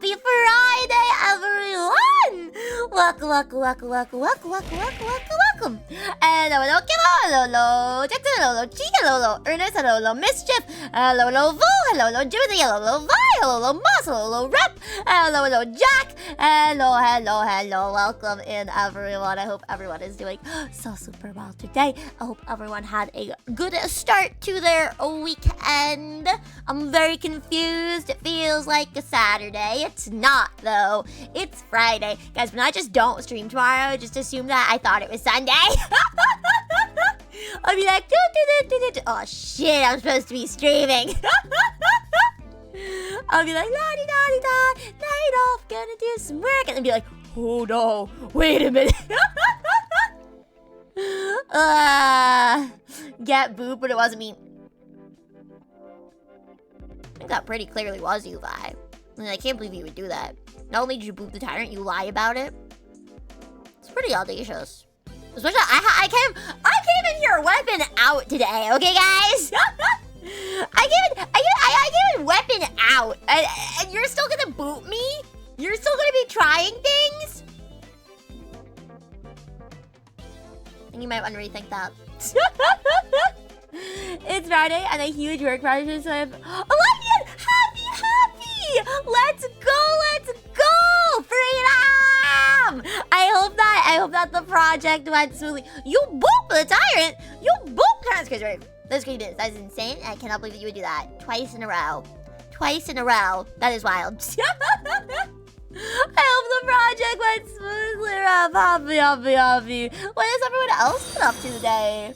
Happy Friday, everyone! Welcome. Hello, hello, Jackson, hello, Chica, hello, Ernest, hello, Mischief, hello, Vo, hello, Jimothy, hello, Vi, hello, Moss, hello, Rep, hello, Jack, hello, welcome in, everyone. I hope everyone is doing so super well today. I hope everyone had a good start to their weekend. I'm very confused. It feels like a Saturday. It's not, though. It's Friday. Guys, when I just don't stream tomorrow, just assume that I thought it was Sunday. I'll be like, oh shit, I'm supposed to be streaming. I'll be like, la-di-da-di-da, night off, gonna do some work. And then be like, oh no, wait a minute. Get booped, but it wasn't me. I think that pretty clearly was you, Vi. I can't believe you would do that. Not only did you boop the tyrant, you lie about it. It's pretty audacious. Especially, I came in here weapon out today, okay, guys? I came in weapon out, and you're still gonna boot me? You're still gonna be trying things? I think you might want to rethink that. It's Friday and a huge work pressure, so I'm Olympian! Happy! Let's go! Freedom! I hope that the project went smoothly. You boop the tyrant! That's crazy. That's crazy. That's insane. I cannot believe that you would do that. Twice in a row. That is wild. I hope the project went smoothly. Happy. What is everyone else been up to today?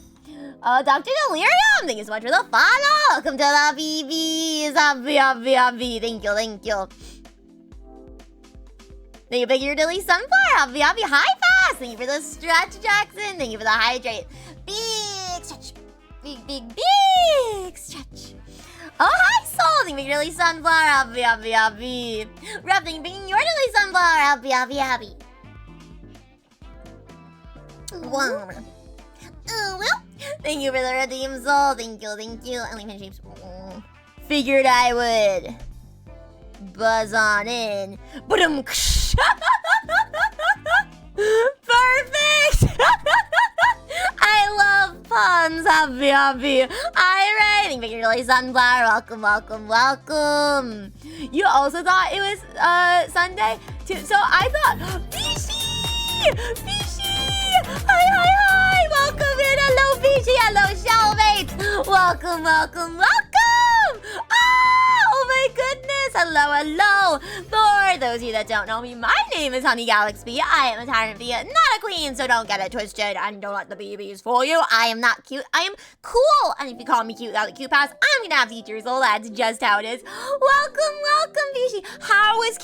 Dr. Delirium, thank you so much for the follow. Welcome to the BBs. Happy. Thank you. Thank you, Big Ear Dilly Sunflower. Happy. High Fast. Thank you for the stretch, Jackson. Thank you for the hydrate. Big stretch. Big stretch. Oh, hi, Soul. Thank you, Big Dilly Sunflower. Happy. Rep, thank you, Big Ear Dilly Sunflower. Happy. Well. Thank you for the redeem soul. Thank you. And leave shapes. Figured I would buzz on in. Perfect. I love puns. Happy. Alright. Thank you, Lily Sunflower. Welcome. You also thought it was Sunday too. So I thought Bishi. Hi. Welcome in. Hello, Bishi. Hello, Shellmates. Welcome. Oh my goodness. Hello. For those of you that don't know me, my name is Honey Galaxy. I am a tyrant bee, not a queen, so don't get it twisted and don't let the BBs fool you. I am not cute. I am cool. And if you call me cute without the cute pass, I'm gonna have features. So that's just how it is. Welcome, Bishi. How was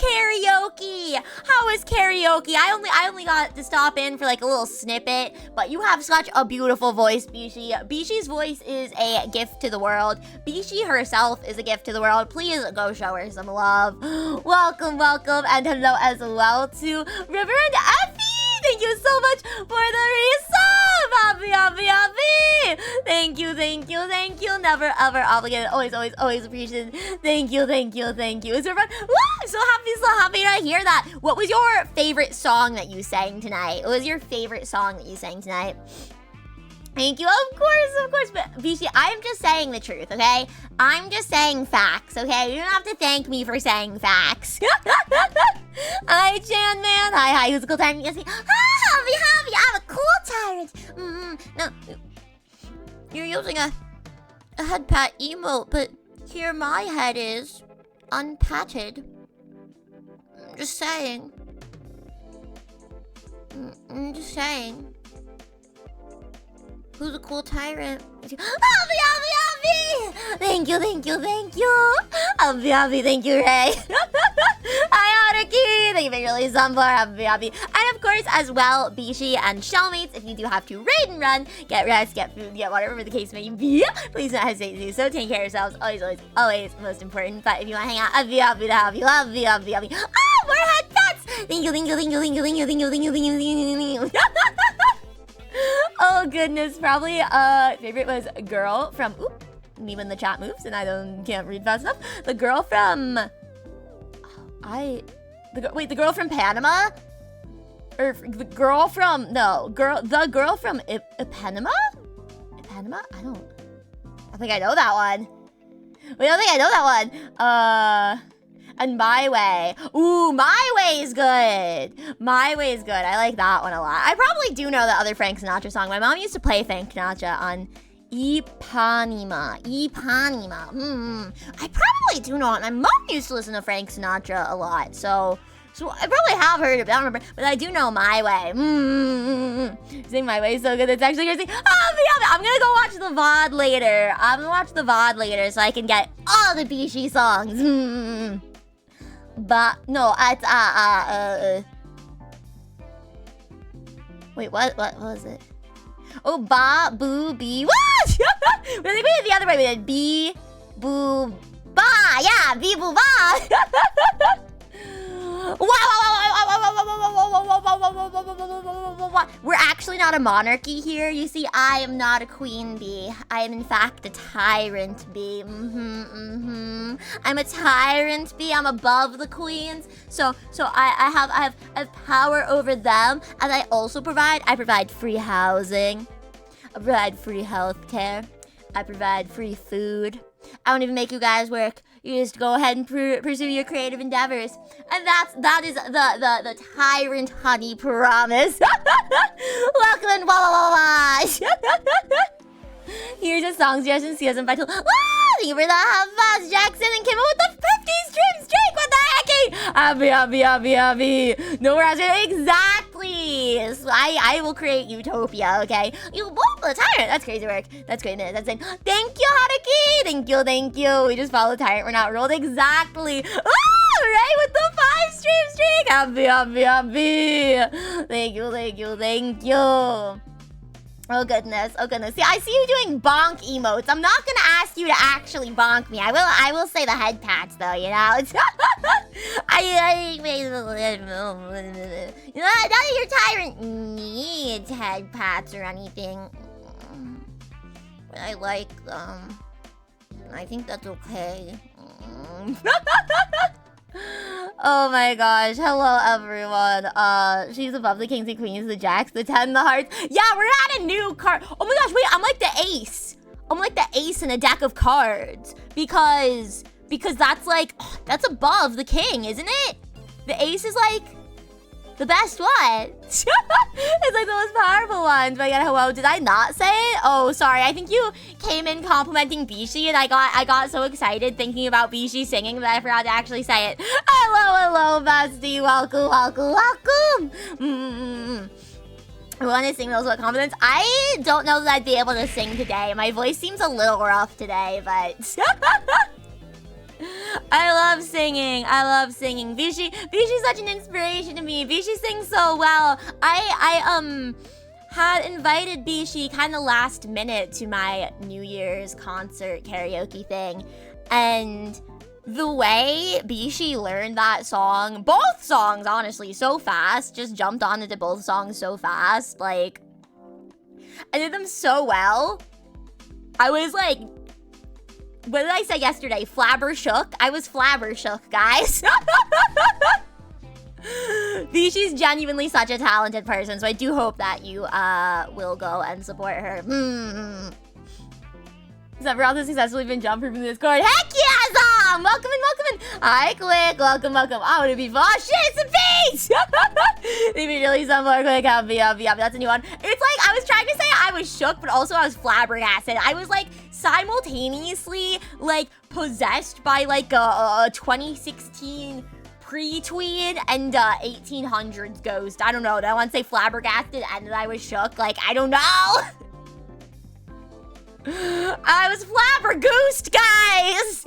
karaoke? I only got to stop in for like a little snippet, but you have such a beautiful voice, Bishi. Bishi's voice is a gift to the world. Bishi herself is a gift to the world. Please go show her some love. Welcome, and hello as well to River and Effie. Thank you so much for the resub. Happy. Thank you. Never ever obligated. Always appreciated. Thank you. It's everyone. Woo! I'm so happy to hear that. What was your favorite song that you sang tonight? Thank you, of course, but Bishi, I'm just saying the truth, okay? I'm just saying facts, okay? You don't have to thank me for saying facts. Hi, Chan Man. Hi, who's a cool tyrant? Yes, Happy, I'm a cool tyrant. No, you're using a head pat emote, but here my head is unpatted. Just saying. I'm just saying. Who's a cool tyrant? Happy! Thank you. Happy, thank you, Ray. Hi, Haruki. Thank you for your sunflower. Happy. And of course, as well, Bishi and Shellmates, if you do have to raid and run, get rest, get food, get whatever the case may be, please don't hesitate to do so. Take care of yourselves. Always most important. But if you want to hang out, happy. More head pets! Thank you. Oh goodness, probably favorite was girl from me when the chat moves and I can't read fast enough. The girl from the girl from Panama? Or the girl from, the girl from Ipanema? Ipanema? I think I know that one. Wait, I don't think I know that one. And My Way. Ooh, My Way is good. My Way is good. I like that one a lot. I probably do know the other Frank Sinatra song. My mom used to play Frank Sinatra on Ipanema. I probably do know it. My mom used to listen to Frank Sinatra a lot, so I probably have heard it, but I don't remember. But I do know My Way. Sing My Way is so good. It's actually crazy. I'm gonna go watch the VOD later. I'm gonna watch the VOD later so I can get all the Bishi songs. But no, it's wait, what was it? Oh, ba, boo, bee, what? They made it the other way. We did bee, boo, ba. Yeah, bee, boo, ba. We're actually not a monarchy here. You see, I am not a queen bee. I am in fact a tyrant bee. I'm a tyrant bee. I'm above the queens. So I have power over them, and I also provide free housing. I provide free healthcare. I provide free food. I don't even make you guys work. You just go ahead and pursue your creative endeavors. And that is the tyrant honey promise. Welcome and here's a song suggestion season by Thank you for the Havas, Jackson and Kim with the 50 stream streak. What the heck? Happy. No, we're asking exactly. So I will create utopia, okay? You both the tyrant. That's crazy work. That's great. That's it. Thank you, Haruki. Thank you. We just followed the tyrant. We're not rolled exactly. Right with the 5 stream streak. Happy. Thank you. Oh goodness. See, I see you doing bonk emotes. I'm not gonna ask you to actually bonk me. I will say the head pats though, you know? It's not that your tyrant needs head pats or anything. But I like them. I think that's okay. Oh my gosh. Hello everyone. She's above the kings and queens, the jacks, the 10, the hearts. Yeah, we're at a new card. Oh my gosh, wait, I'm like the ace. I'm like the ace in a deck of cards. Because that's like, that's above the king, isn't it? The ace is like the best one. It's like the most powerful one. Do I get a hello? Did I not say it? Oh, sorry. I think you came in complimenting Bishi, and I got so excited thinking about Bishi singing that I forgot to actually say it. Hello, bestie. Welcome. I want to sing those with confidence. I don't know that I'd be able to sing today. My voice seems a little rough today, but I love singing. Bishi's such an inspiration to me. Bishi sings so well. I had invited Bishi kind of last minute to my New Year's concert karaoke thing, and the way Bishi learned that song, both songs honestly, so fast, just jumped on into both songs so fast, like, I did them so well. I was like, what did I say yesterday? Flabbershook? I was flabbershook, guys. Bishi's genuinely such a talented person, so I do hope that you will go and support her. Except for all the successfully been jump proofing this card. Heck yeah, Zom! Welcome in. Hi, Click. Welcome. I want to be boss. Shit, it's a beat! Leave me really some more Click. That's a new one. It's like, I was trying to say I was shook, but also I was flabbergasted. I was like simultaneously like possessed by like a 2016 pre-tweed and 1800s ghost. I don't know. Did I want to say flabbergasted and that I was shook? Like, I don't know. I was flabbergoosed, guys!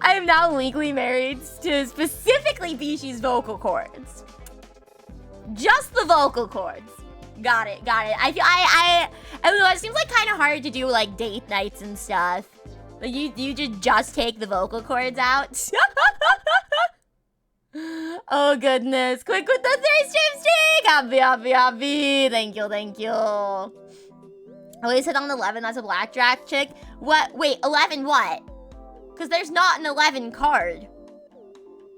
I am now legally married to specifically Bishi's vocal cords. Just the vocal cords. Got it. I don't know, it seems like kind of hard to do like date nights and stuff. Like you just take the vocal cords out. Oh goodness. Quick with the 3 stream streak! Happy. Thank you. I always hit on 11, that's a blackjack chick. What? Wait, 11 what? Because there's not an 11 card.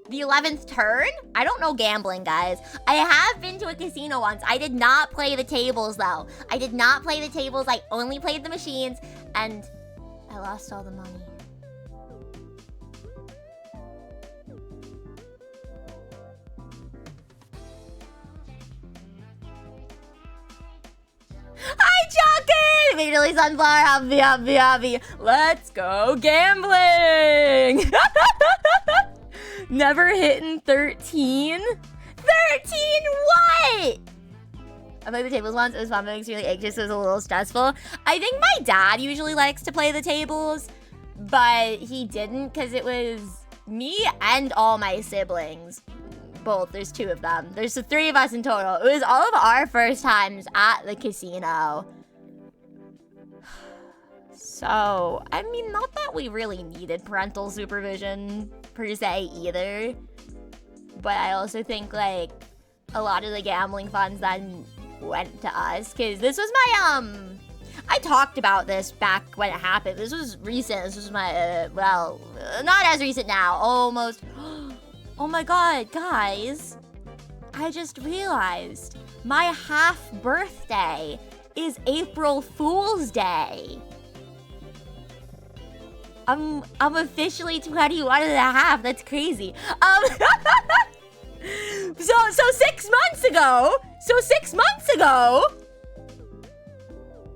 The 11th turn? I don't know gambling, guys. I have been to a casino once. I did not play the tables, though. I did not play the tables. I only played the machines, and I lost all the money. Hi, Chucky! Immediately sunflower, happy. Let's go gambling! Never hitting 13? 13 what? I played the tables once. It was fun, but it makes me really anxious. It was a little stressful. I think my dad usually likes to play the tables, but he didn't because it was me and all my siblings. Both. There's 2 of them. There's the 3 of us in total. It was all of our first times at the casino. So, I mean, not that we really needed parental supervision per se either. But I also think, like, a lot of the gambling funds then went to us. Because this was my, I talked about this back when it happened. This was recent. This was my, well, not as recent now. Almost. Oh my god, guys. I just realized my half birthday is April Fool's Day. I'm officially 21 and a half. That's crazy. So 6 months ago.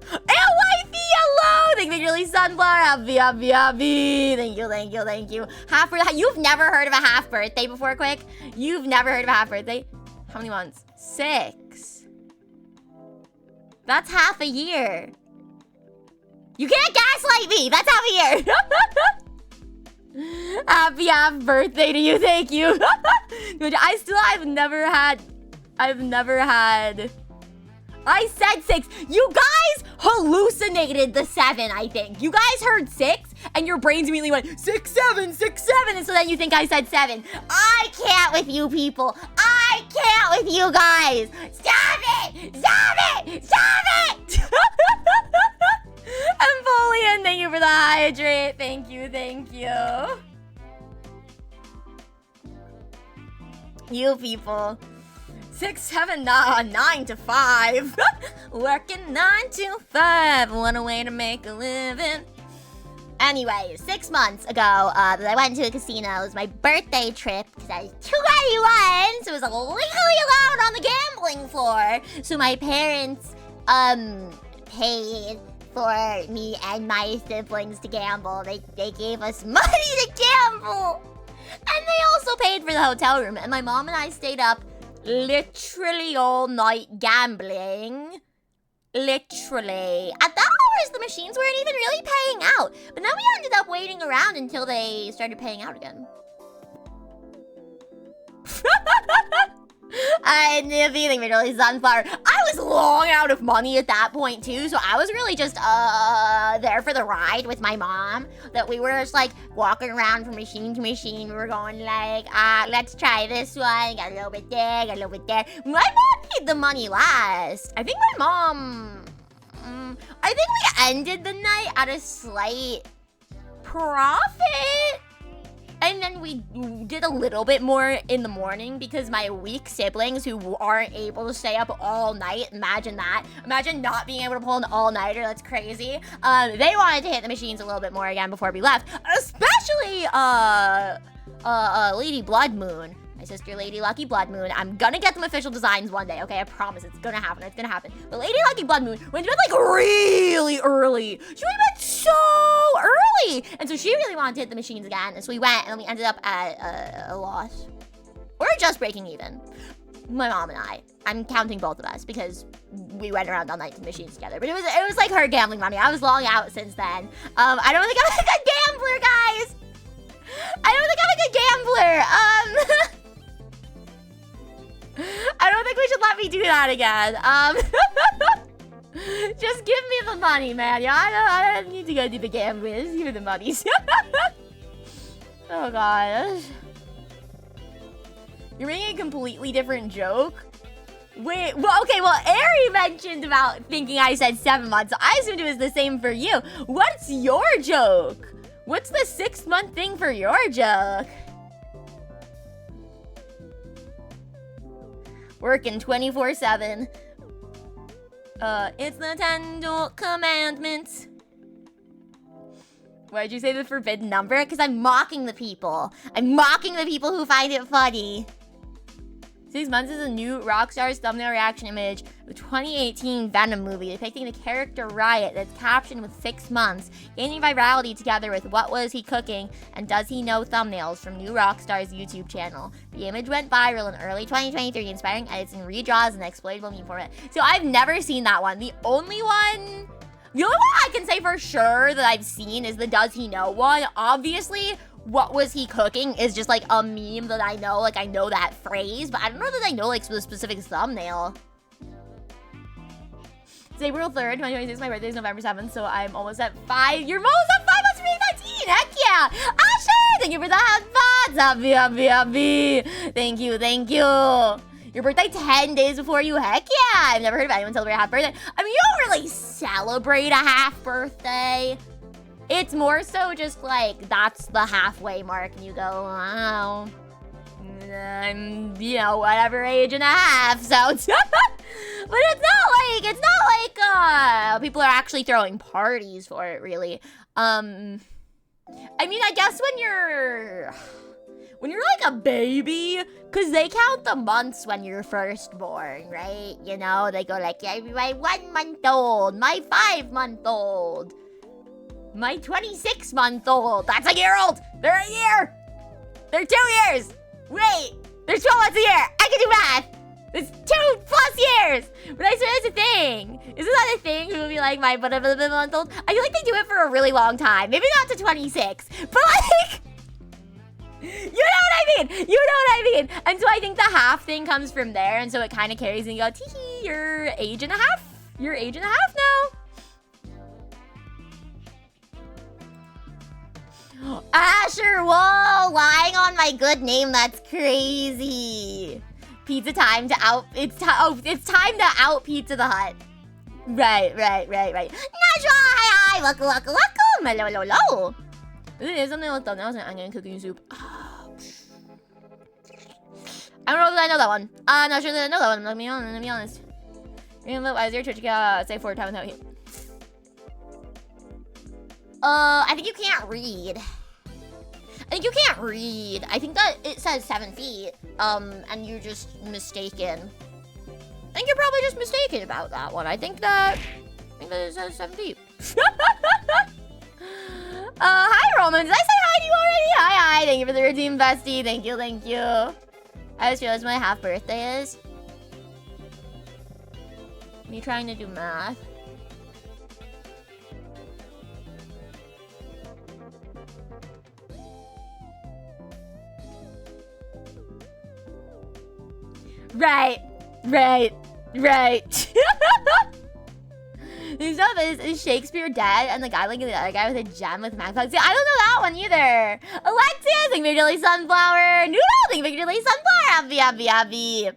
Hello! Thank you, really sunflower. Happy. Thank you. Half birthday. You've never heard of a half birthday before, Quick? You've never heard of a half birthday? How many months? 6. That's half a year. You can't gaslight me. That's half a year. Happy half birthday to you. Thank you. I've never had. I said 6. You guys hallucinated the 7, I think. You guys heard 6, and your brains immediately went, 6, 7, 6, 7, and so then you think I said 7. I can't with you people. I can't with you guys. Stop it! Stop it! Stop it! Empoleon, thank you for the hydrate. Thank you. You people. 6, 7, 9 to 5. Working 9 to 5. What a way to make a living. Anyway, 6 months ago, I went to a casino. It was my birthday trip because I was 21, so it was legally allowed on the gambling floor. So my parents, paid for me and my siblings to gamble. They gave us money to gamble. And they also paid for the hotel room. And my mom and I stayed up literally all night gambling. Literally. At that hours, the machines weren't even really paying out. But then we ended up waiting around until they started paying out again. And the feeling really sunflower. I was long out of money at that point too, so I was really just there for the ride with my mom. That we were just like walking around from machine to machine. We were going like, let's try this one. Got a little bit there, got a little bit there. My mom paid the money last. I think my mom. I think we ended the night at a slight profit. And then we did a little bit more in the morning because my weak siblings who aren't able to stay up all night, imagine that. Imagine not being able to pull an all-nighter, that's crazy. They wanted to hit the machines a little bit more again before we left. Especially, Lady Blood Moon. My sister, Lady Lucky Blood Moon. I'm gonna get them official designs one day, okay? I promise. It's gonna happen. It's gonna happen. But Lady Lucky Blood Moon went to bed, like, really early. She went to bed so early. And so she really wanted to hit the machines again. And so we went, and we ended up at a loss. Or just breaking even. My mom and I. I'm counting both of us because we went around all night to the machines together. But it was like her gambling money. I was long out since then. I don't think I'm a good gambler, guys. I don't think I'm a good gambler. I don't think we should let me do that again. Just give me the money, man. Yeah, I don't need to go do the gambling. Just give me the money. Oh, God. You're making a completely different joke? Wait, well, okay, well, Ari mentioned about thinking I said 7 months, so I assumed it was the same for you. What's your joke? What's the 6-month thing for your joke? Working 24/7. It's the 10 commandments. Why'd you say the forbidden number? Because I'm mocking the people. I'm mocking the people who find it funny. 6 months is a new Rockstar's thumbnail reaction image of the 2018 Venom movie depicting the character Riot that's captioned with 6 months, gaining virality together with What Was He Cooking and Does He Know thumbnails from new Rockstar's YouTube channel. The image went viral in early 2023, inspiring edits and redraws in the exploitable meme format. So I've never seen that one. The only one I can say for sure that I've seen is the Does He Know one. Obviously, What Was He Cooking is just like a meme that I know. Like, I know that phrase, but I don't know that I know like the specific thumbnail. It's April 3rd, 2026. My birthday is November 7th, so I'm almost at 5. You're almost at 5 months from 19. Heck yeah. Asher, thank you for the headphones. Happy. Thank you. Your birthday 10 days before you? Heck yeah. I've never heard of anyone celebrate a half birthday. I mean, you don't really celebrate a half birthday. It's more so just like, that's the halfway mark, and you go, wow, I'm, whatever age and a half, so. But it's not like people are actually throwing parties for it, really. I mean, I guess when you're like a baby, because they count the months when you're first born, right? You know, they go like, yeah, my 1 month old, my 5 month old. My 26-month-old. That's a year old. They're a year. They're 2 years. Wait. There's 12 months a year. I can do math. It's 2+ years. But I swear it's a thing. Isn't that a thing? Who would be like my month-old? I feel like they do it for a really long time. Maybe not to 26. But like, you know what I mean? And so I think the half thing comes from there. And so it kind of carries and you go, tee-hee, you're age and a half. You're age and a half now. Asher, whoa, lying on my good name, that's crazy. Pizza time to out, it's time to out Pizza the Hut. Right. Najwa, hi, welcome, hello. There's something with thumbnails and onion cooking soup. I don't know if I know that one. I'm not sure that I know that one, let me be honest. You're gonna vote wiser, church, say 4 times without you. I think you can't read. I think that it says 7 feet, and you're just mistaken. I think you're probably just mistaken about that one. I think that it says 7 feet. Hi, Roman. Did I say hi to you already? Hi. Thank you for the redeem, bestie. Thank you. I just realized my half birthday is. Me trying to do math. Right. This stuff is Shakespeare dead and the guy like the other guy with a gem with magpies. See, I don't know that one either. Alexia, thank Victor Lee Sunflower. Noodle, thank Victor Lee Sunflower. Happy.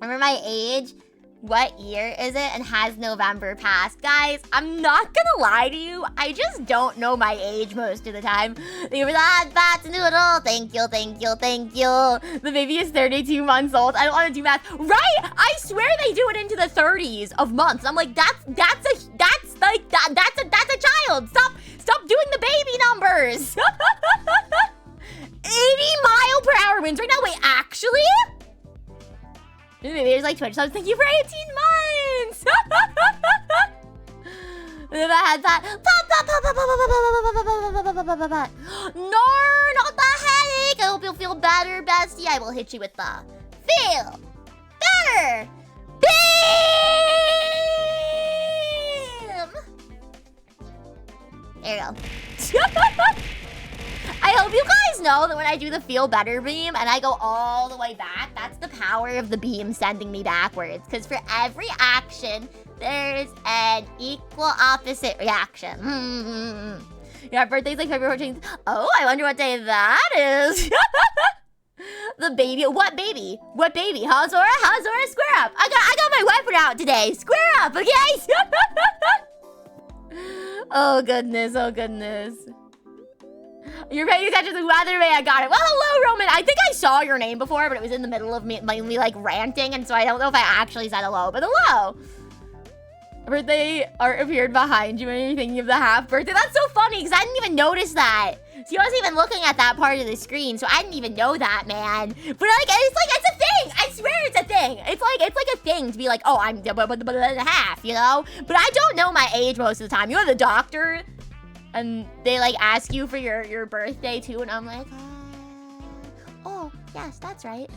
Remember my age? What year is it? And has November passed? Guys, I'm not gonna lie to you. I just don't know my age most of the time. Thank you for that, Bats Noodle. Thank you. The baby is 32 months old. I don't want to do math. Right? I swear they do it into the 30s of months. I'm like, that's a child. Stop doing the baby numbers. 80-mile-per-hour winds right now. Wait, actually? Maybe there's like Twitch subs. Thank you for 18 months! If I had that. No, not the headache. I hope you'll feel better, bestie. I will hit you with the feel better beam. There you go. I hope you guys know that when I do the feel better beam and I go all the way back, that's the power of the beam sending me backwards. Because for every action, there's an equal opposite reaction. Your birthday's like February 14th. Oh, I wonder what day that is. The baby. What baby? Huh, Zora? Square up. I got my weapon out today. Square up, okay? Oh, goodness. You're paying attention to the weather, man. I got it. Well, hello, Roman. I think I saw your name before, but it was in the middle of me like ranting, and so I don't know if I actually said hello, but hello. Birthday art appeared behind you and you're thinking of the half birthday. That's so funny because I didn't even notice that. So I wasn't even looking at that part of the screen, so I didn't even know that, man. But it's a thing. I swear it's a thing. It's like a thing to be like, oh, I'm half, you know? But I don't know my age most of the time. You know the doctor, and they like ask you for your birthday too, and I'm like, oh, yes, that's right.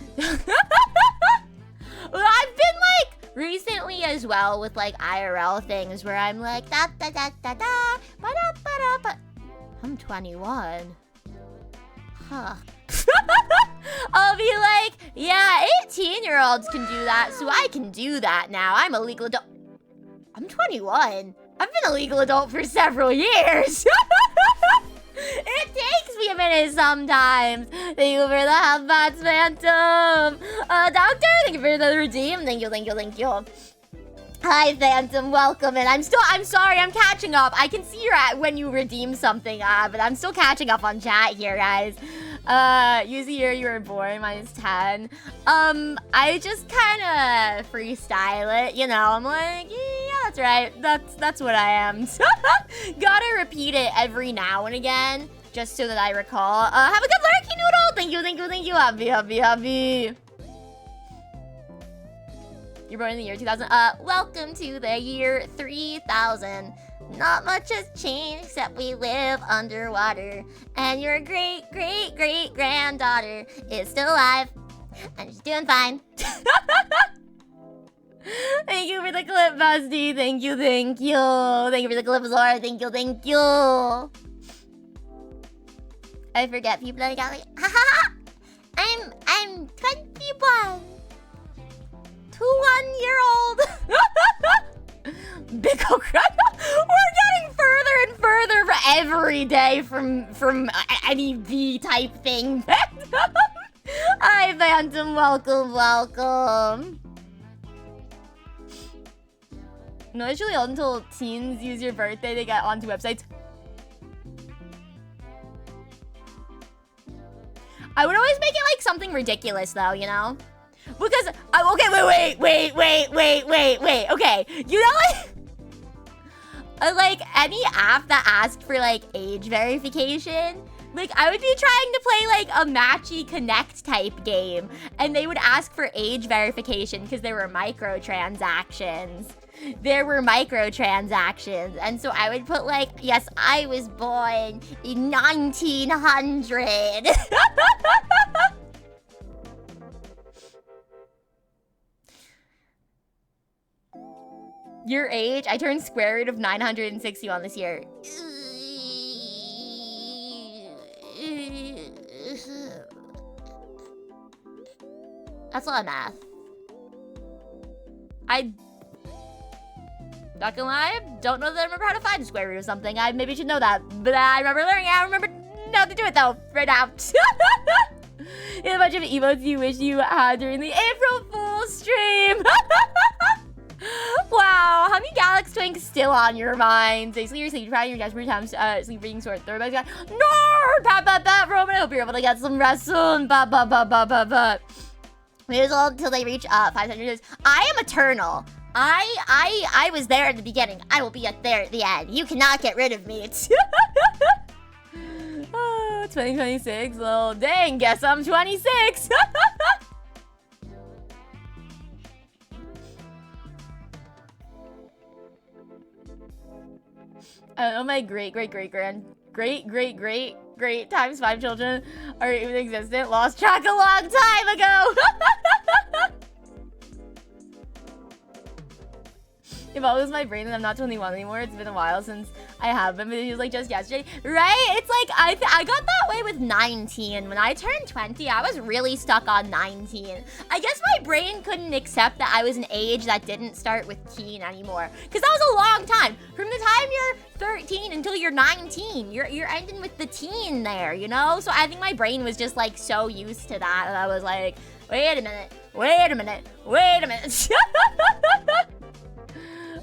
Well, I've been like recently as well with like IRL things where I'm like da da da da da ba da ba da ba. I'm 21. Huh. I'll be like, yeah, 18-year-olds can do that, so I can do that now. I'm a legal adult. I'm 21. I've been a legal adult for several years. It takes me a minute sometimes. Thank you for the half-bats, Phantom. Doctor, thank you for the redeem. Thank you. Hi, Phantom, welcome. And I'm sorry, I'm catching up. I can see you're at when you redeem something, but I'm still catching up on chat here, guys. Use the year you were born, -10. I just kind of freestyle it, you know. I'm like, yeah, that's right. That's what I am. Gotta repeat it every now and again, just so that I recall. Have a good lurky noodle. Thank you. Happy. You're born in the year 2000. Welcome to the year 3000. Not much has changed except we live underwater. And your great granddaughter is still alive. And she's doing fine. Thank you for the clip, Busty. Thank you. Thank you for the clip, Zora. Thank you. I forget people that got like, I'm 21. 1-year-old. Big We're getting further and further for every day from any V-type thing. Hi, Phantom. Welcome. No, it's usually until teens use your birthday to get onto websites. I would always make it like something ridiculous, though, you know? Because, okay, wait. Okay, you know, like any app that asked for, like, age verification, like, I would be trying to play, like, a Matchy Connect type game, and they would ask for age verification because there were microtransactions. And so I would put, like, yes, I was born in 1900. Your age? I turned square root of 961 this year. That's a lot of math. Not gonna lie, don't know that I remember how to find a square root of something. I maybe should know that, but I remember learning. I remember how to do it though, right now. You have a bunch of emotes you wish you had during the April Fool's stream. Wow, how many Galax Twinks still on your mind? Say sleep, trying your desperate attempts, sleep reading sword, third best guy. No! Pat, Roman, I hope you're able to get some rest soon. Wait until they reach 500 years. I am eternal. I was there at the beginning. I will be there at the end. You cannot get rid of me. Oh, 2026. Well, dang, guess I'm 26. I don't know, my great times 5 children are even existent. Lost track a long time ago. If I lose my brain and I'm not 21 anymore, it's been a while since I have been, but it was like just yesterday, right? It's like, I got that way with 19. When I turned 20, I was really stuck on 19. I guess my brain couldn't accept that I was an age that didn't start with teen anymore. Because that was a long time. From the time you're 13 until you're 19, you're ending with the teen there, you know? So I think my brain was just like so used to that, and I was like, wait a minute.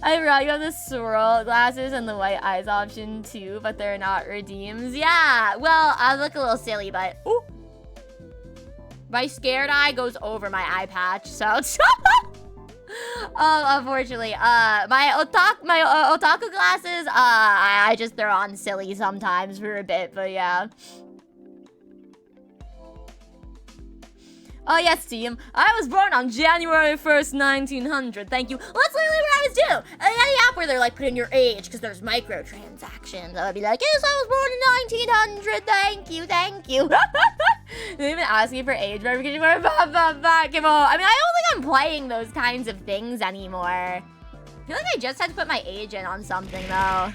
I forgot you have the swirl glasses and the white eyes option too, but they're not redeems. Yeah, well, I look a little silly, but ooh, my scared eye goes over my eye patch, so unfortunately, my otaku glasses, I just throw on silly sometimes for a bit, but yeah. Oh yes, team. I was born on January 1st, 1900. Thank you. Well, that's literally what I was doing. Any app where they're like, put in your age, because there's microtransactions. I would be like, yes, I was born in 1900. Thank you, thank you. They even ask me for age verification. I mean, I don't think I'm playing those kinds of things anymore. I feel like I just had to put my age in on something, though.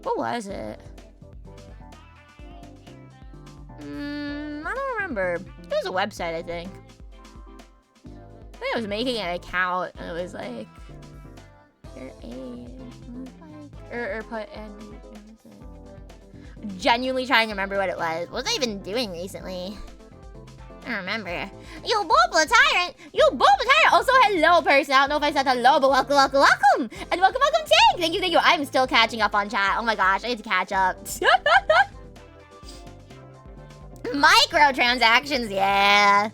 What was it? I don't remember. It was a website, I think. I was making an account, and it was like, your age, or put in. Genuinely trying to remember what it was. What was I even doing recently? I don't remember. Yo, Bulba Tyrant! Yo, Bulba Tyrant! Also, hello, person. I don't know if I said hello, but welcome. And welcome, Tank! Thank you. I'm still catching up on chat. Oh my gosh, I need to catch up. Microtransactions, yeah.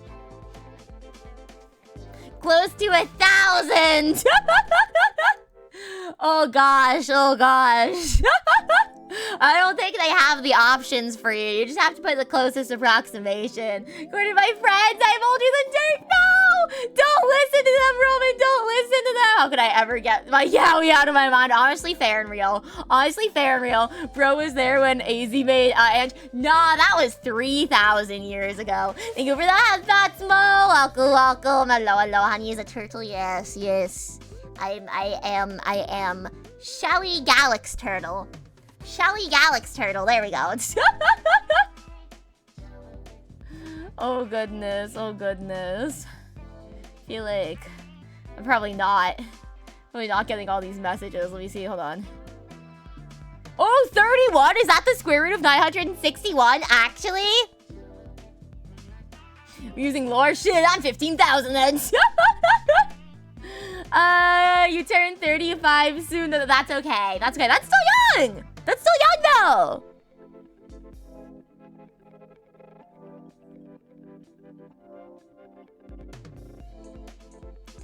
Close to 1,000. Oh gosh. I don't think they have the options for you. You just have to put the closest approximation. According to my friends, I'm older than dirt. No! Don't listen to them, Roman. Don't listen to them. How could I ever get my yaoi out of my mind? Honestly, fair and real. Bro was there when AZ made and nah, that was 3,000 years ago. Thank you for that, Fatsmo. Welcome. Hello, honey. Is a turtle? Yes. I am Shelly Galax Turtle. There we go. Oh goodness. Feel like I'm probably not getting all these messages. Let me see, hold on. Oh, 31? Is that the square root of 961, actually? We're using lore? Shit, I'm 15,000 then. You turn 35 soon. That's okay. That's still young! That's still young, though!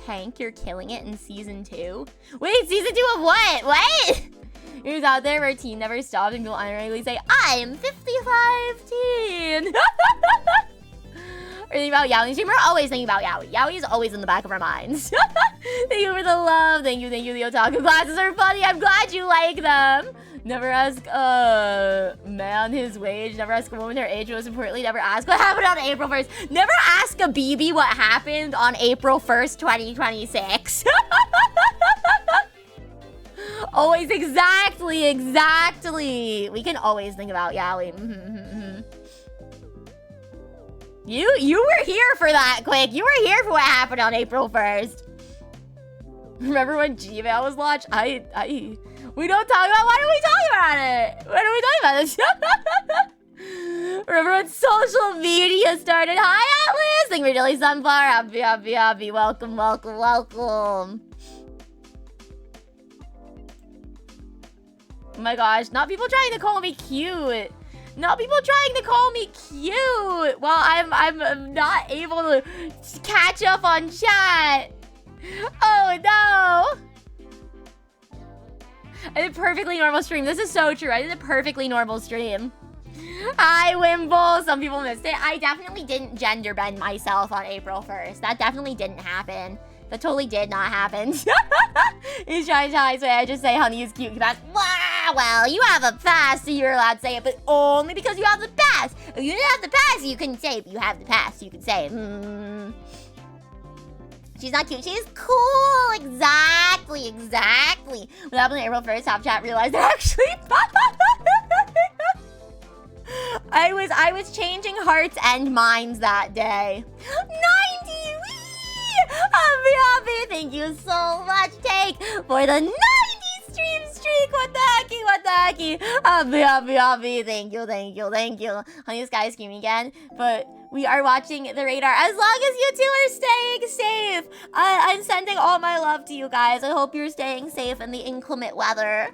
Hank, you're killing it in season 2. Wait, season 2 of what? What? Who's out there where teen never stopped and people unironically say, I'm 55 teen. Or thinking about Yaoi stream. We're always thinking about Yaoi. Yaoi is always in the back of our minds. Thank you for the love. Thank you. The otaku classes are funny. I'm glad you like them. Never ask a man his wage. Never ask a woman her age. Most importantly, never ask what happened on April 1st. Never ask a BB what happened on April 1st, 2026. Always exactly. We can always think about Yaoi. You were here for that, Quick. You were here for what happened on April 1st. Remember when Gmail was launched? We don't talk about. Why are we talking about it? Why are we talking about this? Remember when social media started? Hi, Atlas. Thank you for Dilly Sunflower. Happy. Welcome. Oh my gosh, not people trying to call me cute. Not people trying to call me cute while I'm not able to catch up on chat. Oh no. I did a perfectly normal stream. This is so true. I did a perfectly normal stream. Hi, Wimble. Some people missed it. I definitely didn't gender bend myself on April 1st. That definitely didn't happen. That totally did not happen. He's trying to tell me, so I just say honey is cute. That's wow. Well, you have a pass, so you're allowed to say it, but only because you have the pass. If you didn't have the pass, you couldn't say it. But you have the pass, you can say it. She's not cute. She's cool. Exactly. What happened on April 1st? Top chat realized they're actually I was changing hearts and minds that day. 90! Happy. Thank you so much, Take, for the 90 stream streak. What the hecky? Happy. Thank you. Honey, this guy is screaming again. But We are watching the radar. As long as you two are staying safe. I'm sending all my love to you guys. I hope you're staying safe in the inclement weather.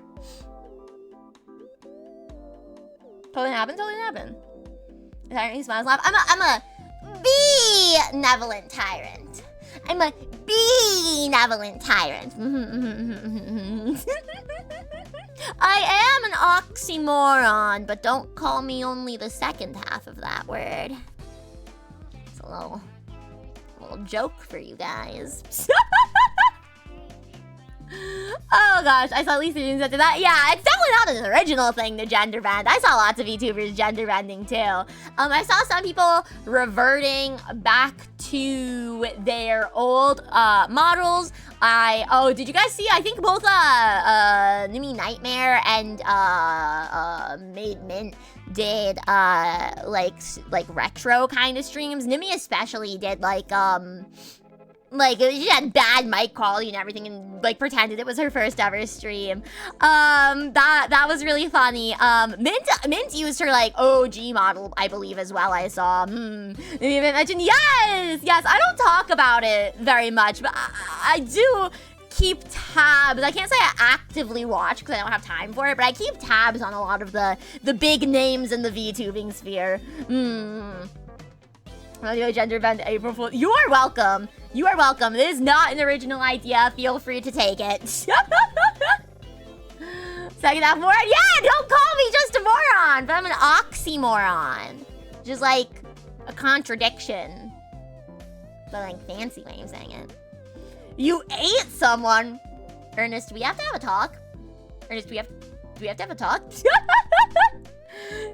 Totally happen. Is that any smiles laugh? I'm a benevolent tyrant. I'm a benevolent tyrant. I am an oxymoron, but don't call me only the second half of that word. It's a little joke for you guys. Oh gosh, I saw Lisa doing something that. Yeah, it's definitely not an original thing to gender bend. I saw lots of YouTubers gender bending too. I saw some people reverting back to their old models. Did you guys see? I think both Nimi Nightmare and Made Mint did like retro kind of streams. Nimi especially did like she had bad mic quality and everything, and like pretended it was her first ever stream. That was really funny. Mint used her like OG model, I believe, as well. I saw. Maybe I mentioned yes. I don't talk about it very much, but I do keep tabs. I can't say I actively watch because I don't have time for it, but I keep tabs on a lot of the big names in the VTubing sphere. I'll do a gender bend April Fool. You are welcome. You are welcome. This is not an original idea. Feel free to take it. Second half moron? Yeah, don't call me just a moron, but I'm an oxymoron. Just like a contradiction. But like fancy way of saying it. You ate someone. Ernest, do we have to have a talk? Ernest, do we have to have a talk?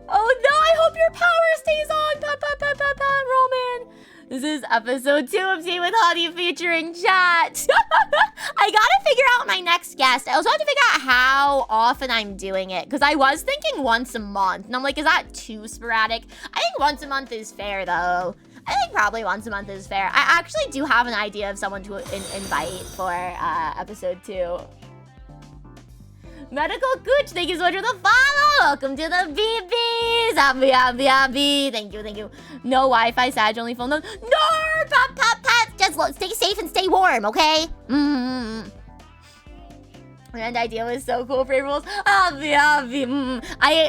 Oh no, I hope your power stays on. Roman. This is episode 2 of Tea with Honey featuring chat. I gotta figure out my next guest. I also have to figure out how often I'm doing it, because I was thinking once a month, and I'm like, is that too sporadic? I think once a month is fair, though. I think probably once a month is fair. I actually do have an idea of someone to invite for episode 2. Medical Gooch, thank you so much for the follow. Welcome to the BBs. Happy. Thank you. No Wi-Fi, Sag, only phone. No, pop. Just stay safe and stay warm, okay? And idea was so cool for rules.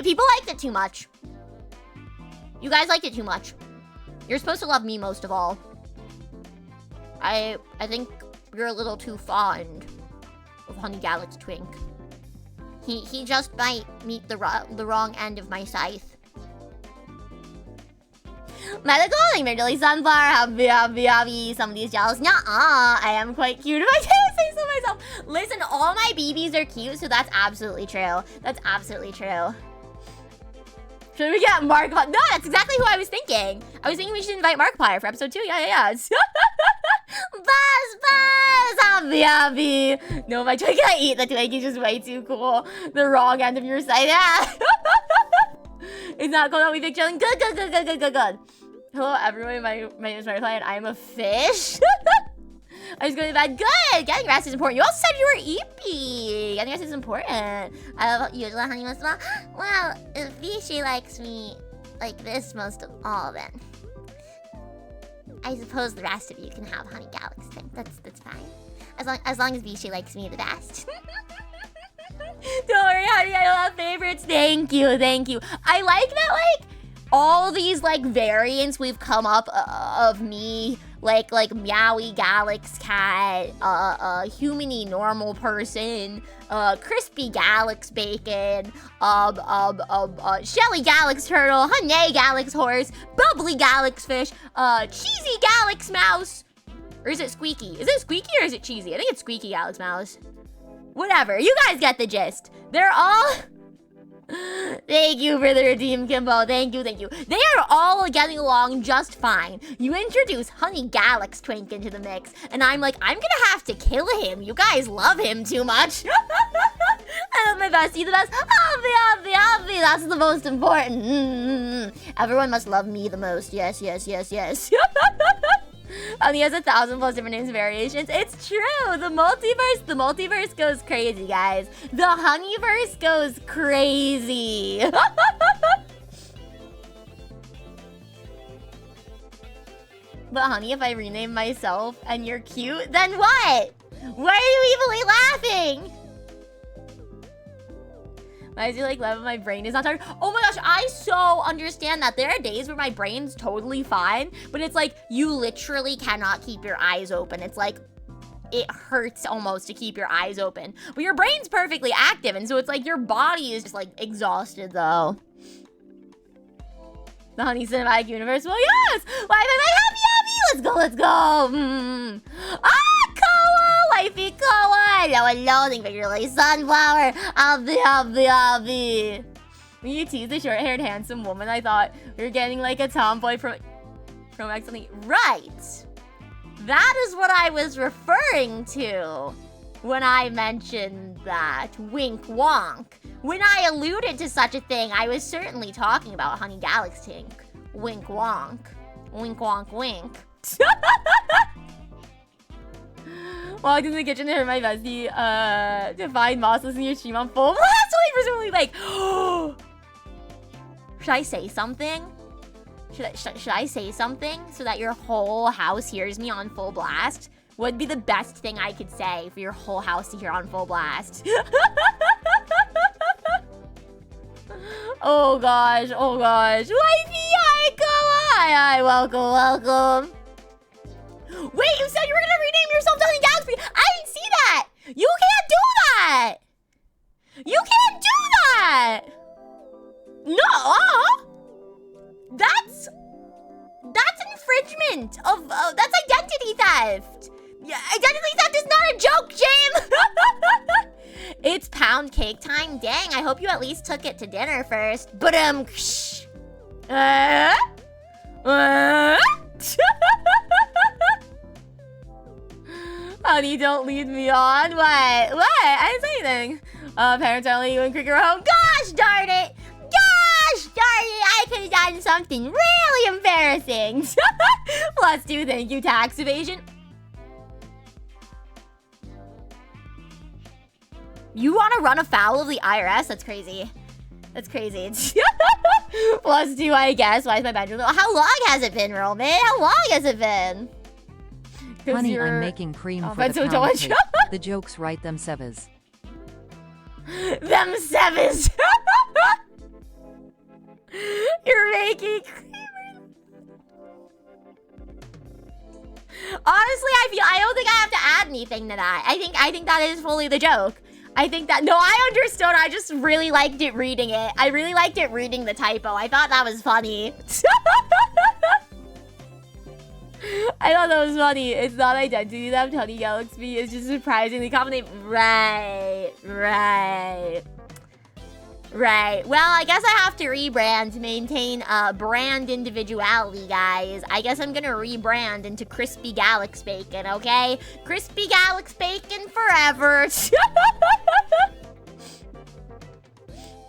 People liked it too much. You guys liked it too much. You're supposed to love me most of all. I think you're a little too fond of Honey Galax Twink. He just might meet the wrong end of my scythe. Medical, like Merely Sunflower, happy. Somebody's jealous. Nuh-uh, I am quite cute if I can't say so myself. Listen, all my BBs are cute, so that's absolutely true. That's absolutely true. Should we get Markiplier? No, that's exactly who I was thinking. I was thinking we should invite Markiplier for episode 2. Yeah. Buzz! Happy. No, my Twinkie, I eat the Twinkie, just way too cool. The wrong end of your side. Yeah. It's not cool that we big chilling. Good. Hello, everyone. My name is Markiplier, and I'm a fish. I was going to bed. Good. Getting rest is important. You also said you were eepy. Getting rest is important. I love you, honey, most of all. Well, if Vichy likes me like this most of all, then I suppose the rest of you can have Honey Galax thing. That's fine. As long as Vichy likes me the best. Don't worry, honey. I don't have favorites. Thank you. I like that, like, all these like variants we've come up of me. Like Meowie Galax Cat, Humany Normal Person, Crispy Galax Bacon, Shelly Galax Turtle, Honey Galax Horse, Bubbly Galax Fish, Cheesy Galax Mouse. Or is it Squeaky? Is it Squeaky or is it Cheesy? I think it's Squeaky Galax Mouse. Whatever, you guys get the gist. They're all... Thank you for the redeem, Kimbo. Thank you. They are all getting along just fine. You introduce Honey Galax Twink into the mix, and I'm like, I'm gonna have to kill him. You guys love him too much. I love my bestie the best. Obvi. That's the most important. Everyone must love me the most. Yes. He has 1,000 plus different names and variations. It's true. The multiverse goes crazy, guys. The Honeyverse goes crazy. But honey, if I rename myself and you're cute, then what? Why are you evilly laughing? Why is he like, my brain is not tired? Oh my gosh, I so understand that. There are days where my brain's totally fine, but it's like, you literally cannot keep your eyes open. It's like, it hurts almost to keep your eyes open. But your brain's perfectly active, and so it's like your body is just like exhausted though. The honey cinematic universe? Well, yes! Why am I like, happy, happy? Let's go. Ah, Koa! Wifey Koa! Hello, thank you for your like sunflower. Abby. When you tease the short-haired handsome woman, I thought we were getting like a tomboy from accidentally. Right! That is what I was referring to when I mentioned that. Wink wonk. When I alluded to such a thing, I was certainly talking about Honey Galaxy. Wink wonk. Wink wonk wink. Walked into the kitchen to hear my bestie to find Moss listening to your stream on full blast. So presumably like, should I say something? Should I say something so that your whole house hears me on full blast? Would be the best thing I could say for your whole house to hear on full blast. Oh gosh. Wifey, hi, Koa! Hi, welcome. Wait, you said you were gonna rename yourself to Honey Galaxy. I didn't see that. You can't do that. You can't do that. No. That's infringement of, that's identity theft. Yeah, identity theft is not a joke, James. It's pound cake time. Dang, I hope you at least took it to dinner first. But Honey, don't lead me on. What? I didn't say anything. Parents are only you and Cricket are home. Gosh darn it. I could have done something really embarrassing. Plus 2, thank you, tax evasion. You want to run afoul of the IRS? That's crazy. Plus 2, I guess. Why is my bedroom little? How long has it been, Roman? How long has it been? Honey, I'm making cream for the pound cake. The jokes right, them sevas. Them sevas. You're making creamer. Honestly, I don't think I have to add anything to that. I think that is fully the joke. I think that, no, I understood. I just really liked it reading it. I really liked it reading the typo. I thought that was funny. I thought that was funny. It's not identity theft. Honey Galaxy is just surprisingly common. Right. Well, I guess I have to rebrand to maintain brand individuality, guys. I guess I'm gonna rebrand into Crispy Galax Bacon, okay? Crispy Galax Bacon forever.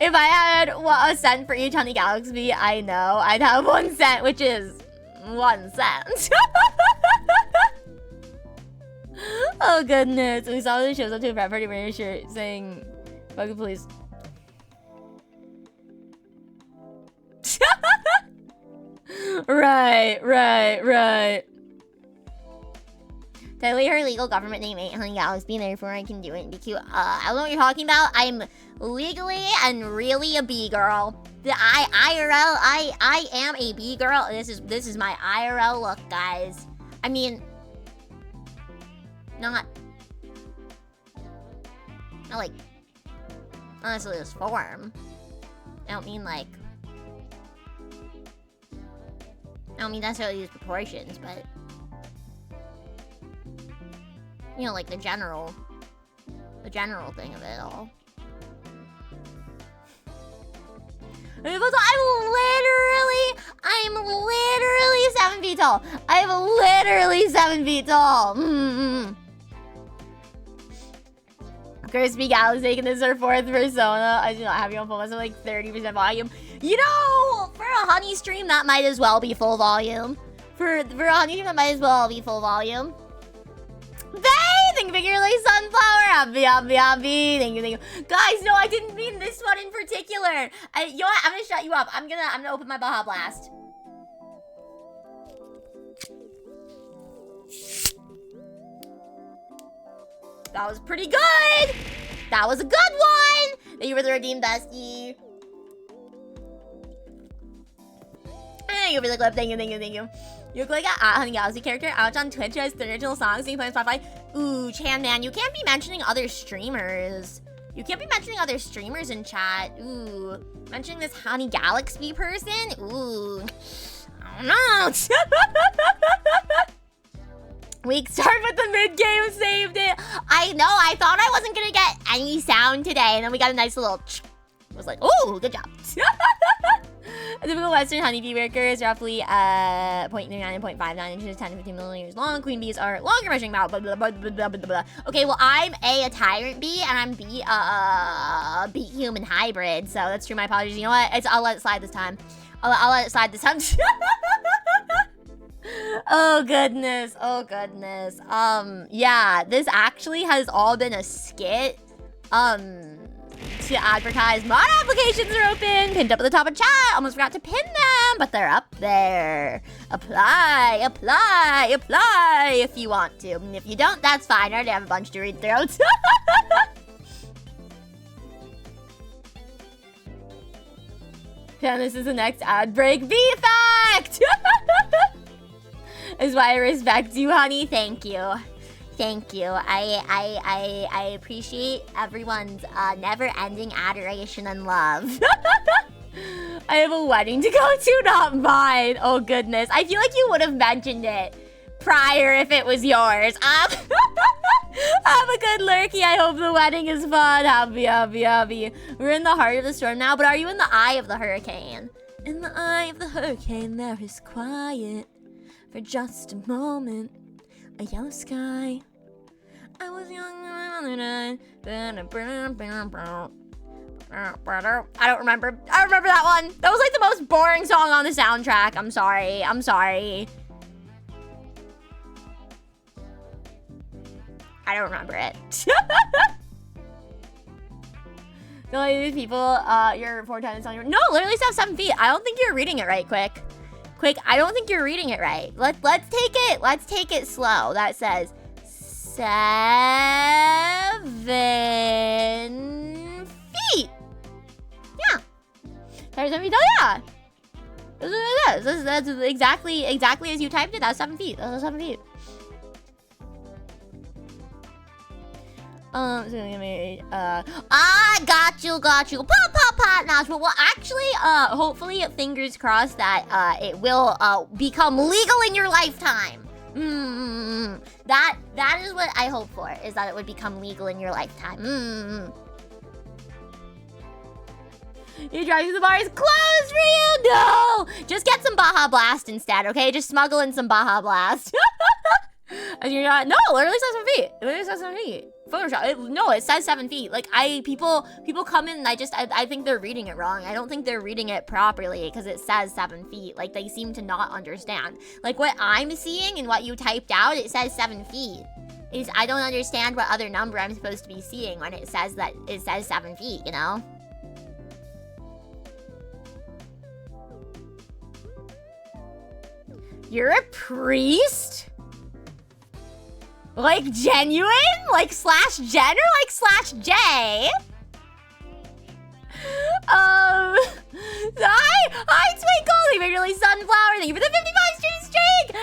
If I had a cent for each Honey Galaxy, I know I'd have 1 cent, which is 1 cent. Oh goodness. We saw the shows up to a frat party wearing a shirt saying, "Fuck it, please." Right. Totally her legal government name ain't Honey Galaxy, therefore I can do it and be cute. I don't know what you're talking about. I'm legally and really a B-girl. I am a B-girl. This is my IRL look, guys. I mean, not like, honestly, this form. I don't mean like, I don't mean necessarily these proportions, but you know, like the general thing of it all. I'm literally 7 feet tall. I'm literally 7 feet tall. Crispy Galaxy taking this our 4th persona. I do not have you on full. That's like 30% volume. You know, for a honey stream, that might as well be full volume. For a honey stream, that might as well be full volume. Thank you, like sunflower. Happy. Thank you. Guys, no, I didn't mean this one in particular. You know what? I'm gonna shut you up. I'm gonna open my Baja Blast. That was pretty good. That was a good one. Thank you for the redeem, bestie. Thank you for the clip. Thank you, thank you, thank you. You look like a Honey Galaxy character out on Twitch who has the original songs being played on Spotify. Ooh, Chan man, you can't be mentioning other streamers. You can't be mentioning other streamers in chat. Ooh, mentioning this Honey Galaxy person? Ooh, I don't know. Weak start, but the mid-game saved it. I know, I thought I wasn't gonna get any sound today, and then we got a nice little I was like, ooh, good job. A typical Western honeybee worker is roughly 0.39 and 0.59 inches, 10 to 15 millimeters long. Queen bees are longer, measuring about blah, blah, blah, blah, blah, blah, blah. Okay, well, I'm a tyrant bee, and I'm bee human hybrid, so that's true. My apologies. You know what? I'll let it slide this time. I'll let it slide this time. Oh goodness, oh goodness. Yeah, this actually has all been a skit. To advertise mod applications are open, pinned up at the top of chat. Almost forgot to pin them, but they're up there. Apply, apply, apply if you want to. And if you don't, that's fine. I already have a bunch to read through. And this is the next ad break. Bee fact! Is why I respect you, honey. Thank you. Thank you. I appreciate everyone's never-ending adoration and love. I have a wedding to go to, not mine. Oh, goodness. I feel like you would have mentioned it prior if it was yours. Have a good lurky. I hope the wedding is fun. Happy. We're in the heart of the storm now, but are you in the eye of the hurricane? In the eye of the hurricane, there is quiet for just a moment. A yellow sky. I was young and I don't remember. I don't remember that one. That was like the most boring song on the soundtrack. I'm sorry. I'm sorry. I don't remember it. These people, you're 4 tenants on your... No, literally stuff 7 feet. I don't think you're reading it right, Quick. I don't think you're reading it right. Let's take it slow. That says 7 feet. Yeah. 7 feet. Oh yeah. That's exactly as you typed it. That's 7 feet. That's 7 feet. Got you. Pop, natural. Well, actually, hopefully, fingers crossed that, it will, become legal in your lifetime. That is what I hope for, is that it would become legal in your lifetime. Your drive to the bar is closed for you? No! Just get some Baja Blast instead, okay? Just smuggle in some Baja Blast. And you're not, no, literally says 7 feet. It literally says 7 feet. Photoshop, it says 7 feet. Like, people come in and I think they're reading it wrong. I don't think they're reading it properly because it says 7 feet. Like, they seem to not understand. Like, what I'm seeing and what you typed out, it says 7 feet. I don't understand what other number I'm supposed to be seeing when it says 7 feet, you know? You're a priest? Like genuine? Like /gen or like /J? Hi, Twinkle. Thank you for really sunflower. Thank you for the 55 streak.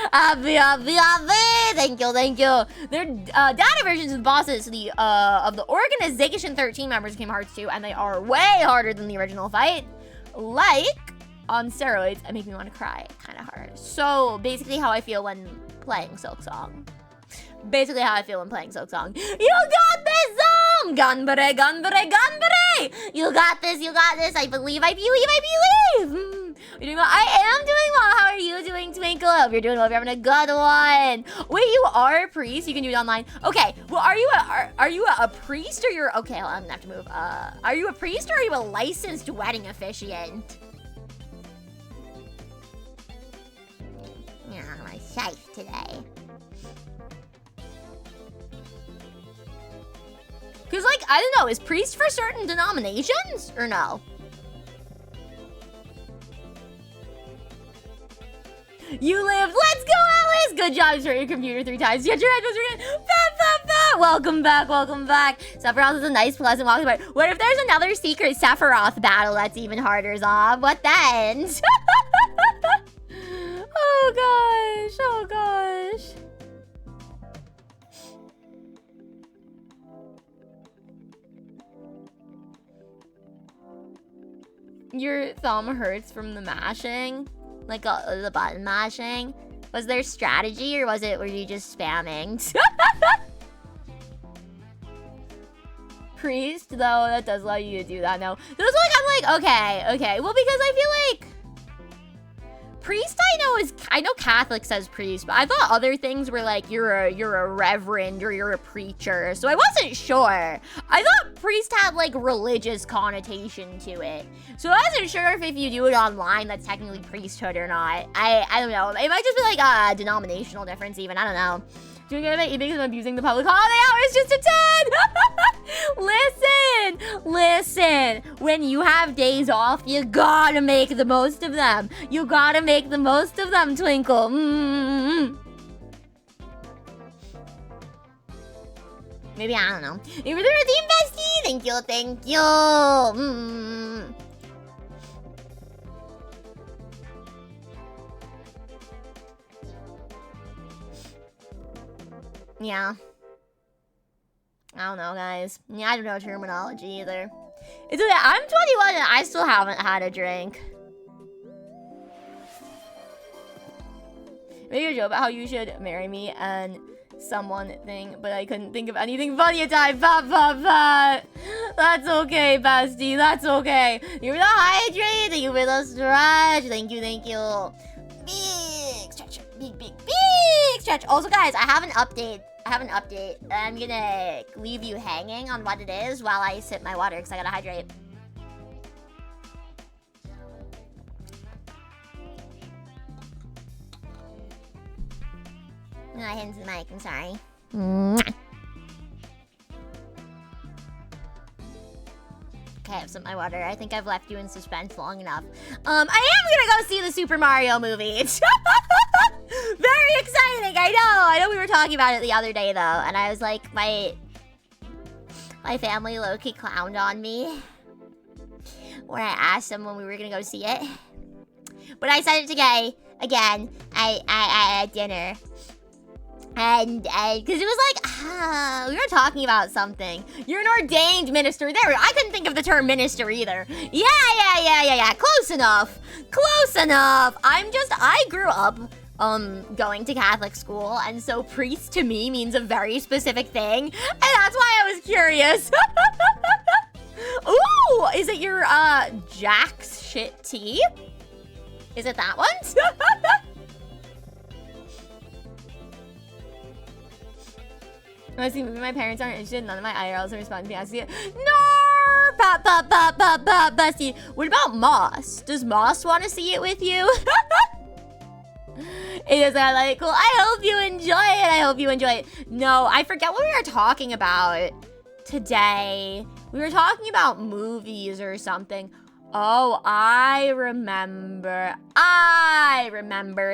Thank you. They're data versions of the bosses of the Organization 13 members came Hearts 2, and they are way harder than the original fight. Like on steroids and make me want to cry kind of hard. So basically how I feel when playing Silk Song. You got this, Gunbare. You got this. I believe. I am doing well. How are you doing, Twinkle? I hope you're doing well. You're having a good one. Wait, you are a priest? You can do it online. Okay. Well, are you a priest or you're... Okay, I'm gonna have to move. Are you a priest or are you a licensed wedding officiant? Yeah, my safe today. Because, like, I don't know, is priest for certain denominations or no? You lived. Let's go, Alice. Good job. You started your computer 3 times. You got your headphones again. Welcome back, welcome back. Sephiroth is a nice, pleasant walking by. What if there's another secret Sephiroth battle that's even harder, Zob? What then? Oh gosh, oh gosh. Your thumb hurts from the mashing? Like the button mashing? Was there strategy or were you just spamming? Priest, though, that does allow you to do that. No. Those I'm like, okay. Well, because I feel like priest I know Catholic says priest, but I thought other things were like you're a reverend or you're a preacher. So I wasn't sure. I thought priest had like religious connotation to it. So I wasn't sure if you do it online that's technically priesthood or not. I don't know. It might just be like a denominational difference even. I don't know. Doing it about eBay because I'm abusing the public holiday hours just a 10. Listen. When you have days off, you gotta make the most of them. You gotta make the most of them, Twinkle. Maybe, I don't know. Maybe the routine bestie. Thank you. Yeah. I don't know, guys. Yeah, I don't know terminology either. It's okay. I'm 21 and I still haven't had a drink. Maybe a joke about how you should marry me and someone thing, but I couldn't think of anything funny in time. That's okay, bestie. That's okay. You're the hydrate. Thank you for the stretch. Thank you. Big stretch. Big stretch. Also, guys, I have an update. I'm gonna leave you hanging on what it is while I sip my water because I gotta hydrate. No, I hit into the mic. I'm sorry. Okay, I've sipped my water. I think I've left you in suspense long enough. I am gonna go see the Super Mario movie. It's very exciting. I know we were talking about it the other day though, and I was like, my family low-key clowned on me when I asked them when we were gonna go see it. But I said it today again at dinner. And because it was like, we were talking about something. You're an ordained minister. There, I couldn't think of the term minister either. Yeah. Close enough. I grew up going to Catholic school, and so priest to me means a very specific thing, and that's why I was curious. Ooh, is it your Jack's shit tea? Is it that one? I see maybe my parents aren't interested. None of my IRLs are responding to me. I see it. No, bestie. What about Moss? Does Moss want to see it with you? It is like cool. I hope you enjoy it. No, I forget what we were talking about today. We were talking about movies or something. Oh, I remember.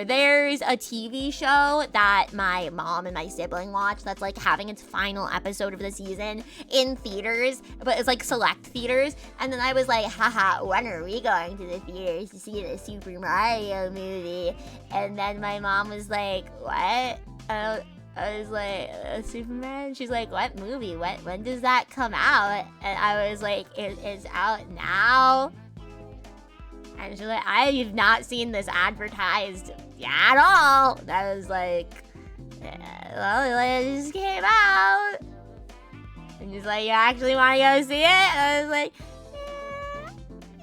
There's a TV show that my mom and my sibling watch that's like having its final episode of the season in theaters, but it's like select theaters. And then I was like, haha, when are we going to the theaters to see the Super Mario movie? And then my mom was like, what? I was like, Superman? She's like, what movie? When does that come out? And I was like, it's out now? And she's like, I've not seen this advertised at all. I was like, well, it just came out. And she's like, you actually want to go see it? And I was like,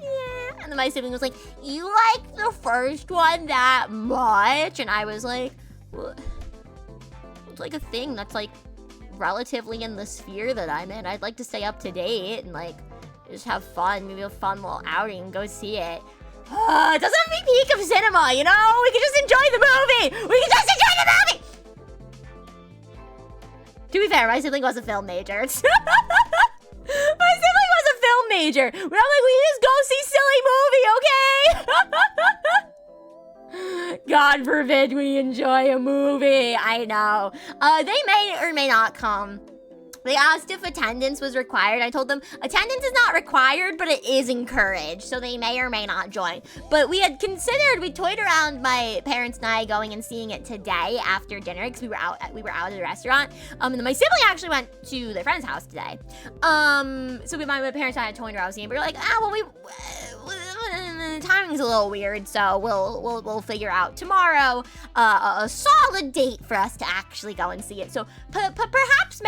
yeah. And then my sibling was like, you like the first one that much? And I was like, well, it's like a thing that's like relatively in the sphere that I'm in. I'd like to stay up to date and like just have fun, maybe a fun little outing and go see it. It doesn't have to be peak of cinema, you know? We can just enjoy the movie! To be fair, my sibling was a film major. My sibling was a film major. But I'm like, we just go see silly movie, okay? God forbid we enjoy a movie. I know. They may or may not come They asked if attendance was required. I told them attendance is not required, but it is encouraged. So they may or may not join. But we had considered, we toyed around, my parents and I, going and seeing it today after dinner because we were out at the restaurant. And then my sibling actually went to their friend's house today. So my parents and I had toyed around seeing it. But we were like, the timing's a little weird, so we'll figure out tomorrow a solid date for us to actually go and see it. So perhaps,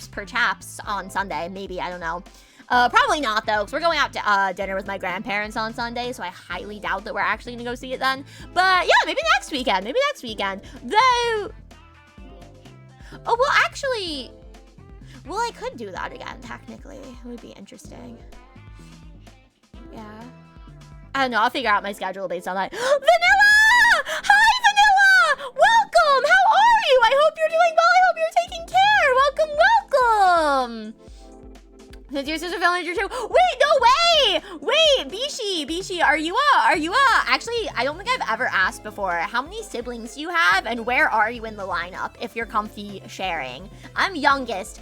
perhaps on Sunday, maybe, I don't know. Probably not though, because we're going out to dinner with my grandparents on Sunday, so I highly doubt that we're actually gonna go see it then. But yeah, maybe next weekend. Though, oh well, actually, I could do that again. Technically, it would be interesting. Yeah. I don't know, I'll figure out my schedule based on that. Vanilla! Hi, Vanilla! Welcome! How are you? I hope you're doing well. I hope you're taking care. Welcome! Since your sister fell into your too. Wait, no way! Wait, Bishi, are you actually, I don't think I've ever asked before, how many siblings do you have and where are you in the lineup if you're comfy sharing? I'm youngest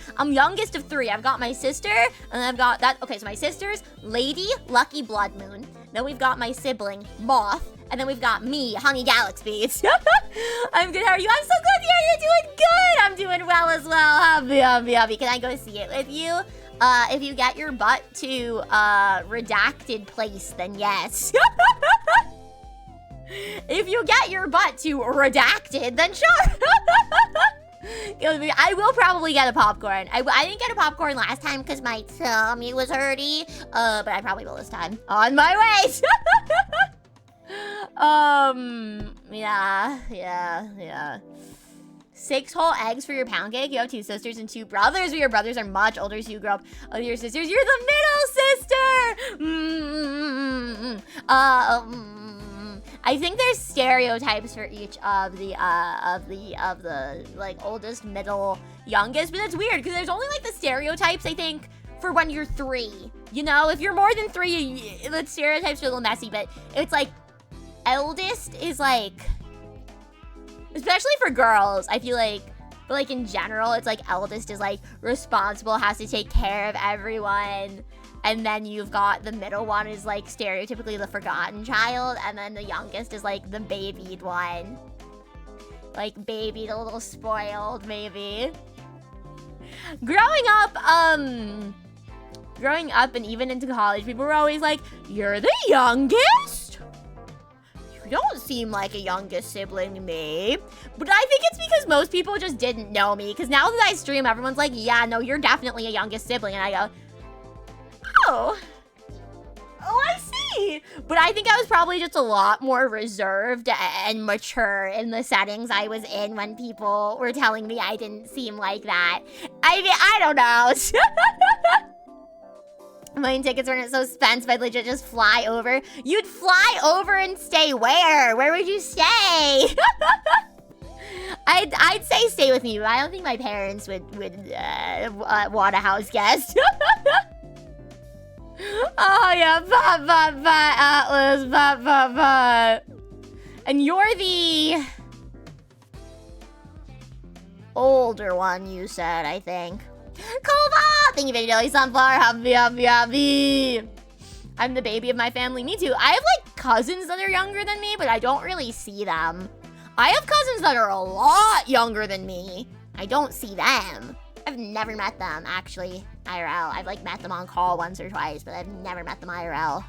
of 3. I've got my sister and I've got that. Okay, so my sister's Lady Lucky Blood Moon. Then we've got my sibling Moth. And then we've got me, Honey Galaxy. I'm good, how are you? I'm so glad you're doing good. I'm doing well as well. Happy. Can I go see it with you? If you get your butt to redacted place, then yes. If you get your butt to redacted, then sure. I will probably get a popcorn. I didn't get a popcorn last time because my tummy was hurty. But I probably will this time. On my way. Yeah. 6 whole eggs for your pound cake. You have 2 sisters and 2 brothers, but your brothers are much older, so you grew up with your sisters. You're the middle sister. I think there's stereotypes for each of the like oldest, middle, youngest, but that's weird because there's only like the stereotypes I think for when you're 3. You know, if you're more than 3, the stereotypes are a little messy, but it's like eldest is like. Especially for girls, I feel like, but like in general, it's like eldest is like responsible, has to take care of everyone. And then you've got the middle one is like stereotypically the forgotten child. And then the youngest is like the babied one. Like babied, a little spoiled maybe. Growing up and even into college, people were always like, you're the youngest? You don't seem like a youngest sibling to me. But I think it's because most people just didn't know me. Because now that I stream, everyone's like, yeah, no, you're definitely a youngest sibling. And I go, oh, I see. But I think I was probably just a lot more reserved and mature in the settings I was in when people were telling me I didn't seem like that. I mean, I don't know. Plane tickets were in suspense. I'd legit just fly over. You'd fly over and stay where? Where would you stay? I'd say stay with me, but I don't think my parents would want a house guest. Oh yeah, Atlas, and you're the older one, you said, I think. Kova! Thank you, baby Dilly Sunflower. Happy. I'm the baby of my family. Me too. I have like cousins that are younger than me, but I don't really see them. I have cousins that are a lot younger than me. I don't see them. I've never met them, actually, IRL. I've like met them on call once or twice, but I've never met them IRL.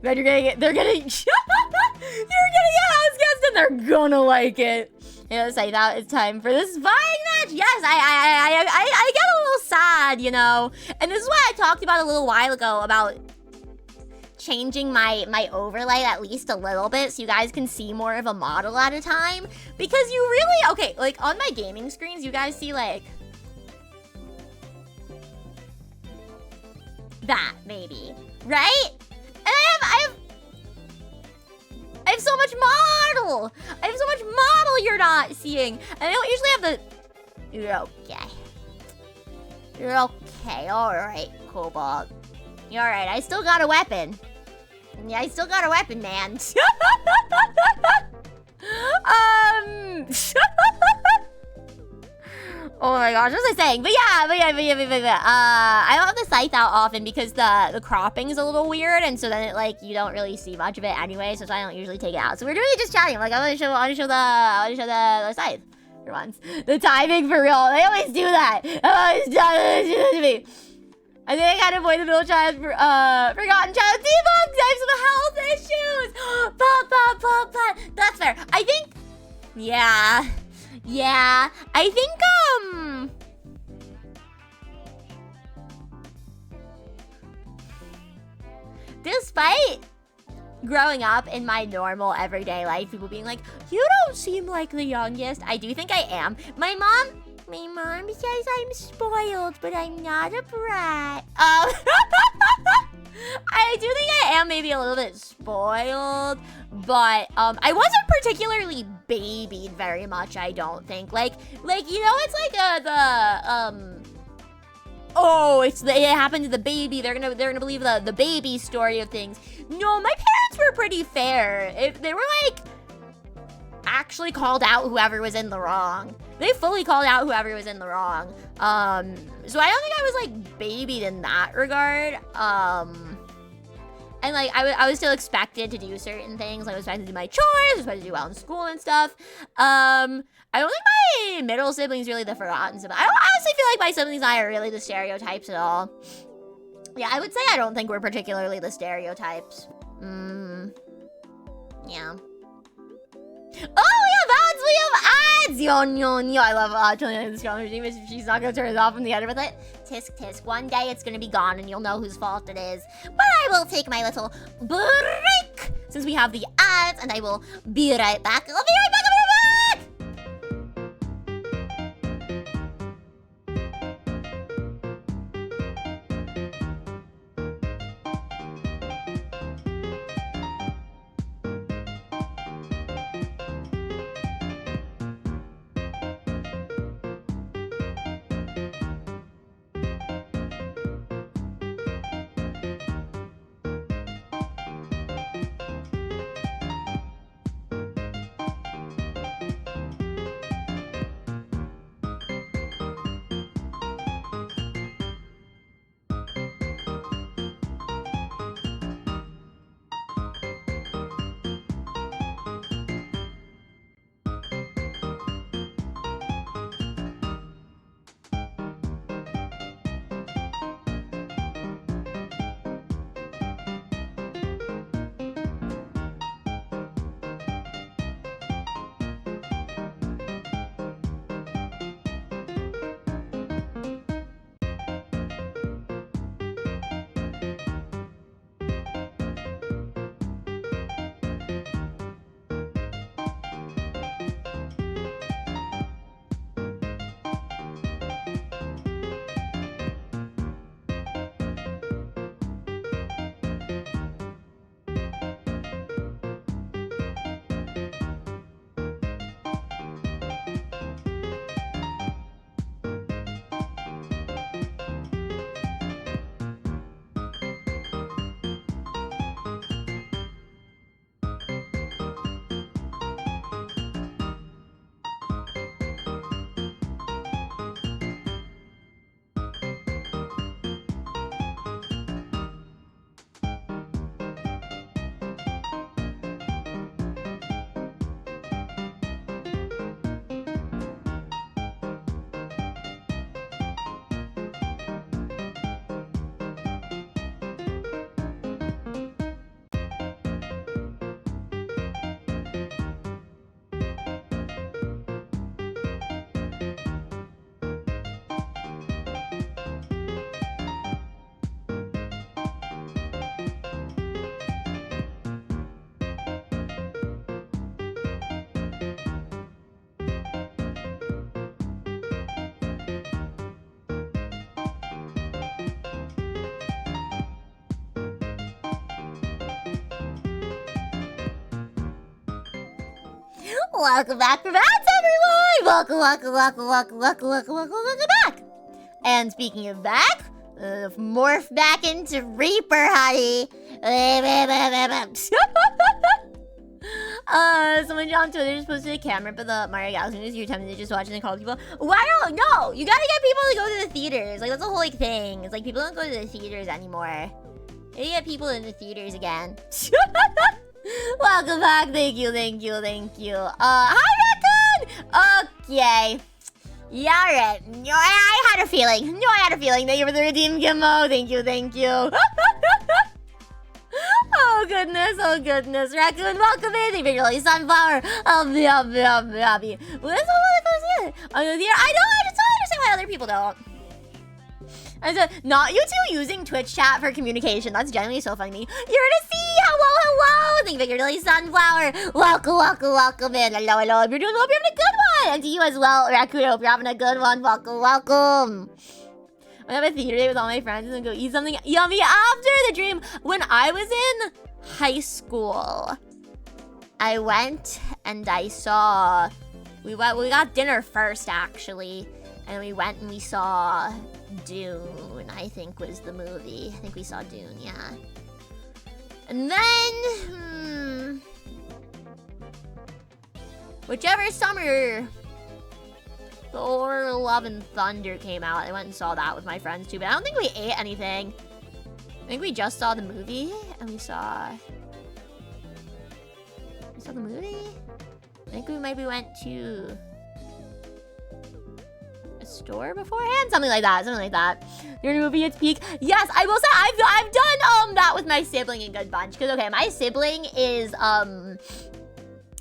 But you're getting it. You're getting a house guest and they're gonna like it. Yes, I thought it's time for this vying match. Yes, I get a little sad, you know. And this is what I talked about a little while ago about changing my overlay at least a little bit so you guys can see more of a model at a time. Because you really, okay, like on my gaming screens, you guys see like that maybe, right? And I have so much model. I have so much model you're not seeing. And I don't usually have the... You're okay. You're okay. Alright, Cobalt. You're alright. I still got a weapon. Yeah, I still got a weapon, man. gosh, what was I saying? But yeah. I don't have the scythe out often because the cropping is a little weird, and so then it like you don't really see much of it anyway. So I don't usually take it out. So we're really just chatting. I'm like, I want to show the scythe for once. The timing for real. They always do that. To me. I think I gotta avoid the middle child, forgotten child debugs. I have some health issues. That's fair. I think, yeah. I think, despite growing up in my normal everyday life, people being like, you don't seem like the youngest. I do think I am. My mom says I'm spoiled, but I'm not a brat. I do think I am maybe a little bit spoiled, but I wasn't particularly babied very much, I don't think. Like you know, it's like it happened to the baby. They're gonna believe the baby story of things. No, my parents were pretty fair. If they were like actually called out whoever was in the wrong. They fully called out whoever was in the wrong. So I don't think I was like babied in that regard. And like I was still expected to do certain things. Like I was expected to do my chores, I was expected to do well in school and stuff. I don't think my middle sibling's really the forgotten sibling. I don't honestly feel like my siblings and I are really the stereotypes at all. Yeah, I would say I don't think we're particularly the stereotypes. Yeah. Oh, we have ads! Yo. I love turning on the screen regime. If she's not gonna turn it off in the edit with it. Tisk. One day it's gonna be gone and you'll know whose fault it is. But I will take my little break since we have the ads, and I will be right back. I'll be right back! Welcome back for Bats, everyone! Welcome back! And speaking of back, morph back into Reaper, honey. Someone on Twitter just posted a camera for the Mario Galaxy news. You're tempted to just watch it and call people. Why don't? No, you gotta get people to go to the theaters. Like, that's a whole, like, thing. It's like, people don't go to the theaters anymore. You get people in the theaters again. Welcome back. Thank you. Hi, Raccoon! Okay. Yeah, alright. I had a feeling. Thank you for the redeem gimmo. Thank you. Oh goodness. Raccoon, welcome in. Thank you for your sunflower. Well, this is what goes in. I just don't understand why other people don't. I said, not you two using Twitch chat for communication. That's genuinely so funny to me. You're to see. Hello. Thank you for your really sunflower. Welcome in. Hello. If you're doing well, you're having a good one. And to you as well, Raccoon. I hope you're having a good one. Welcome. I have a theater day with all my friends and go eat something yummy after the dream. When I was in high school, I went and I saw. We got dinner first, actually. And we went and we saw Dune, I think was the movie. I think we saw Dune, yeah. And then, whichever summer Thor Love and Thunder came out, I went and saw that with my friends too, but I don't think we ate anything. I think we just saw the movie, and we saw the movie? I think we maybe went to store beforehand, something like that. Your movie, it's peak. Yes, I will say I've done that with my sibling in Good Bunch, because okay, my sibling is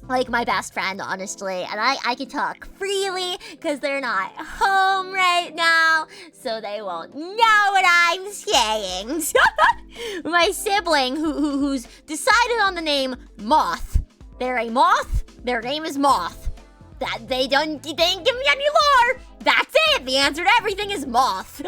like my best friend, honestly, and I can talk freely because they're not home right now, so they won't know what I'm saying. My sibling, who's decided on the name Moth. They're a moth. Their name is Moth. That they didn't give me any lore. That's it. The answer to everything is Moth.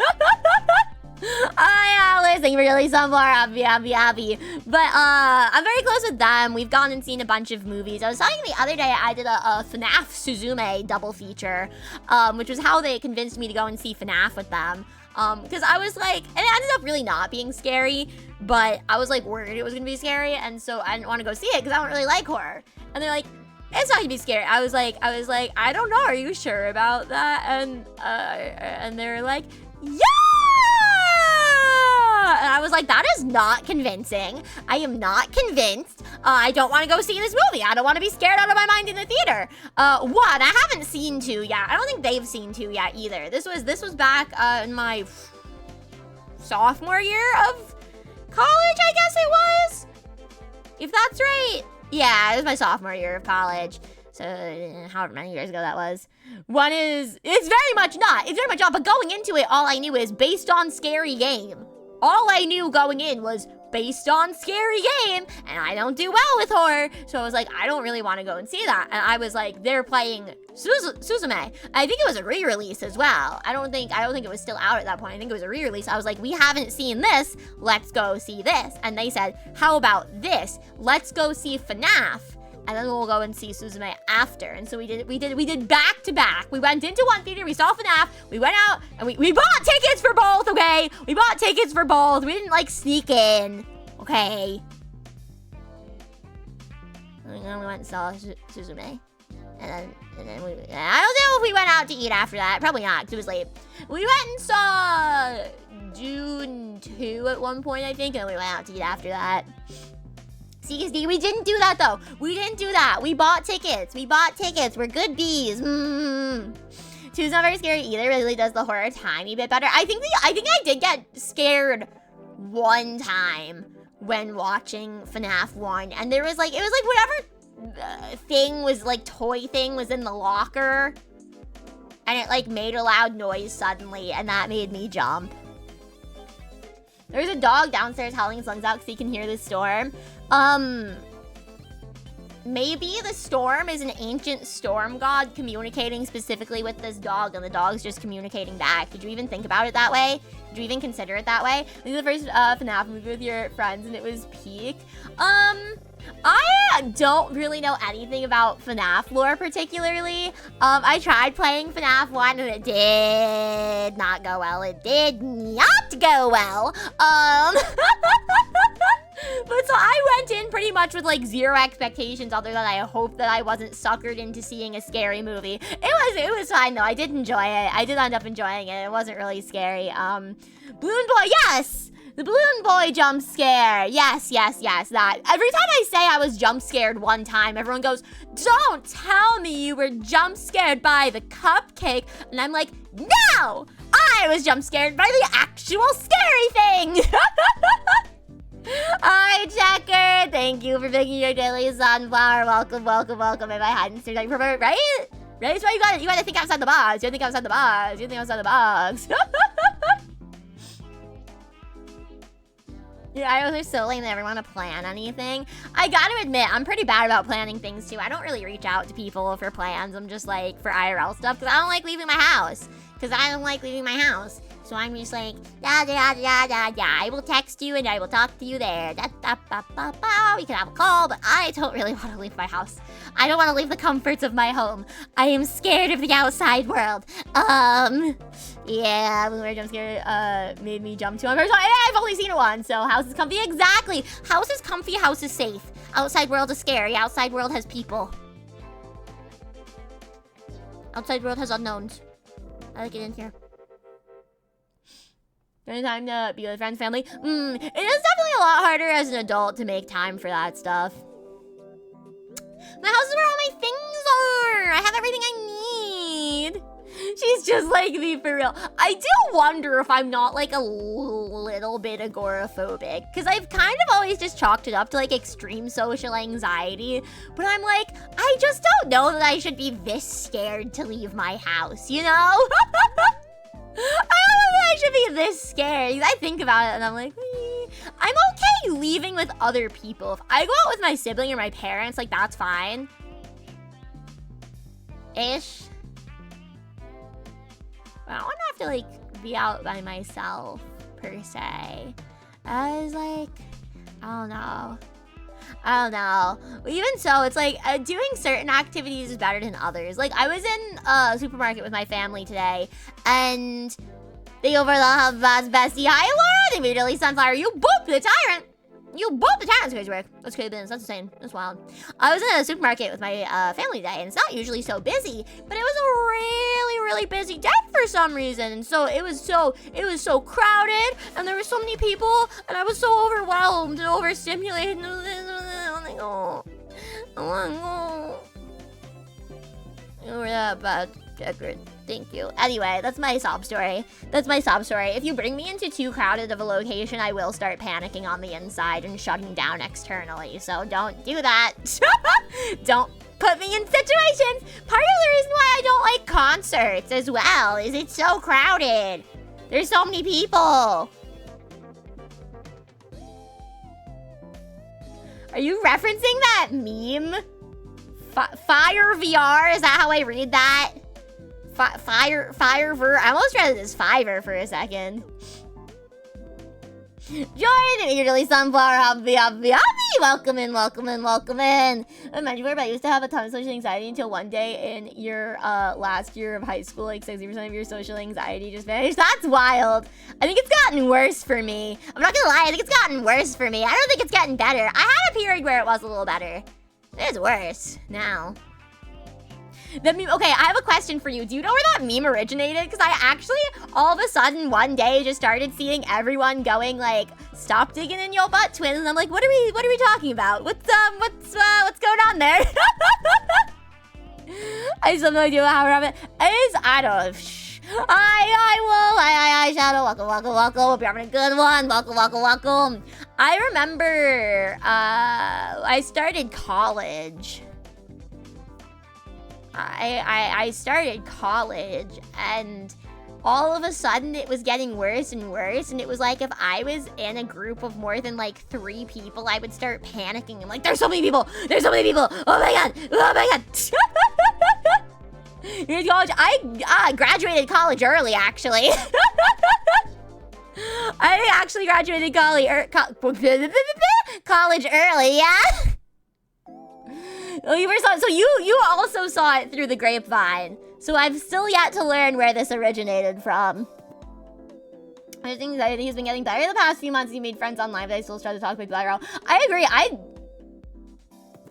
Hi, Alice. Thank you for really sunflower. Happy. But I'm very close with them. We've gone and seen a bunch of movies. I was telling you the other day I did a FNAF Suzume double feature, which was how they convinced me to go and see FNAF with them. Because I was like, and it ended up really not being scary, but I was like worried it was gonna be scary, and so I didn't want to go see it because I don't really like horror. And they're like, it's not gonna be scary. I was like, I don't know. Are you sure about that? And they're like, yeah. And I was like, that is not convincing. I am not convinced. I don't want to go see this movie. I don't want to be scared out of my mind in the theater. One, I haven't seen 2 yet. I don't think they've seen 2 yet either. This was back in my sophomore year of college, I guess it was. If that's right. Yeah, it was my sophomore year of college. So, however many years ago that was. One is, it's very much not, but going into it, all I knew is based on scary game. All I knew going in was based on scary game, and I don't do well with horror, so I was like, I don't really want to go and see that. And I was like, they're playing Suzume. I think it was a re-release as well. I don't think it was still out at that point. I think it was a re-release. I was like, we haven't seen this. Let's go see this. And they said, how about this? Let's go see FNAF. And then we'll go and see Suzume after. And so we did back to back. We went into one theater, we saw FNAF, we went out, and we bought tickets for both, okay? We bought tickets for both. We didn't, like, sneak in, okay? And then we went and saw Suzume. And then we, I don't know if we went out to eat after that. Probably not, because it was late. We went and saw Dune 2 at one point, I think, and we went out to eat after that. CSD, we didn't do that though. We didn't do that. We bought tickets. We're good bees. Two's not very scary either. It really does the horror a tiny bit better. I think I did get scared one time when watching FNAF 1, and it was like whatever thing was like toy thing was in the locker, and it like made a loud noise suddenly, and that made me jump. There's a dog downstairs howling his lungs out because he can hear the storm. Maybe the storm is an ancient storm god communicating specifically with this dog, and the dog's just communicating back. Did you even think about it that way? Did you even consider it that way? This is the first FNAF movie with your friends, and it was peak. I don't really know anything about FNAF lore particularly. I tried playing FNAF 1 and it did not go well. But so I went in pretty much with like zero expectations other than I hope that I wasn't suckered into seeing a scary movie. It was fine though. I did enjoy it. I did end up enjoying it. It wasn't really scary. Balloon Boy, yes! The Balloon Boy jump scare. Yes, that. Every time I say I was jump scared one time, everyone goes, don't tell me you were jump scared by the cupcake. And I'm like, no! I was jump scared by the actual scary thing! Alright, Checker, thank you for picking your daily sunflower. Welcome. If I hadn't started for right? Right? That's why you gotta think outside the box. You think outside the box. Yeah, I was so lame that I never want to plan anything. I gotta admit, I'm pretty bad about planning things too. I don't really reach out to people for plans. I'm just like, for IRL stuff, because I don't like leaving my house. So I'm just like, I will text you and I will talk to you there. We can have a call, but I don't really want to leave my house. I don't want to leave the comforts of my home. I am scared of the outside world. Yeah, Blue Jump Scare made me jump 200 times. I've only seen it once, so house is comfy. Exactly. House is comfy, house is safe. Outside world is scary. Outside world has people. Outside world has unknowns. I like it in here. Any time to be with friends, family. It is definitely a lot harder as an adult to make time for that stuff. My house is where all my things are. I have everything I need. She's just like me for real. I do wonder if I'm not like a little bit agoraphobic, because I've kind of always just chalked it up to like extreme social anxiety. But I'm like, I just don't know that I should be this scared to leave my house, you know? I don't know that I should be this scared. I think about it and I'm like, I'm okay leaving with other people. If I go out with my sibling or my parents, like that's fine. Ish. I don't have to like be out by myself per se. I was like, I don't know. Even so, it's like doing certain activities is better than others. Like I was in a supermarket with my family today, and they over the bestie. Hi, Laura. They made really sunflower. You booped the tyrant. That's crazy work. That's crazy business. That's insane. That's wild. I was in a supermarket with my family today, and it's not usually so busy, but it was a really busy day for some reason. And so it was so crowded, and there were so many people, and I was so overwhelmed and overstimulated. And I want to go. Over that bad record. Thank you. Anyway, that's my sob story. If you bring me into too crowded of a location, I will start panicking on the inside and shutting down externally. So don't do that. Don't put me in situations. Part of the reason why I don't like concerts as well is it's so crowded. There's so many people. Are you referencing that meme? Fire VR? Is that how I read that? Fire I almost read it as Fiverr for a second. Jordan, eagerly sunflower, hobby. Welcome in. Imagine where I used to have a ton of social anxiety until one day in your last year of high school, like 60% of your social anxiety just vanished. That's wild. I think it's gotten worse for me. I'm not gonna lie, I think it's gotten worse for me. I don't think it's getting better. I had a period where it was a little better. It's worse now. The meme, okay, I have a question for you. Do you know where that meme originated? Because I actually, all of a sudden, one day, just started seeing everyone going like, "Stop digging in your butt, twins." And I'm like, what are we talking about? What's going on there? I just have no idea how rabbit is. I don't. Shh. I Shadow. Welcome. Hope you're having a good one. Welcome. I remember, I started college. I started college, and all of a sudden it was getting worse and worse, and it was like if I was in a group of more than like 3 people, I would start panicking. I'm like, there's so many people. Oh my god. You're in college. I graduated college early, actually. I actually graduated college early, yeah? Oh, so you also saw it through the grapevine. So I've still yet to learn where this originated from. I think anxiety has been getting better the past few months. He made friends online, but I still try to talk with black girl. I agree.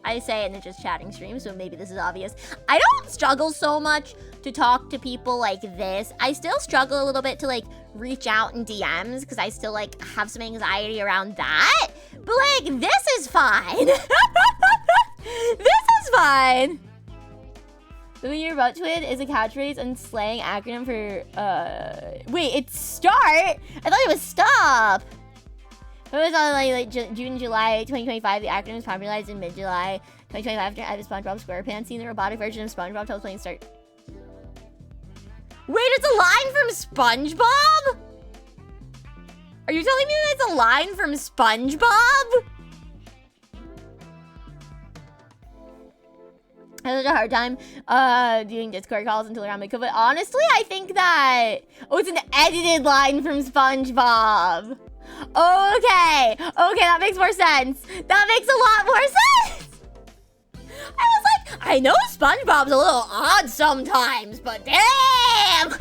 I say it in a just chatting stream, so maybe this is obvious. I don't struggle so much to talk to people like this. I still struggle a little bit to like reach out in DMs because I still like have some anxiety around that. But like, this is fine. This is fine. Living your butt twin is a catchphrase and slang acronym for, wait, it's start? I thought it was stop. It was on like June, July 2025. The acronym was popularized in mid-July 2025 after SpongeBob SquarePants scene. The robotic version of SpongeBob tells playing start. Wait, it's a line from SpongeBob? Are you telling me that it's a line from SpongeBob? I had such a hard time doing Discord calls until around mid-COVID. Honestly, I think that... Oh, it's an edited line from SpongeBob. Okay, that makes more sense. That makes a lot more sense. I was like, I know SpongeBob's a little odd sometimes, but damn!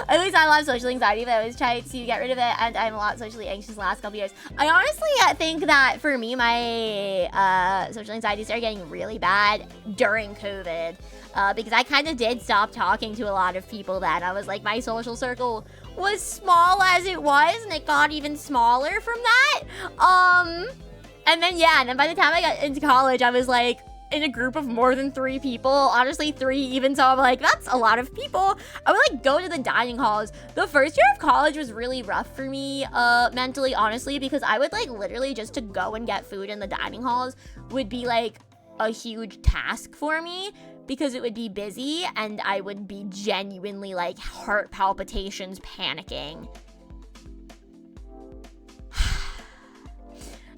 At least I have a lot of social anxiety, but I always try to get rid of it, and I'm a lot socially anxious the last couple years. I honestly think that for me, my social anxiety started getting really bad during COVID, because I kind of did stop talking to a lot of people then. I was like, my social circle was small as it was, and it got even smaller from that. And then by the time I got into college, I was like in a group of more than 3 people, honestly 3 even, so I'm like, that's a lot of people. I would like go to the dining halls. The first year of college was really rough for me mentally, honestly, because I would like literally just to go and get food in the dining halls would be like a huge task for me, because it would be busy and I would be genuinely like heart palpitations, panicking.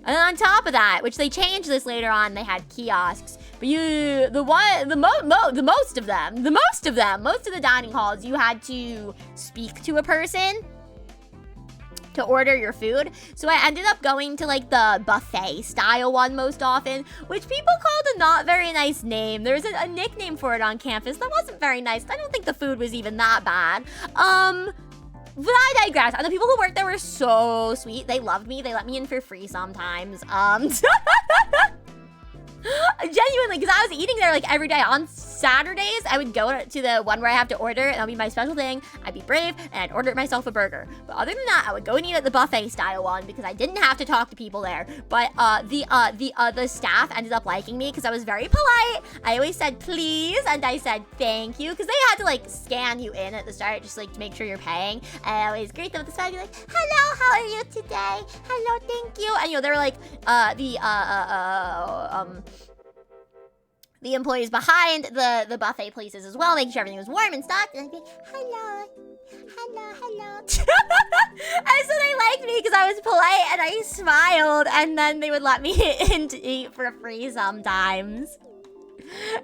And on top of that, which they changed this later on, they had kiosks. But most of the dining halls, you had to speak to a person to order your food. So I ended up going to like the buffet style one most often, which people called a not very nice name. There's a nickname for it on campus that wasn't very nice. I don't think the food was even that bad. But I digress. And the people who worked there were so sweet. They loved me. They let me in for free sometimes. Genuinely, because I was eating there like every day. On Saturdays, I would go to the one where I have to order, and that'll be my special thing. I'd be brave, and I'd order myself a burger. But other than that, I would go and eat at the buffet style one because I didn't have to talk to people there. But the staff ended up liking me because I was very polite. I always said please, and I said thank you, because they had to like scan you in at the start just like to make sure you're paying. And I always greet them at the start, be like, hello, how are you today? Hello, thank you. And they were like the employees behind the buffet places as well, making sure everything was warm and stocked. And I'd be like, hello. And so they liked me because I was polite and I smiled, and then they would let me in to eat for free sometimes.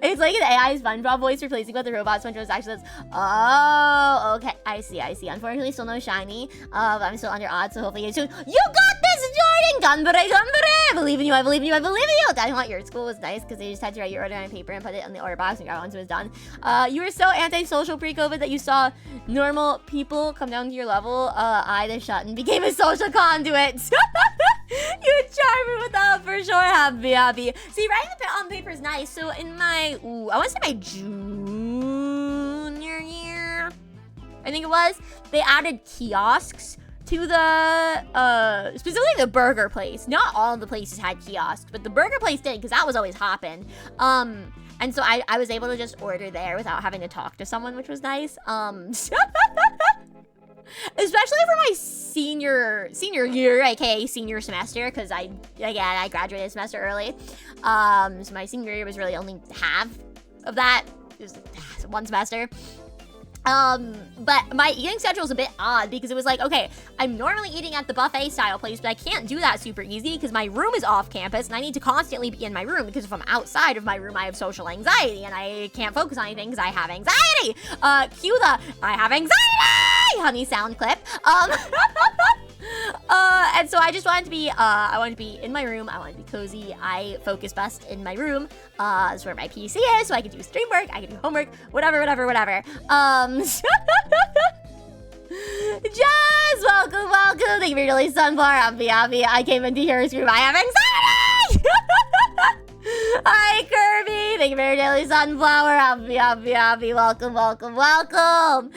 It's like an AI SpongeBob voice replacing what the robot SpongeBob actually says. Oh, okay. I see. Unfortunately, still no shiny. I'm still under odds, so hopefully soon. You got this, Jordan! Ganbare! I believe in you. I believe in you. I thought your school was nice because they just had to write your order on paper and put it in the order box and got it once it was done. You were so antisocial pre-COVID that you saw normal people come down to your level. I, the shut-in, became a social conduit. You charm me with that for sure. Happy. See, writing on paper is nice. So in my, I want to say my junior year, I think it was, they added kiosks to the, specifically the burger place. Not all of the places had kiosks, but the burger place did, because that was always hopping. And so I was able to just order there without having to talk to someone, which was nice. Especially for my senior year, aka senior semester, because I graduated a semester early. So my senior year was really only half of that. It was one semester. But my eating schedule was a bit odd because it was like, okay, I'm normally eating at the buffet style place, but I can't do that super easy because my room is off campus and I need to constantly be in my room, because if I'm outside of my room, I have social anxiety and I can't focus on anything because I have anxiety. Cue the I have anxiety honey sound clip. And so I just wanted to be, I wanted to be in my room. I wanted to be cozy. I focus best in my room. That's where my PC is, so I could do stream work, I could do homework, whatever. Jazz, welcome, welcome. Thank you for your daily sunflower. Happy. I came into here scream. I have anxiety. Hi, Kirby. Thank you for your daily sunflower. Happy. Welcome.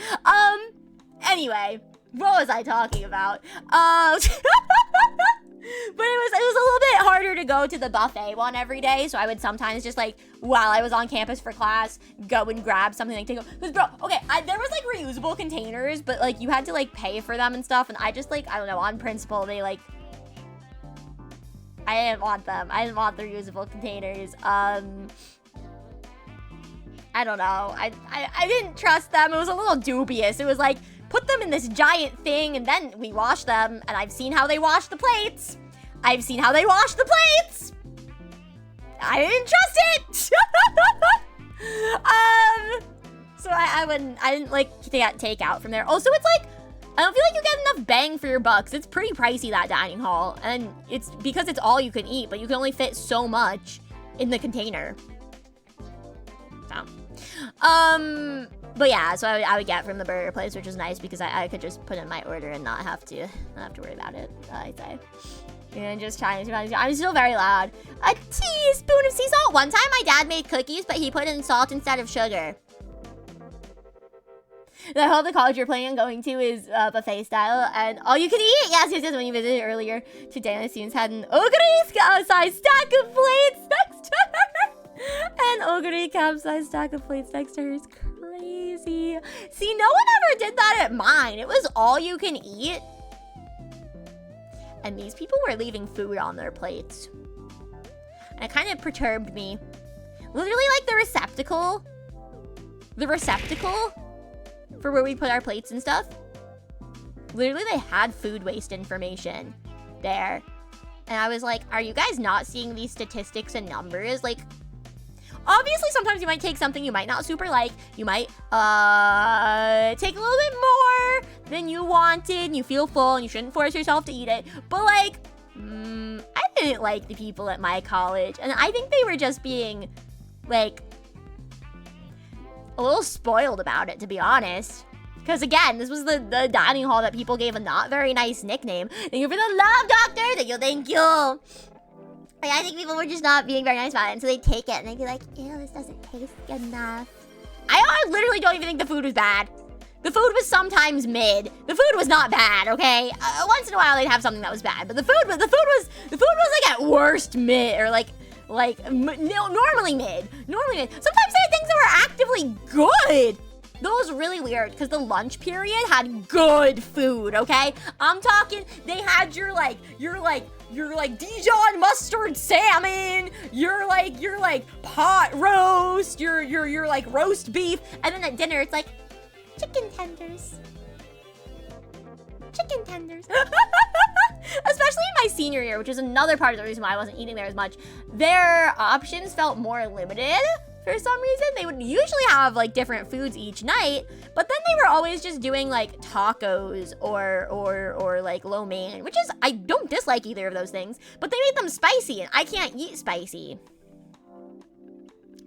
Anyway, what was I talking about? But it was a little bit harder to go to the buffet one every day, so I would sometimes just like, while I was on campus for class, go and grab something like to go. Because bro, okay, there was like reusable containers, but like you had to like pay for them and stuff, and I just like, I don't know, on principle, they like, I didn't want them. I didn't want the reusable containers. I don't know. I didn't trust them. It was a little dubious. It was like, put them in this giant thing and then we wash them, and I've seen how they wash the plates. I didn't trust it. So I didn't like take out from there. Also, it's like, I don't feel like you get enough bang for your bucks. It's pretty pricey, that dining hall, and it's because it's all you can eat, but you can only fit so much in the container. So, but yeah, so I would get from the burger place, which is nice because I could just put in my order and not have to worry about it. I'd say. And just trying to, I'm still very loud. A teaspoon of sea salt. One time my dad made cookies, but he put in salt instead of sugar. The whole the college you're planning on going to is buffet style, and all you can eat. Yes. When you visited earlier today, the students had an ogre-sized stack of plates next to her. An ogre-sized stack of plates next to her is crazy. See, no one ever did that at mine. It was all you can eat. And these people were leaving food on their plates. And it kind of perturbed me. Literally, like, the receptacle for where we put our plates and stuff. Literally, they had food waste information there. And I was like, are you guys not seeing these statistics and numbers? Like, obviously, sometimes you might take something you might not super like. You might take a little bit more than you wanted, and you feel full, and you shouldn't force yourself to eat it. But, like, I didn't like the people at my college, and I think they were just being, like, a little spoiled about it, to be honest. Because, again, this was the dining hall that people gave a not very nice nickname. Thank you for the love, doctor! Thank you! Like, I think people were just not being very nice about it, and so they'd take it, and they'd be like, ew, this doesn't taste good enough. I literally don't even think the food was bad. The food was sometimes mid. The food was not bad, okay? Once in a while, they'd have something that was bad, but the food was like at worst mid, or normally mid. Sometimes there are things that were actively good. That was really weird, because the lunch period had good food, okay? I'm talking, they had your Dijon mustard salmon, your pot roast, your like roast beef, and then at dinner it's like chicken tenders. Especially in my senior year, which is another part of the reason why I wasn't eating there as much. Their options felt more limited. For some reason, they would usually have like different foods each night, but then they were always just doing like tacos or like lo mein, which is, I don't dislike either of those things, but they made them spicy and I can't eat spicy.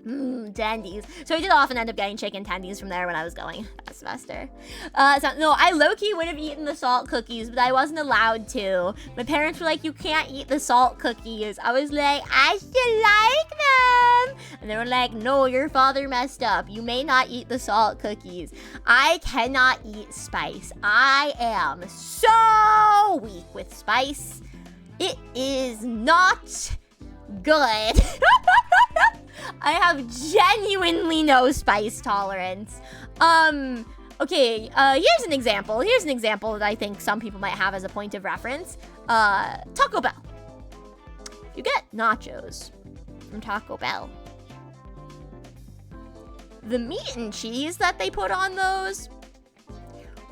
Tendies. So I did often end up getting chicken tendies from there when I was going that semester. No, I low-key would have eaten the salt cookies, but I wasn't allowed to. My parents were like, you can't eat the salt cookies. I was like, I still like them. And they were like, no, your father messed up. You may not eat the salt cookies. I cannot eat spice. I am so weak with spice. It is not good. I have genuinely no spice tolerance. Okay, here's an example. That I think some people might have as a point of reference. Taco Bell. You get nachos from Taco Bell. The meat and cheese that they put on those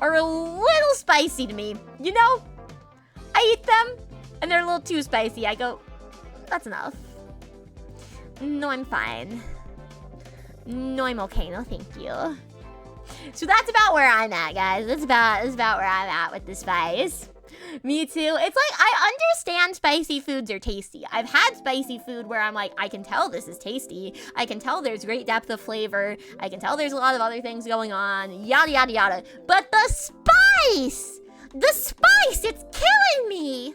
are a little spicy to me. You know, I eat them and they're a little too spicy. I go, that's enough. No, I'm fine. No, I'm okay. No, thank you. So that's about where I'm at, guys. That's about where I'm at with the spice. Me too. It's like, I understand spicy foods are tasty. I've had spicy food where I'm like, I can tell this is tasty. I can tell there's great depth of flavor. I can tell there's a lot of other things going on. Yada, yada, yada. But the spice spice! The spice! It's killing me!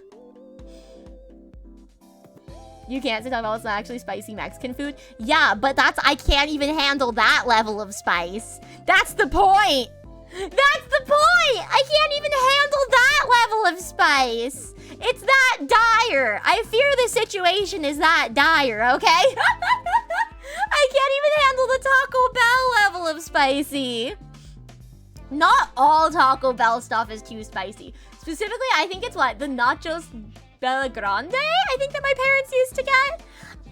You can't say Taco Bell is not actually spicy Mexican food? Yeah, but I can't even handle that level of spice. That's the point! That's the point! I can't even handle that level of spice! It's that dire! I fear the situation is that dire, okay? I can't even handle the Taco Bell level of spicy. Not all Taco Bell stuff is too spicy. Specifically, I think it's what? The Nachos Bella Grande? I think that my parents used to get.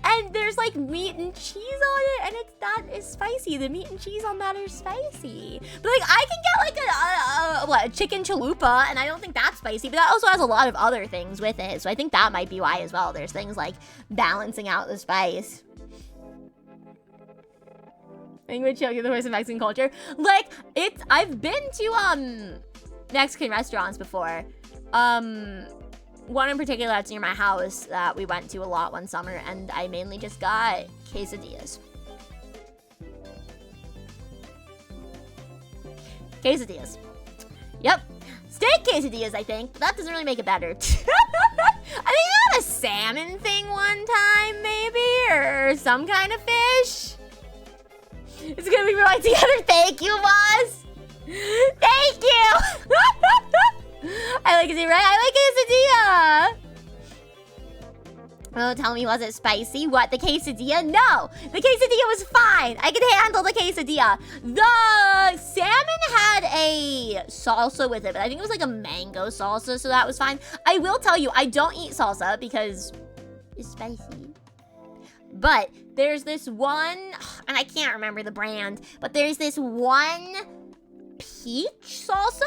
And there's like meat and cheese on it, and that is spicy. The meat and cheese on that are spicy. But like I can get like a chicken chalupa, and I don't think that's spicy, but that also has a lot of other things with it. So I think that might be why as well. There's things like balancing out the spice. I think would show you the voice of Mexican culture. Like I've been to Mexican restaurants before. One in particular that's near my house that we went to a lot one summer, and I mainly just got quesadillas. Quesadillas. Yep. Steak quesadillas, I think, but that doesn't really make it better. I think I had a salmon thing one time, maybe, or some kind of fish. It's gonna be right together. Thank you, boss. Thank you. I like it, right? I like quesadilla. Oh, tell me, was it spicy? What, the quesadilla? No, the quesadilla was fine. I could handle the quesadilla. The salmon had a salsa with it, but I think it was like a mango salsa, so that was fine. I will tell you, I don't eat salsa because it's spicy. But there's this one, and I can't remember the brand, but there's this one peach salsa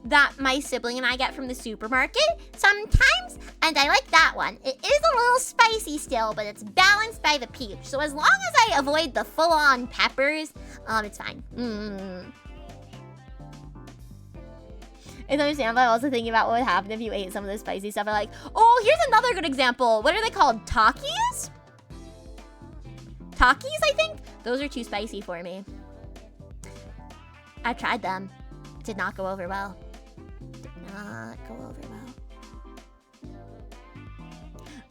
that my sibling and I get from the supermarket sometimes, and I like that one. It is a little spicy still, but it's balanced by the peach. So as long as I avoid the full-on peppers, it's fine. It's understandable. I'm also thinking about what would happen if you ate some of the spicy stuff. I'm like, oh, here's another good example. What are they called? Takis? Takis, I think? Those are too spicy for me. I tried them. Did not go over well. Did not go over well.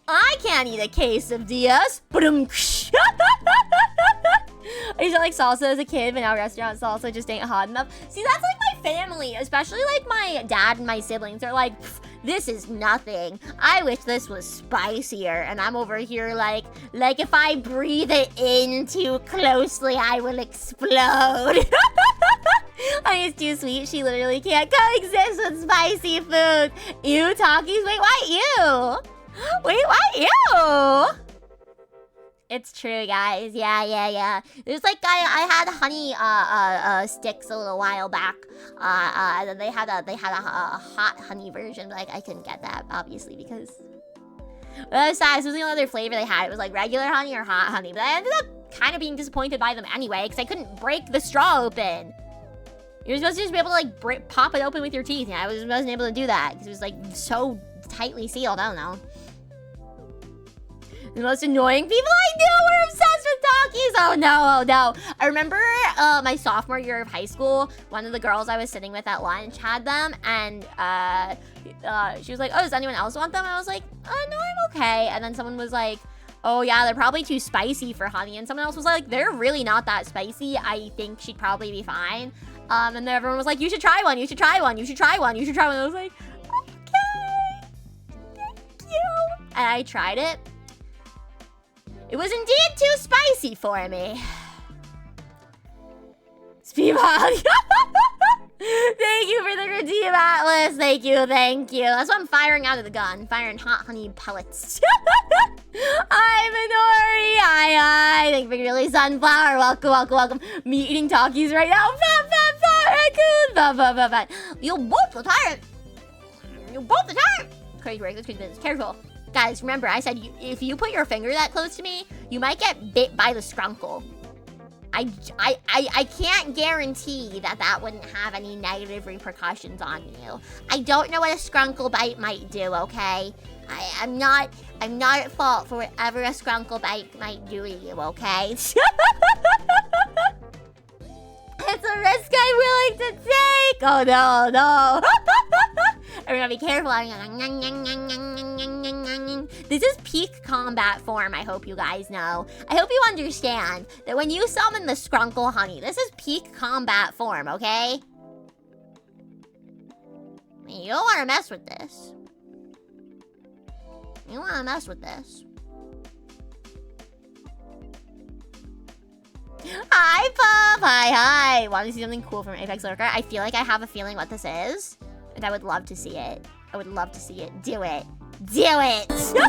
I can't eat a quesadillas. I used to like salsa as a kid, but now restaurant salsa just ain't hot enough. See, that's like my family, especially like my dad and my siblings are like, this is nothing. I wish this was spicier. And I'm over here like if I breathe it in too closely, I will explode. I mean, it's too sweet. She literally can't coexist with spicy food. Ew, Takis. Wait, why ew? Wait, why ew? It's true, guys. Yeah. There's like I had honey sticks a little while back. They had a hot honey version, but like I couldn't get that obviously because this was the only other flavor they had. It was like regular honey or hot honey, but I ended up kind of being disappointed by them anyway because I couldn't break the straw open. You're supposed to just be able to like pop it open with your teeth. Yeah, I wasn't able to do that because it was like so tightly sealed. I don't know. The most annoying people I knew were obsessed with Takis. Oh no. I remember my sophomore year of high school, one of the girls I was sitting with at lunch had them, and she was like, oh, does anyone else want them? And I was like, no, I'm okay. And then someone was like, oh yeah, they're probably too spicy for honey. And someone else was like, they're really not that spicy. I think she'd probably be fine. And then everyone was like, you should try one. You should try one. You should try one. You should try one. And I was like, okay, thank you. And I tried it. It was indeed too spicy for me. Speedball. Thank you for the redeem, Atlas. Thank you. That's what I'm firing out of the gun. Firing hot honey pellets. I'm Minori. Hi. Thank you for your sunflower. Welcome. Me eating Takis right now. Raccoon. You both the time. Crazy work. Let's business. Careful. Guys, remember, I said if you put your finger that close to me, you might get bit by the scrunkle. I can't guarantee that wouldn't have any negative repercussions on you. I don't know what a scrunkle bite might do, okay? I'm not at fault for whatever a scrunkle bite might do to you, okay? It's a risk I'm willing to take! Oh no. We're gonna be careful. This is peak combat form, I hope you guys know. I hope you understand that when you summon the Skrunkle Honey, this is peak combat form, okay? You don't want to mess with this. You don't want to mess with this. Hi, Pup! Hi. Want to see something cool from Apex Lurker? I feel like I have a feeling what this is. And I would love to see it. I would love to see it. Do it. Do it! Let's go!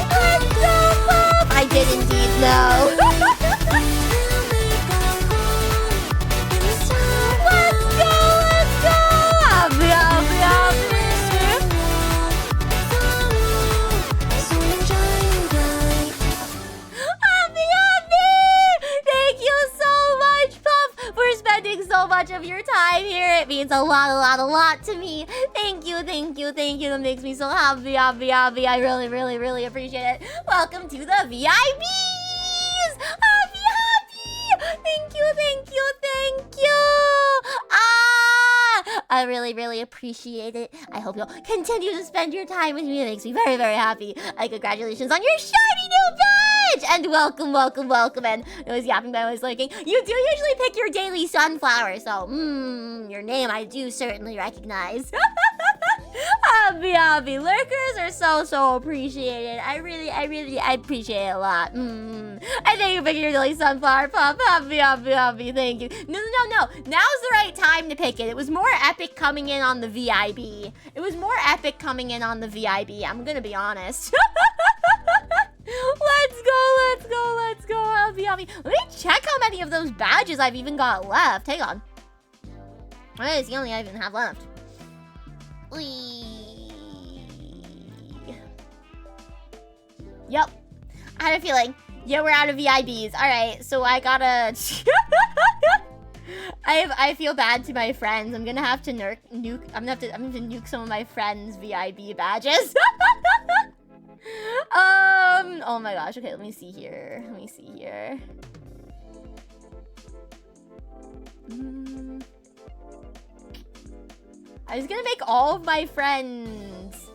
Let's go, Pup! I did indeed know. So much of your time here. It means a lot to me. Thank you. That makes me so happy. I really appreciate it. Welcome to the VIPs. Happy. Thank you. I really appreciate it. I hope you'll continue to spend your time with me. It makes me very happy. Congratulations on your shiny new badge! And welcome. And it was yapping, but I was lurking. You do usually pick your daily sunflower, so your name I do certainly recognize. Happy. Lurkers are so appreciated. I appreciate it a lot. I think you pick your daily sunflower, Pup. Happy. Thank you. No. Now's the right time to pick it. It was more epic coming in on the VIB. I'm gonna be honest. Let's go. Happy. Let me check how many of those badges I've even got left. Hang on. What is the only I even have left? Yep. I had a feeling. Yeah, we're out of VIBs. Alright, so I gotta... I feel bad to my friends. I'm gonna have to nuke... I'm gonna have to nuke some of my friends' VIB badges. Oh my gosh. Okay, let me see here. I was gonna make all of my friends...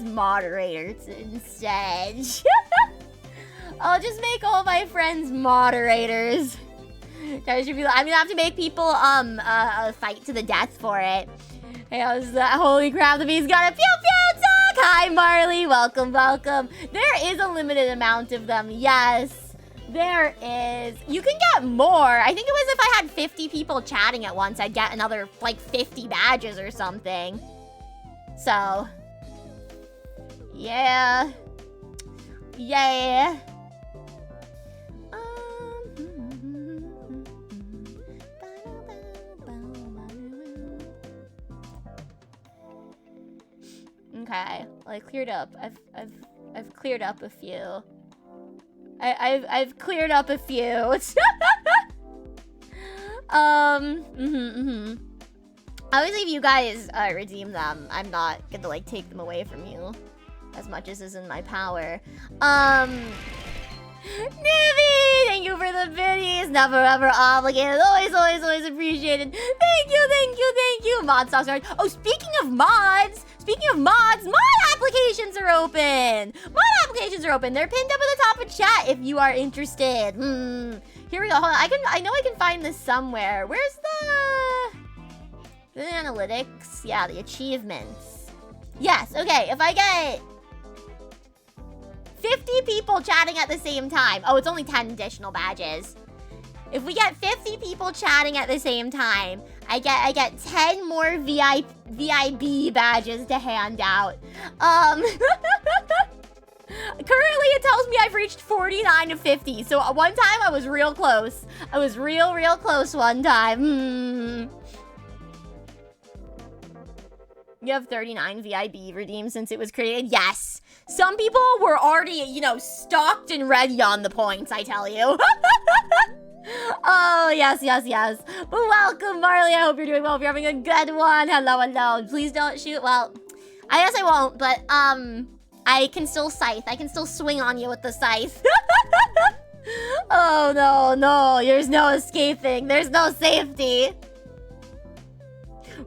moderators instead. I'll just make all my friends moderators. I'm gonna have to make people fight to the death for it. Hey, how's that? Holy crap, the bee's got a pew talk! Hi, Marley, welcome. There is a limited amount of them, yes. There is. You can get more. I think it was if I had 50 people chatting at once, I'd get another, like, 50 badges or something. So, yeah. Okay, well, I cleared up. I've cleared up a few. I've cleared up a few. Obviously, if you guys redeem them, I'm not gonna like take them away from you as much as is in my power. Nivy, thank you for the biddies. Never ever obligated. Always appreciated. Thank you. Mod stocks are. Oh, speaking of mods, mod applications are open. They're pinned up at the top of chat if you are interested. Here we go. Hold on. I know I can find this somewhere. Where's the analytics? Yeah, the achievements. Yes. Okay. If I get 50 people chatting at the same time. Oh, it's only 10 additional badges. If we get 50 people chatting at the same time, I get 10 more VIB badges to hand out. Currently, it tells me I've reached 49 of 50. So one time I was real close. I was real close one time. You have 39 VIB redeemed since it was created? Yes. Some people were already, stocked and ready on the points, I tell you. Oh, yes. But welcome, Marley. I hope you're doing well. If you're having a good one. Hello. Please don't shoot. Well, I guess I won't, but I can still scythe. I can still swing on you with the scythe. Oh, no. There's no escaping. There's no safety.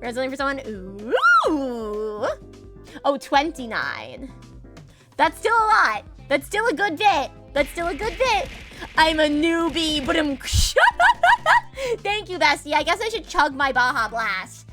We're looking for someone. Ooh. Oh, 29. That's still a lot. That's still a good bit. I'm a newbie, but I'm... Thank you, bestie. I guess I should chug my Baja Blast.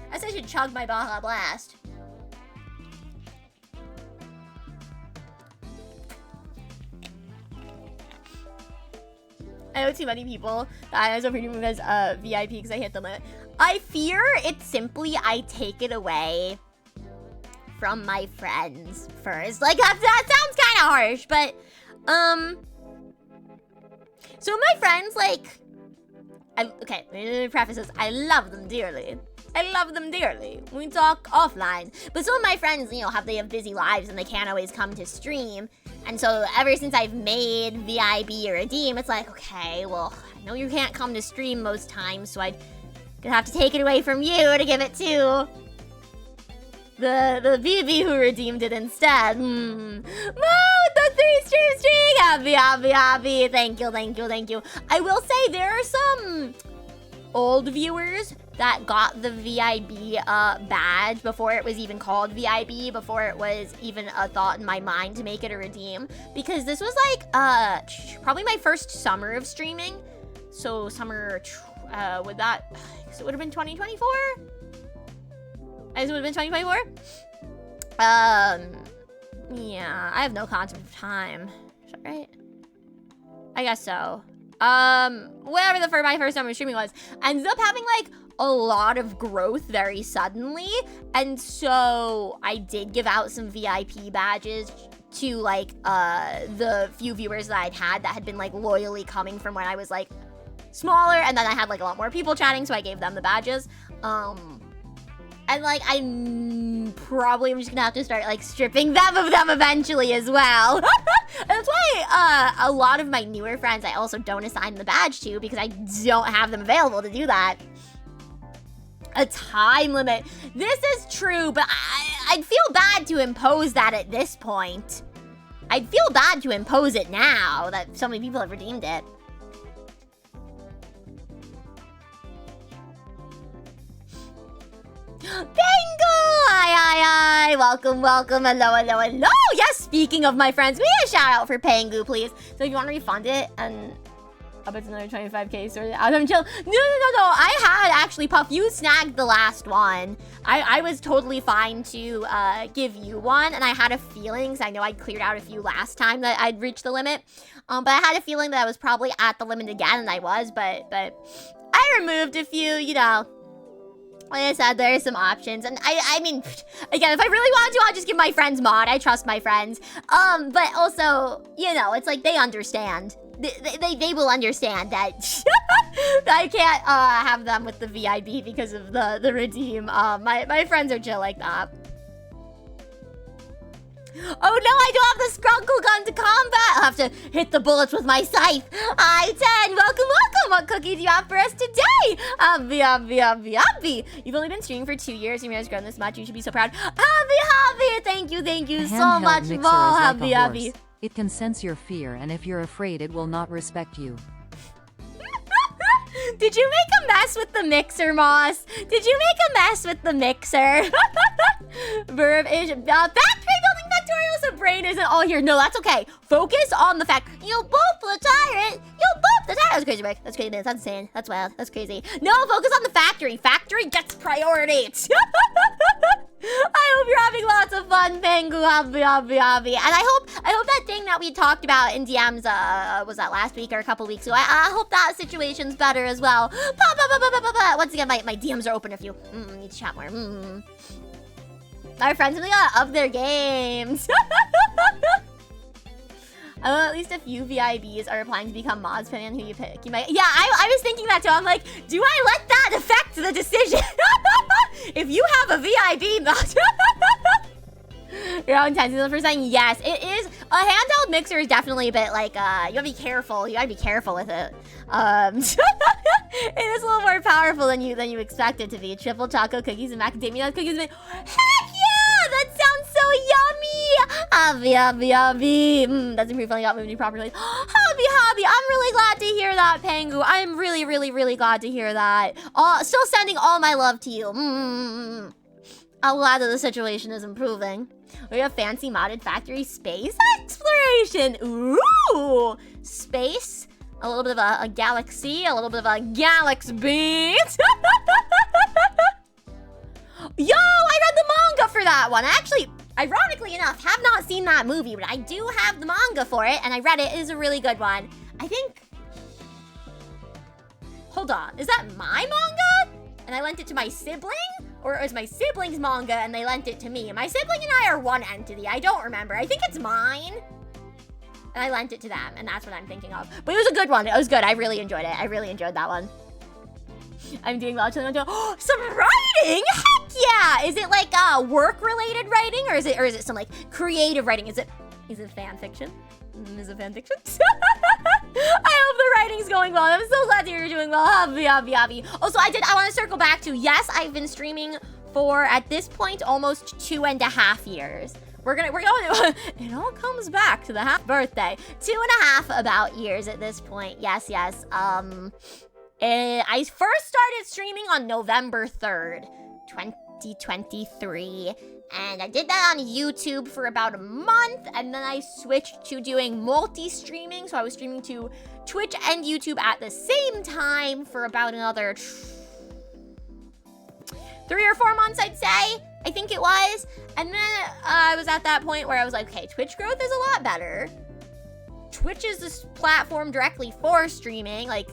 I know too many people that I was hoping to move as VIP because I hit the limit. I fear it's simply I take it away from my friends first. Like, that sounds kind of harsh, but, so my friends, like, okay, let me preface this. I love them dearly. We talk offline. But some of my friends, they have busy lives and they can't always come to stream. And so ever since I've made VIB or Redeem, it's like, okay, well, I know you can't come to stream most times, so I'm gonna have to take it away from you to give it to the BB who redeemed it instead. Mo, the 3-stream string! Happy. Thank you. I will say there are some old viewers that got the VIB badge before it was even called VIB, before it was even a thought in my mind to make it a redeem. Because this was like probably my first summer of streaming. So summer, would that, so it would have been 2024? I guess it would have been 2024? Yeah, I have no concept of time. Is that right? I guess so. Whatever my first summer of streaming was, ended up having like a lot of growth very suddenly. And so I did give out some VIP badges to like the few viewers that I'd had that had been like loyally coming from when I was like smaller, and then I had like a lot more people chatting, so I gave them the badges. And like I'm probably just gonna have to start like stripping them of them eventually as well. And that's why a lot of my newer friends I also don't assign the badge to, because I don't have them available to do that. A time limit. This is true, but I'd feel bad to impose that at this point. I'd feel bad to impose it now that so many people have redeemed it. Bengu! Hi. Welcome. Hello. Yes, speaking of my friends, we need a shout out for Pengu, please. So if you want to refund it, and I'll bet it's another 25k, so I'm chill. No. I had actually, Puff, you snagged the last one. I was totally fine to give you one, and I had a feeling, because I know I'd cleared out a few last time that I'd reached the limit. But I had a feeling that I was probably at the limit again, and I was, but I removed a few, Like I said, there are some options, and I mean, again, if I really want to, I'll just give my friends mod. I trust my friends. But also, it's like they understand. They will understand that I can't have them with the VIB because of the redeem. My friends are chill like that. Oh no, I don't have the Skrunkle gun to combat. I'll have to hit the bullets with my scythe. I-10, welcome. What cookie do you have for us today? Happy. You've only been streaming for 2 years and you guys grown this much. You should be so proud. Happy. Thank you so much, Mo. Happy. It can sense your fear, and if you're afraid, it will not respect you. Did you make a mess with the mixer, Moss? Did you make a mess with the mixer? Verb is factory building factorial, so brain isn't all here. No, that's okay. Focus on the fact. You boop the tyrant. That's crazy, Rick. That's crazy, man. That's insane. That's wild. That's crazy. No, focus on the factory. Factory gets priority. I hope you're having lots of fun, Pengu. Happy. And I hope that thing that we talked about in DMs, was that last week or a couple weeks ago? I hope that situation's better as well. Once again, my DMs are open if you need to chat more. Our friends really gotta up their games. At least a few VIBs are applying to become mods, depending on who you pick. You might, yeah, I was thinking that too. I'm like, do I let that affect the decision? If you have a VIB mod, you're on 10%. Yes, it is. A handheld mixer is definitely a bit like, you gotta be careful. You gotta be careful with it. It powerful than you expect it to be. Triple chocolate cookies and macadamia nut cookies. Heck yeah! That sounds so yummy! Hobby. That's pretty funny. Got moving properly. Hobby. I'm really glad to hear that, Pangu. I'm really glad to hear that. Still sending all my love to you. I'm glad that the situation is improving. We have fancy modded factory space exploration. Ooh, space. A little bit of a galaxy, a little bit of a galaxy beat. Yo, I read the manga for that one. I actually, ironically enough, have not seen that movie, but I do have the manga for it, and I read it. It is a really good one. I think... Hold on, is that my manga? And I lent it to my sibling? Or it was my sibling's manga and they lent it to me? My sibling and I are one entity. I don't remember. I think it's mine. And I lent it to them, and that's what I'm thinking of. But it was a good one. It was good. I really enjoyed it. I really enjoyed that one. I'm doing well. Oh, some writing? Heck yeah! Is it like work-related writing, or is it some like creative writing? Is it fan fiction? Is it fan fiction? I hope the writing's going well. I'm so glad that you're doing well. Hobby. Also, I want to circle back to, yes, I've been streaming for, at this point, almost 2.5 years. We're going to, it all comes back to the half birthday. 2.5 about years at this point. Yes. I first started streaming on November 3rd, 2023. And I did that on YouTube for about a month, and then I switched to doing multi-streaming. So I was streaming to Twitch and YouTube at the same time for about another 3 or 4 months, I'd say. I think it was. And then I was at that point where I was like, okay, Twitch growth is a lot better. Twitch is this platform directly for streaming, like,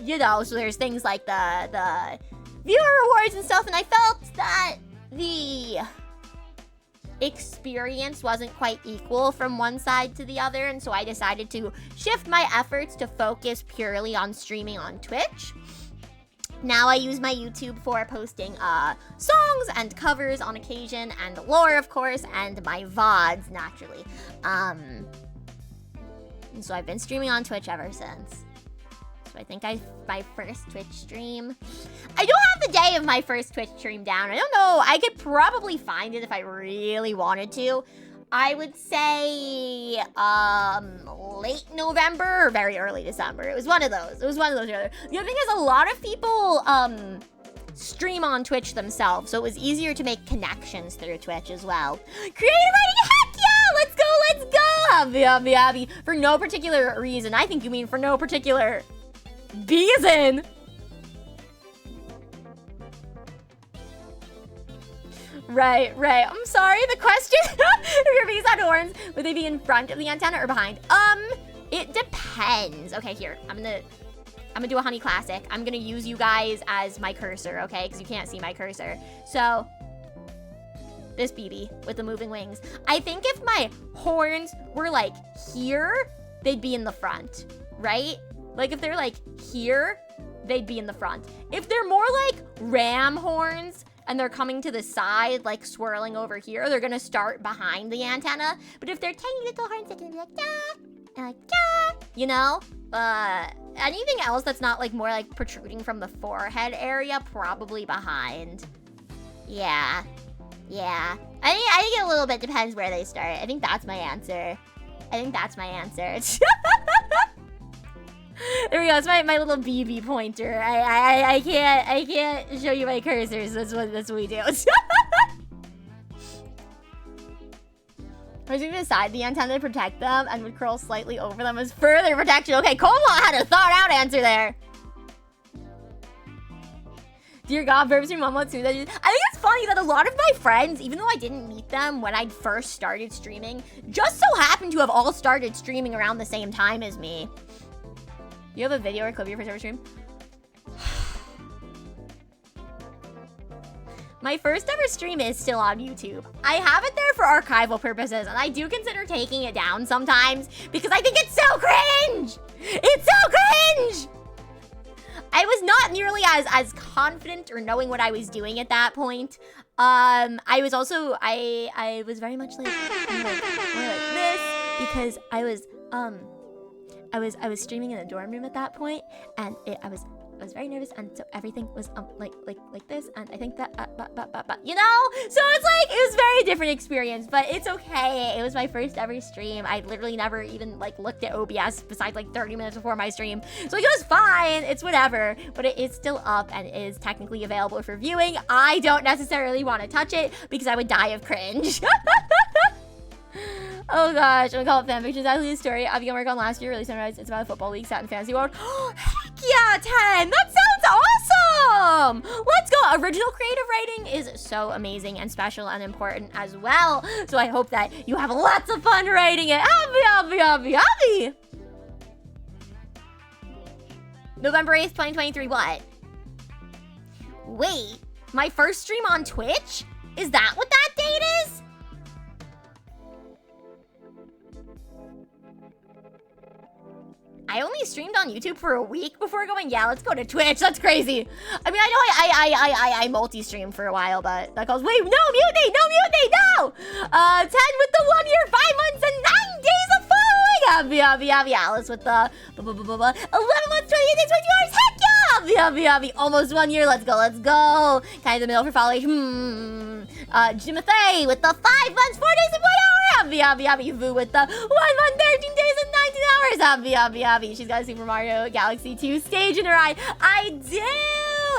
you know, so there's things like the viewer rewards and stuff, and I felt that the experience wasn't quite equal from one side to the other, and so I decided to shift my efforts to focus purely on streaming on Twitch. Now I use my YouTube for posting songs and covers on occasion, and lore, of course, and my VODs, naturally. And so I've been streaming on Twitch ever since. I think my first Twitch stream. I don't have the day of my first Twitch stream down. I don't know. I could probably find it if I really wanted to. I would say late November or very early December. It was one of those. The other thing is, a lot of people stream on Twitch themselves, so it was easier to make connections through Twitch as well. Creative writing, heck yeah! Let's go! Hobby. For no particular reason. I think you mean for no particular reason. Right. I'm sorry, the question? If your bees had horns, would they be in front of the antenna or behind? It depends. Okay, here. I'm gonna do a honey classic. I'm gonna use you guys as my cursor, okay? Because you can't see my cursor. So, this BB with the moving wings. I think if my horns were like here, they'd be in the front, right? Like if they're like here, they'd be in the front. If they're more like ram horns and they're coming to the side, like swirling over here, they're gonna start behind the antenna. But if they're tiny little horns, they're gonna be like, da, and like, da, you know? Anything else that's not like more like protruding from the forehead area, probably behind. Yeah. I think it a little bit depends where they start. I think that's my answer. There we go. It's my little BB pointer. I can't show you my cursors. That's what we do. I was going to decide the antenna to protect them and would curl slightly over them as further protection. Okay, Cole had a thought out answer there. Dear God, burps your mom too. I think it's funny that a lot of my friends, even though I didn't meet them when I first started streaming, just so happened to have all started streaming around the same time as me. You have a video or clip of your first ever stream? My first ever stream is still on YouTube. I have it there for archival purposes, and I do consider taking it down sometimes because I think it's so cringe! It's so cringe! I was not nearly as confident or knowing what I was doing at that point. I was also, I was very much like, more like this because I was streaming in a dorm room at that point, and I was I was very nervous, and so everything was like this, and I think that you know. So it's like it was a very different experience, but it's okay. It was my first ever stream. I literally never even like looked at OBS besides like 30 minutes before my stream, so it was fine. It's whatever, but it is still up and is technically available for viewing. I don't necessarily want to touch it because I would die of cringe. Oh gosh, I'm gonna call it fanfiction. It's actually a story I began work on last year, really sunrise. It's about a football league set in Fantasy World. Heck yeah, 10! That sounds awesome! Let's go! Original creative writing is so amazing and special and important as well. So I hope that you have lots of fun writing it. Happy. November 8th, 2023, what? Wait, my first stream on Twitch? Is that what that date is? I only streamed on YouTube for a week before going, yeah, let's go to Twitch. That's crazy. I mean, I know I multi-streamed for a while, but that calls, wait, no, mutiny, no! 10 with the 1 year, 5 months, and 9 days of following. Happy Alice with the 11 months, 28 days, 22 hours. Heck yeah! Happy, almost 1 year. Let's go. Kind of the middle for following. Jimothy with the 5 months, 4 days, and 1 hour. Happy. Vu with the 1 month, 13 days, and 19 hours. Happy. She's got a Super Mario Galaxy 2 stage in her eye. I do.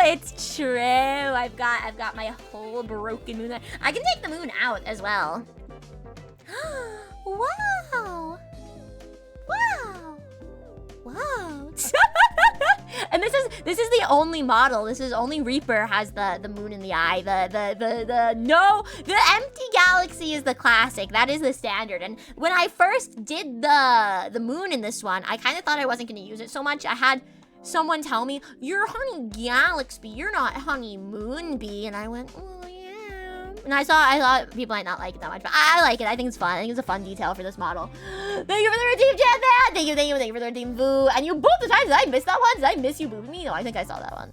It's true. I've got my whole broken moon. I can take the moon out as well. Wow. And this is the only model. This is only Reaper has the moon in the eye. The empty galaxy is the classic. That is the standard. And when I first did the moon in this one, I kind of thought I wasn't going to use it so much. I had someone tell me, "You're Honey Galaxy, you're not Honey Moon Bee," and I went, "Oh yeah." And I thought people might not like it that much, but I like it. I think it's fun. I think it's a fun detail for this model. Thank you for the redeem, Jan Man. Thank you for the redeem, Boo. And you both the times. Did I miss that one? Did I miss you, Boo? Me? No, I think I saw that one.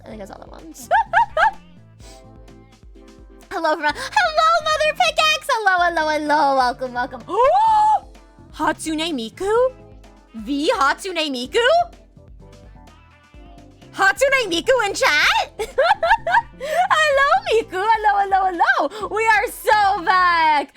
Hello, Mother Pickaxe. Hello. Welcome. Oh! Hatsune Miku? The Hatsune Miku? Hatsune Miku in chat? Hello, Miku. Hello. We are so back.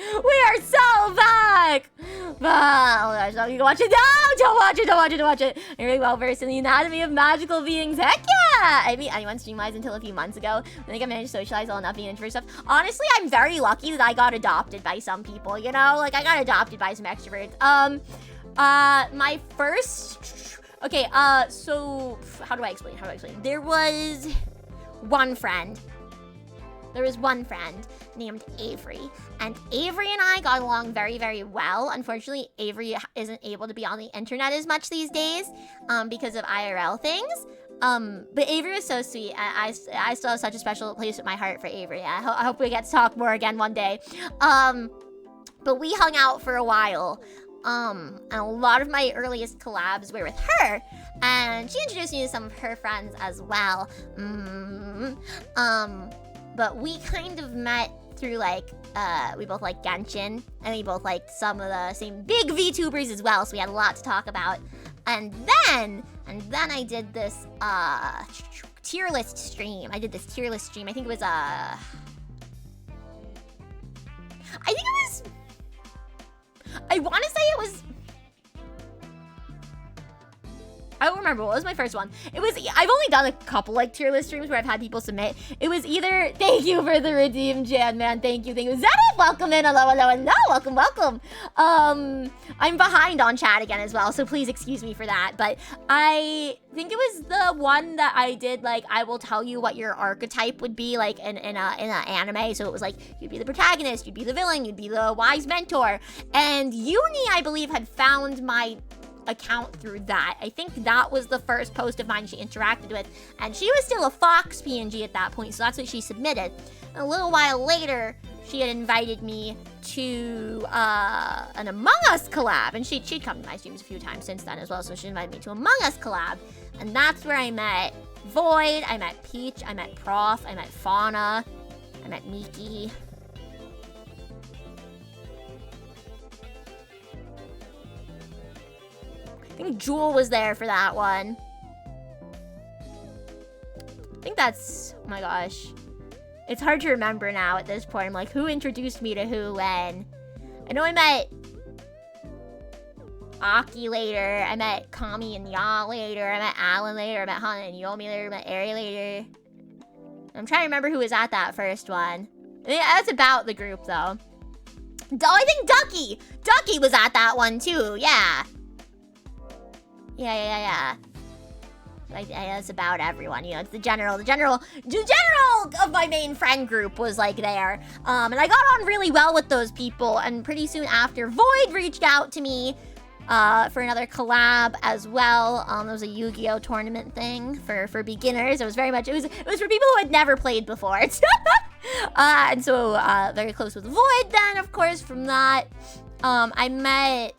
Oh gosh, no, you can watch it. No, don't watch it. I'm really well versed in the anatomy of magical beings. Heck yeah. I mean, anyone stream-wise until a few months ago. I think I managed to socialize well enough being introvert stuff. Honestly, I'm very lucky that I got adopted by some people, you know? Like, I got adopted by some extroverts. My first... Okay, so how do I explain? There was one friend named Avery, and Avery and I got along very, very well. Unfortunately, Avery isn't able to be on the internet as much these days, because of IRL things. But Avery was so sweet. I still have such a special place with my heart for Avery. I hope we get to talk more again one day. But we hung out for a while. And a lot of my earliest collabs were with her, and she introduced me to some of her friends as well. But we kind of met through like, we both like Genshin, and we both liked some of the same big VTubers as well, so we had a lot to talk about. And then I did this, tier list stream. I think it was, I want to say it was... I don't remember. What was my first one? I've only done a couple like tier list streams where I've had people submit. It was either... Thank you for the redeem, Jan, man. Thank you. Zeta, welcome in. Hello. Welcome. I'm behind on chat again as well, so please excuse me for that. But I think it was the one that I did, like, I will tell you what your archetype would be, like, in an anime. So it was like, you'd be the protagonist, you'd be the villain, you'd be the wise mentor. And Uni, I believe, had found my account through that. I think that was the first post of mine she interacted with, and she was still a Fox PNG at that point, so that's what she submitted. And a little while later, she had invited me to an Among Us collab, and she'd come to my streams a few times since then as well, so she invited me to Among Us collab, and that's where I met Void, I met Peach, I met Prof, I met Fauna, I met Miki. I think Jewel was there for that one. think that's, oh my gosh. It's hard to remember now at this point. I'm like, who introduced me to who when? I know I met Aki later. I met Kami and Ya later. I met Alan later. I met Hana and Yomi later. I met Eri later. I'm trying to remember who was at that first one. I think that's about the group, though. Oh, I think Ducky! Ducky was at that one, too. Yeah. Yeah. That's about everyone, you know, it's the general of my main friend group was like there. And I got on really well with those people, and pretty soon after, Void reached out to me for another collab as well. It was a Yu-Gi-Oh tournament thing for beginners. It was very much, it was for people who had never played before. And so very close with Void then, of course, from that. I met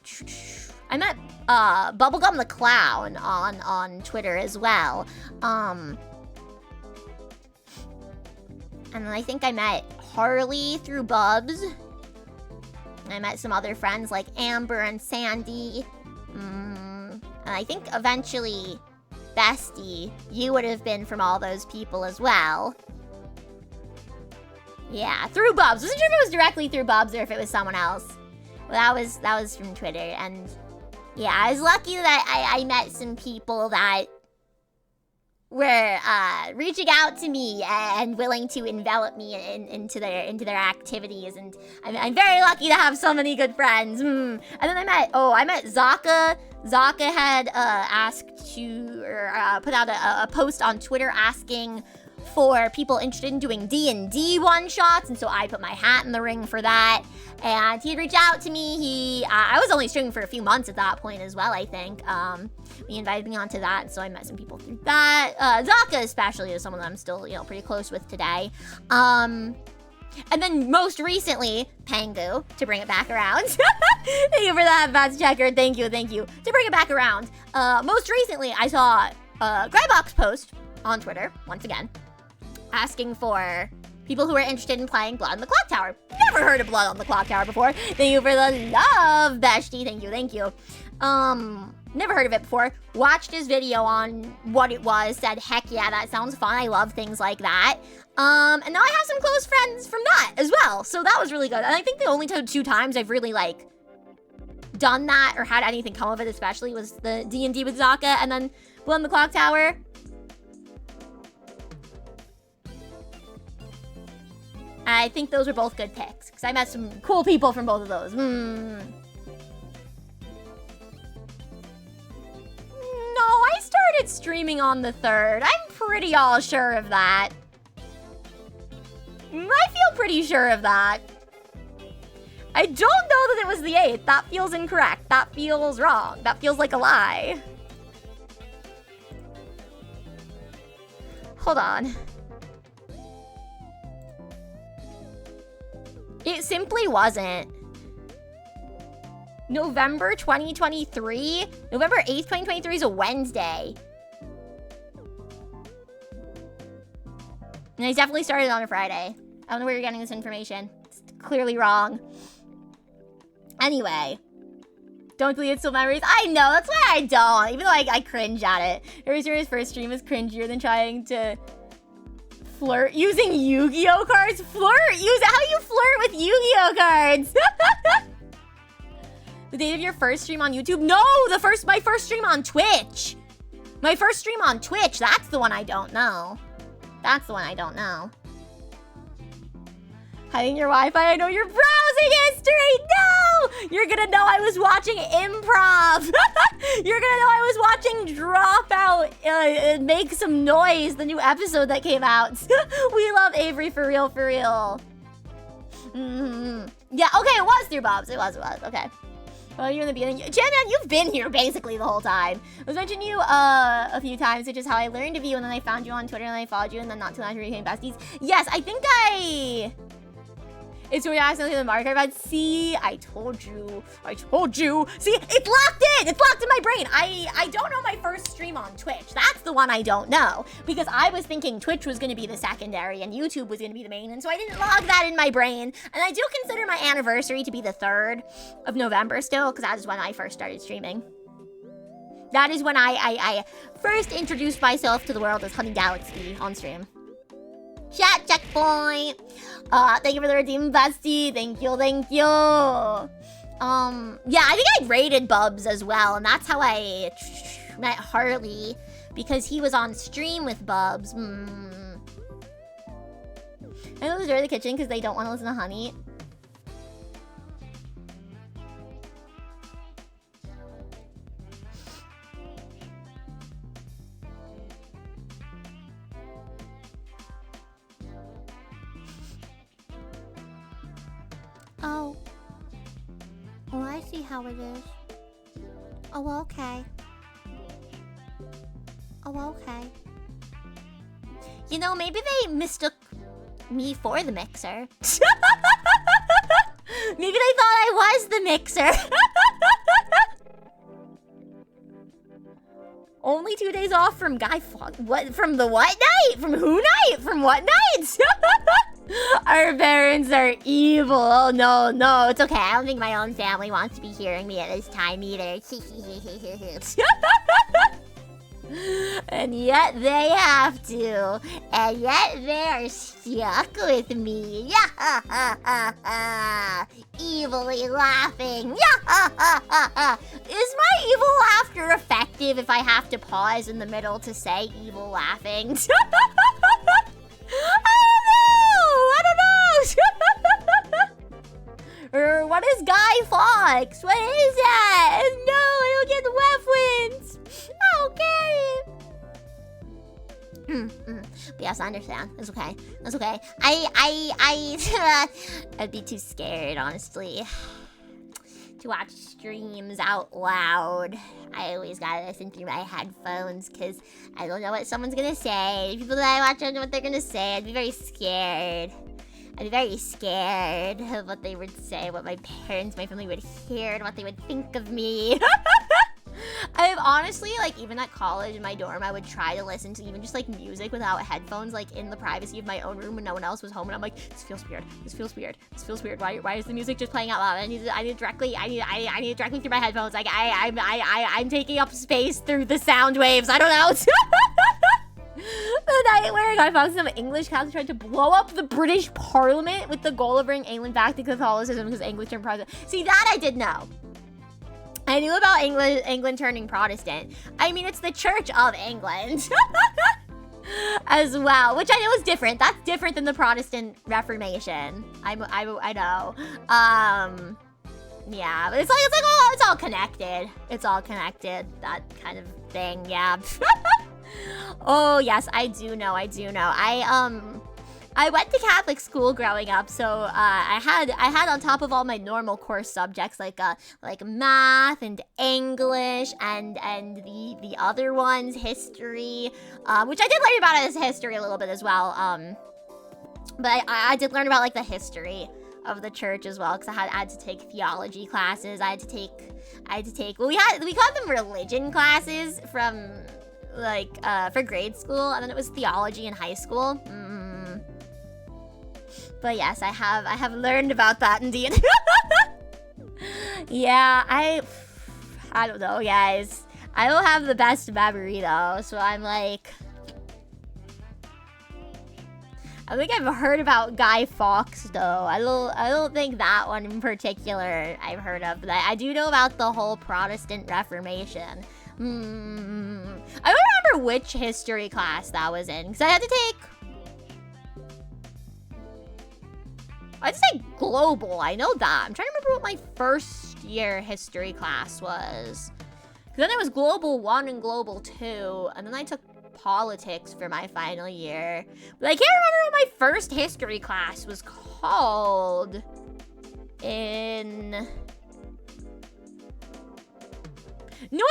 Bubblegum the Clown on Twitter as well. And then I think I met Harley through Bubs. I met some other friends like Amber and Sandy. And I think eventually, Bestie, you would have been from all those people as well. Yeah, through Bubs. Wasn't sure if it was directly through Bubs or if it was someone else. Well, that was from Twitter, and yeah, I was lucky that I met some people that were reaching out to me and willing to envelop me into their activities, and I'm very lucky to have so many good friends. And then I met Zaka. Zaka had asked to put out a post on Twitter asking for people interested in doing D&D one-shots, and so I put my hat in the ring for that. And he had reached out to me. I was only streaming for a few months at that point as well, I think. He invited me onto that, and so I met some people through that. Zaka especially is someone that I'm still, pretty close with today. And then most recently, Pangu, to bring it back around. Thank you for that, Vats Checker. Thank you. To bring it back around, most recently, I saw a Greybox post on Twitter, once again, asking for people who are interested in playing Blood on the Clock Tower. Never heard of Blood on the Clock Tower before. Thank you for the love, Beshti. Thank you. Never heard of it before. Watched his video on what it was, said, heck yeah, that sounds fun. I love things like that. And now I have some close friends from that as well. So that was really good. And I think the only two times I've really, done that or had anything come of it, especially, was the D&D with Zaka and then Blood on the Clock Tower. I think those were both good picks, because I met some cool people from both of those. No, I started streaming on the 3rd. I'm pretty all sure of that. I feel pretty sure of that. I don't know that it was the 8th. That feels incorrect. That feels wrong. That feels like a lie. Hold on. It simply wasn't. November 2023? November 8th, 2023 is a Wednesday. And I definitely started on a Friday. I don't know where you're getting this information. It's clearly wrong. Anyway. Don't delete still memories. I know, that's why I don't. Even though I cringe at it. His first stream was cringier than trying to flirt using Yu-Gi-Oh cards. How do you flirt with Yu-Gi-Oh cards? The date of your first stream on YouTube? No, my first stream on Twitch. My first stream on Twitch. That's the one I don't know. Hiding your Wi-Fi. I know your browsing history. No, you're gonna know I was watching improv. You're gonna know I was watching Dropout. Make some noise. The new episode that came out. We love Avery for real. Yeah. Okay. It was through Bob's. It was. Okay. Well, you in the beginning. Jan-Man, you've been here basically the whole time. I was mentioning you a few times, which is how I learned of you, and then I found you on Twitter, and then I followed you, and then not too long after we became besties. Yes, I think it's where you asked something in the marker about. See, I told you. See, it's locked in. It's locked in my brain. I don't know my first stream on Twitch. That's the one I don't know. Because I was thinking Twitch was going to be the secondary and YouTube was going to be the main. And so I didn't log that in my brain. And I do consider my anniversary to be the 3rd of November still. Because that is when I first started streaming. That is when I first introduced myself to the world as Honey Galaxy on stream. Chat checkpoint. Thank you for the redeem, bestie. Thank you, thank you. Yeah, I think I raided Bubs as well, and that's how I met Harley, because he was on stream with Bubs. I know the door of the kitchen because they don't want to listen to Honey. Oh. Oh, I see how it is. Oh, okay. Oh, okay. You know, maybe they mistook me for the mixer. Maybe they thought I was the mixer. Only 2 days off from Guy Fawkes. What? From the what night? From who night? From what night? Our parents are evil. Oh, no, no. It's okay. I don't think my own family wants to be hearing me at this time either. And yet they have to. And yet they're stuck with me. Evilly laughing. Is my evil laughter effective if I have to pause in the middle to say evil laughing? I don't know. Or what is Guy Fawkes? What is that? No, I don't get the reference. I don't get it. But yes, I understand. It's okay. It's okay. I'd be too scared, honestly, to watch streams out loud. I always gotta listen through my headphones because I don't know what someone's gonna say. The people that I watch don't know what they're gonna say. I'd be very scared. I'd be very scared of what they would say, what my parents, my family would hear, and what they would think of me. I've honestly, like, even at college in my dorm, I would try to listen to even just, like, music without headphones, like, in the privacy of my own room when no one else was home, and I'm like, this feels weird, this feels weird, this feels weird. Why is the music just playing out loud? I need it directly through my headphones. Like, I'm taking up space through the sound waves. I don't know. The night where Guy Fawkes, some English Catholic tried to blow up the British Parliament with the goal of bringing England back to Catholicism because English turned Protestant. See, that I did know. I knew about England turning Protestant. I mean, it's the Church of England as well, which I know is different. That's different than the Protestant Reformation. I know. Yeah, but it's all connected. It's all connected. That kind of thing. Yeah. Oh yes, I do know. I went to Catholic school growing up, so I had on top of all my normal course subjects like math and English and the other ones, history, which I did learn about as history a little bit as well. But I did learn about like the history of the church as well, because I had to take theology classes. I had to take well, we called them religion classes from like for grade school, and then it was theology in high school. But yes, I have learned about that indeed. Yeah, I don't know, guys. I don't have the best memory though, so I'm like, I think I've heard about Guy Fawkes though. I don't think that one in particular I've heard of, but I do know about the whole Protestant Reformation. I don't remember which history class that was in, because I had to take, I'd say global. I know that. I'm trying to remember what my first year history class was. Then it was Global 1 and Global 2, and then I took politics for my final year. But I can't remember what my first history class was called in... No,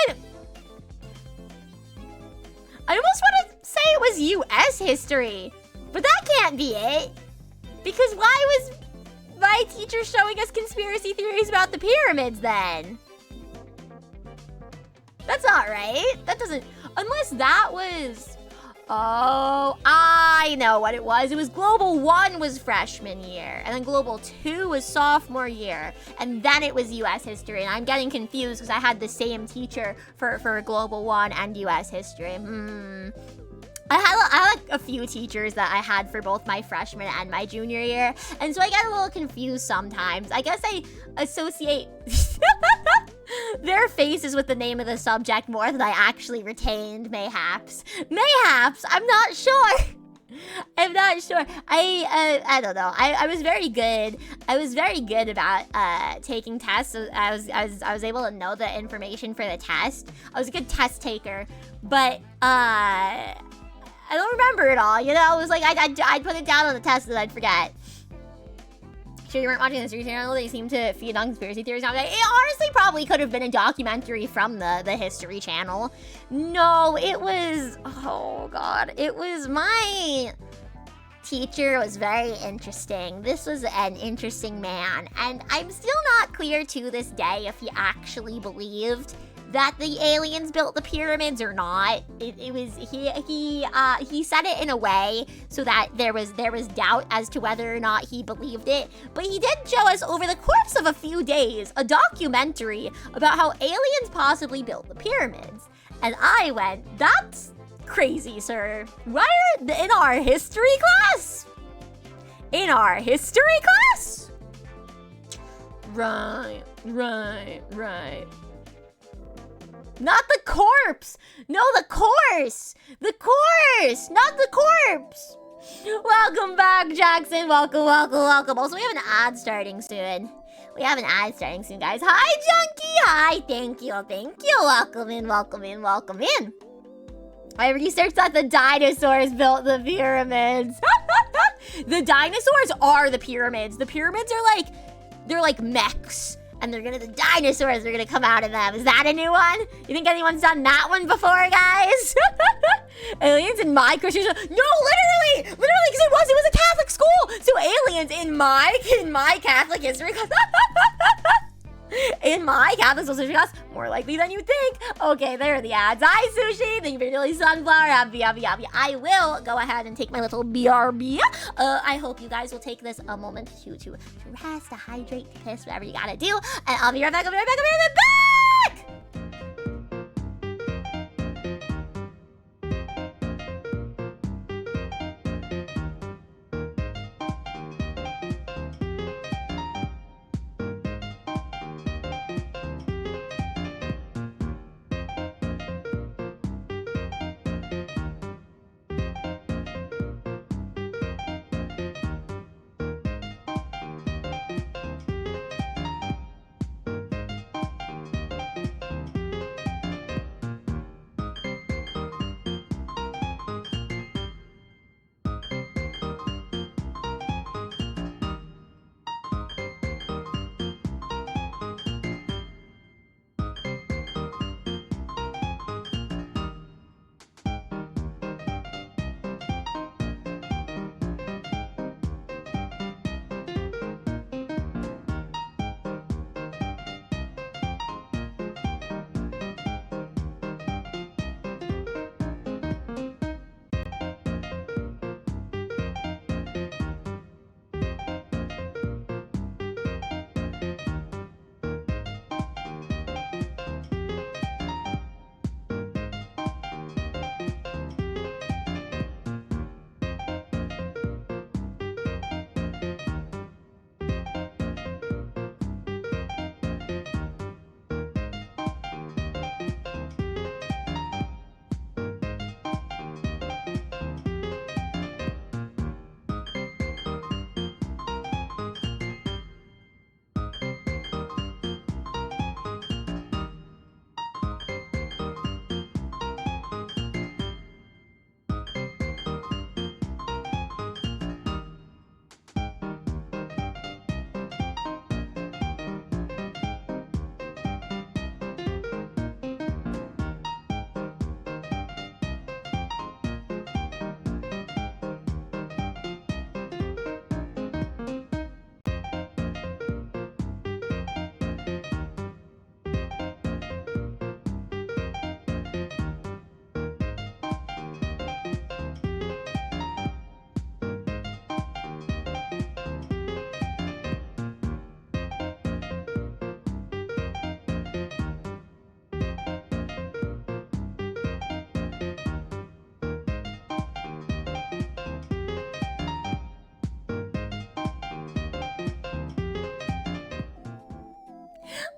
I almost want to say it was U.S. history, but that can't be it. Because why was my teacher showing us conspiracy theories about the pyramids then? That's not right. That doesn't... Unless that was... Oh, I know what it was. It was Global 1 was freshman year, and then Global 2 was sophomore year, and then it was US history. And I'm getting confused because I had the same teacher for Global 1 and US history. I had like a few teachers that I had for both my freshman and my junior year, and so I get a little confused sometimes. I guess I associate their faces with the name of the subject more than I actually retained, mayhaps. Mayhaps, I'm not sure. I'm not sure. I don't know. I was very good. I was very good about taking tests. So I was able to know the information for the test. I was a good test taker, but I don't remember it all. You know, it was like I'd put it down on the test and I'd forget. Sure you weren't watching the series channel? They seem to feed on conspiracy theories now. It honestly probably could have been a documentary from the History Channel. No, it was, oh god, it was my teacher was very interesting. This was an interesting man, and I'm still not clear to this day if he actually believed that the aliens built the pyramids or not. It was he said it in a way so that there was doubt as to whether or not he believed it, but he did show us over the course of a few days a documentary about how aliens possibly built the pyramids. And I went, that's crazy, sir. Why in our history class? In our history class? Right. Not the corpse! No, the course! The course! Not the corpse! Welcome back, Jackson. Welcome. Also, we have an ad starting soon. Guys. Hi, Junkie! Hi, thank you. Welcome in. I researched that the dinosaurs built the pyramids. The dinosaurs are the pyramids. The pyramids are they're like mechs. And the dinosaurs are gonna come out of them. Is that a new one? You think anyone's done that one before, guys? Aliens in my Christian school? No, literally, because it was a Catholic school. So aliens in my Catholic history class. In my Catholic history class, more likely than you think. Okay, there are the ads. Hi, Sushi. Thank you for your daily sunflower. Happy. I will go ahead and take my little BRB. I hope you guys will take this a moment to rest, to hydrate, to piss, whatever you gotta do. And I'll be right back. Back!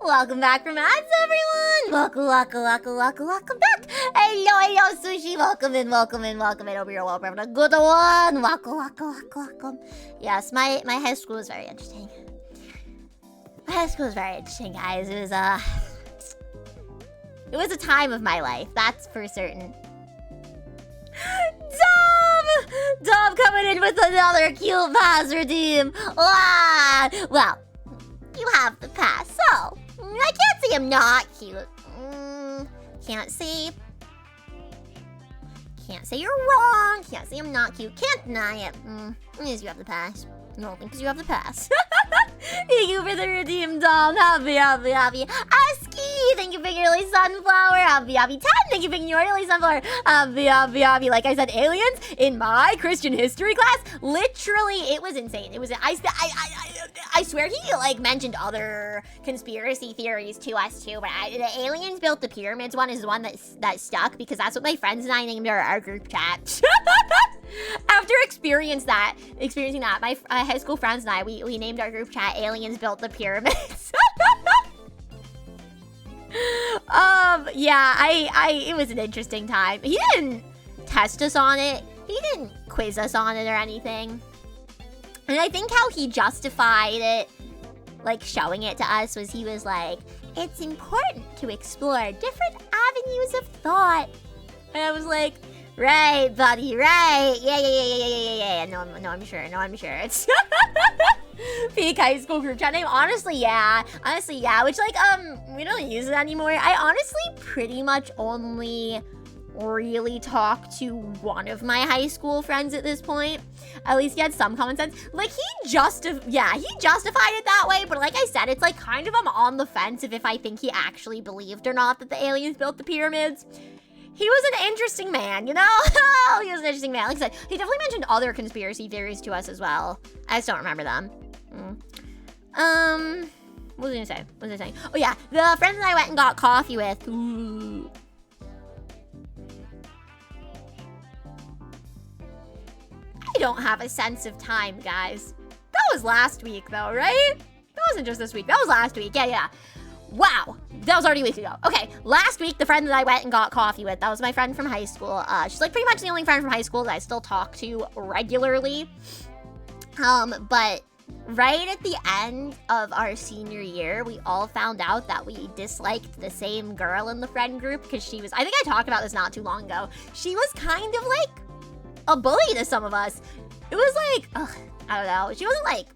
Welcome back from ads, everyone. Welcome back. Hello, sushi. Welcome in. Hope you're well, having a good one. Welcome. Yes, my high school was very interesting. Guys. It was a time of my life, that's for certain. Dom coming in with another cute pass redeem. Well, you have the pass, so I can't say I'm not cute. Can't say you're wrong. Can't say I'm not cute. Can't deny it. Yes, you have the pass. No, because you have the pass. Thank you for the redeem, Dom. Happy. Aski, thank you for your early sunflower. Happy. 10, thank you for your early sunflower. Happy. Like I said, aliens in my Christian history class, literally, it was insane. It was, I swear he, like, mentioned other conspiracy theories to us, too. But the aliens built the pyramids one is the one that stuck, because that's what my friends and I named our group chat. After experiencing that, my high school friends and I, we named our group chat Aliens Built the Pyramids. Yeah, it was an interesting time. He didn't test us on it. He didn't quiz us on it or anything. And I think how he justified it, like showing it to us, was he was like, it's important to explore different avenues of thought. And I was like, right, buddy, right. Yeah. No, I'm sure. It's peak high school group chat name. Honestly, yeah. Which, like, we don't use it anymore. I honestly pretty much only really talk to one of my high school friends at this point. At least he had some common sense. Like, he justified it that way, but like I said, it's like kind of I'm on the fence if I think he actually believed or not that the aliens built the pyramids. He was an interesting man, you know? He was an interesting man. Like I said, he definitely mentioned other conspiracy theories to us as well. I just don't remember them. What was I saying? Oh yeah, the friend that I went and got coffee with. Ooh. I don't have a sense of time, guys. That was last week, though, right? That wasn't just this week. That was last week. Yeah. Wow, that was already a week ago. Okay, last week, the friend that I went and got coffee with, that was my friend from high school. She's like pretty much the only friend from high school that I still talk to regularly. But right at the end of our senior year, we all found out that we disliked the same girl in the friend group because she was, I think I talked about this not too long ago. She was kind of like a bully to some of us. It was like, I don't know. She wasn't like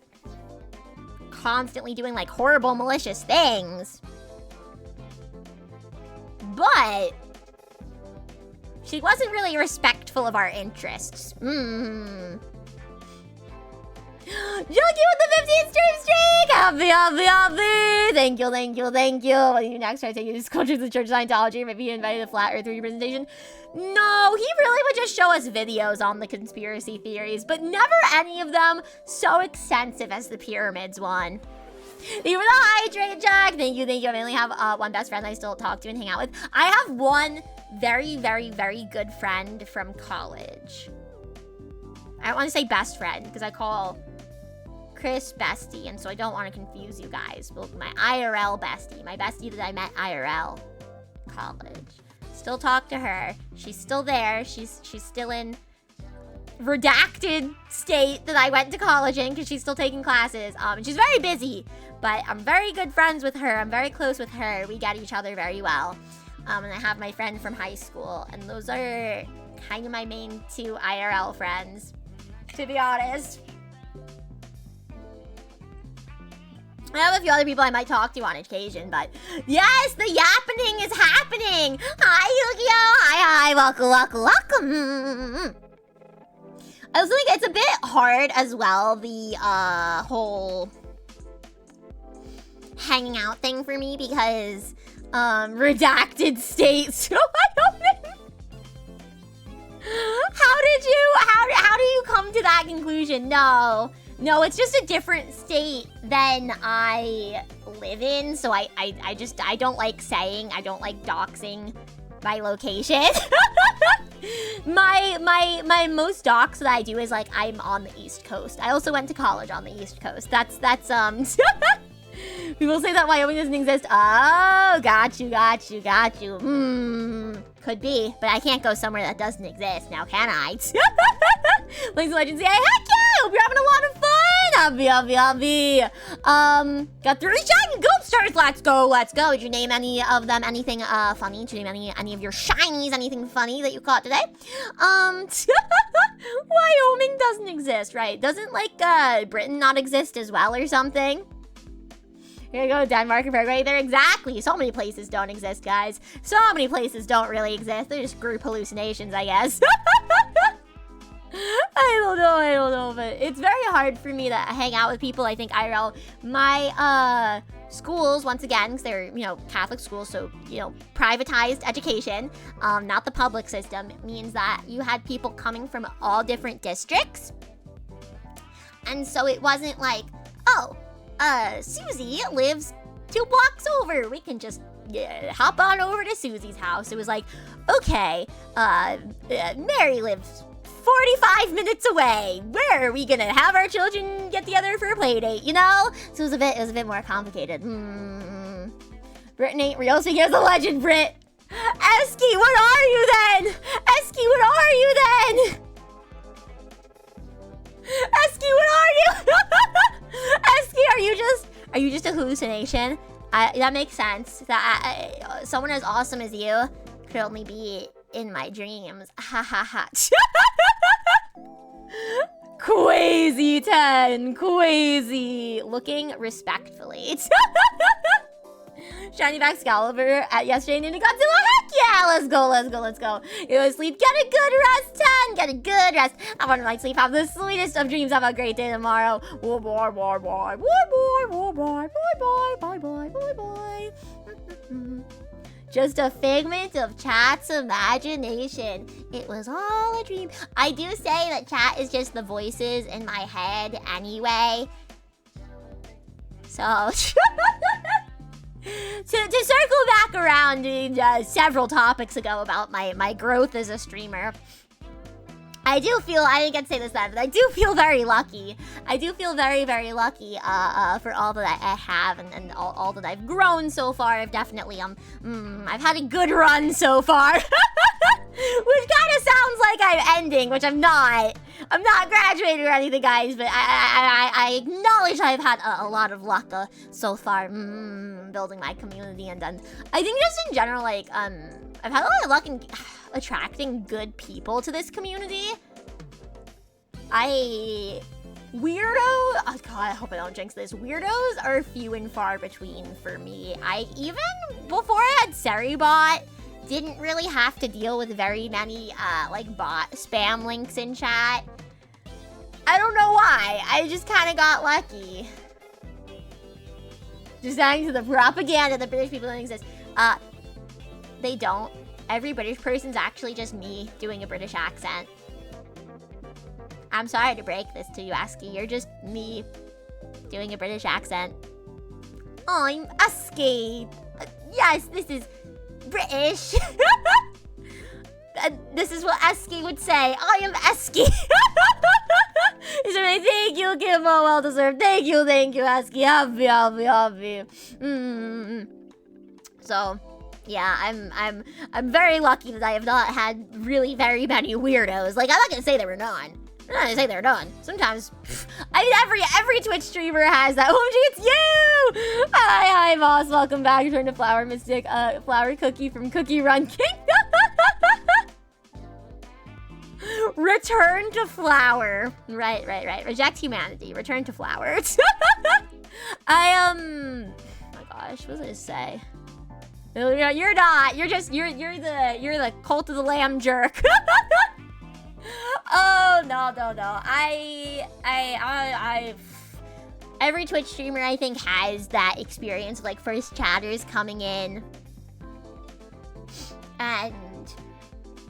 constantly doing like horrible malicious things, but she wasn't really respectful of our interests. Junkie with the 15th streak! Happy! Thank you. What do you next? Try to take you to cultures of church Scientology, maybe invite a flat earth 3D presentation? No, he really would just show us videos on the conspiracy theories, but never any of them so extensive as the pyramids one. Thank you for the hydrate, Jack. Thank you. I only have one best friend I still talk to and hang out with. I have one very, very, very good friend from college. I don't want to say best friend because I call Chris bestie, and so I don't want to confuse you guys. But my IRL bestie, my bestie that I met IRL college. Still talk to her. She's still there. She's still in redacted state that I went to college in because she's still taking classes. And she's very busy, but I'm very good friends with her. I'm very close with her. We get each other very well. And I have my friend from high school, and those are kind of my main two IRL friends, to be honest. I have a few other people I might talk to on occasion, but yes, the yapping is happening. Hi, Yu-Gi-Oh! Hi, welcome. I was thinking it's a bit hard as well, the whole hanging out thing for me because redacted state, so I don't know. How do you come to that conclusion? No, it's just a different state than I live in, so I don't like saying, I don't like doxing my location. my most dox that I do is like I'm on the East Coast. I also went to college on the East Coast. That's People say that Wyoming doesn't exist. Oh, got you. Could be, but I can't go somewhere that doesn't exist now, can I? Like the legends say, heck yeah! Hope you're having a lot of fun! Obvi. Got 3 shiny gold stars. Let's go. Did you name any of them anything funny? Did you name any of your shinies anything funny that you caught today? Wyoming doesn't exist, right? Doesn't like Britain not exist as well or something? Here you go, Denmark and Paraguay. There, exactly. So many places don't exist, guys. So many places don't really exist. They're just group hallucinations, I guess. I don't know, but it's very hard for me to hang out with people. I think IRL, my schools, once again, because they're, Catholic schools, so, privatized education, not the public system, means that you had people coming from all different districts. And so it wasn't like, oh, Susie lives 2 blocks over. We can just hop on over to Susie's house. It was like, okay, Mary lives 45 minutes away. Where are we gonna have our children get together for a play date, So it was a bit more complicated. Brit ain't real, so here's the legend, Brit. Esky, what are you then? Esky, what are you then? Esky, what are you? Esky, are you just a hallucination? That makes sense. That someone as awesome as you could only be in my dreams. Ha ha ha. Quasi 10. Quasi. Looking respectfully. Shiny back Excalibur at yesterday and into Godzilla. Heck yeah! Let's go. You go to sleep. Get a good rest, 10. Get a good rest. Have a night sleep. Have the sweetest of dreams. Have a great day tomorrow. Bye. Just a figment of chat's imagination. It was all a dream. I do say that chat is just the voices in my head anyway. So... To circle back around several topics ago about my growth as a streamer, I didn't get to say this then, but I do feel very lucky. I do feel very, very lucky for all that I have and all that I've grown so far. I've definitely, I've had a good run so far. Which kind of sounds like I'm ending, which I'm not. I'm not graduating or anything, guys, but I acknowledge I've had a lot of luck so far building my community, and I think just in general, like, I've had a lot of luck in attracting good people to this community. Oh God, I hope I don't jinx this. Weirdos are few and far between for me. Even before I had Seribot, didn't really have to deal with very many, like, bot spam links in chat. I don't know why. I just kind of got lucky. Just adding to the propaganda that British people don't exist. They don't. Every British person's actually just me doing a British accent. I'm sorry to break this to you, Asky. You're just me doing a British accent. I'm Asky. Yes, this is British. This is what Esky would say. I am Esky. Is there any thank you, Kim? Oh, well deserved. Thank you, Esky. Happy. So, yeah, I'm very lucky that I have not had really very many weirdos. Like, I'm not gonna say there were none. I'm not gonna say they're done. Sometimes, every Twitch streamer has that. OMG, it's you! Hi, boss. Welcome back. Return to Flower Mystic. Flower Cookie from Cookie Run King. Return to Flower. Right. Reject humanity. Return to Flower. Oh my gosh, what was I gonna say? No, you're not. You're the Cult of the Lamb jerk. Oh, no. Every Twitch streamer, I think, has that experience of, like, first chatters coming in and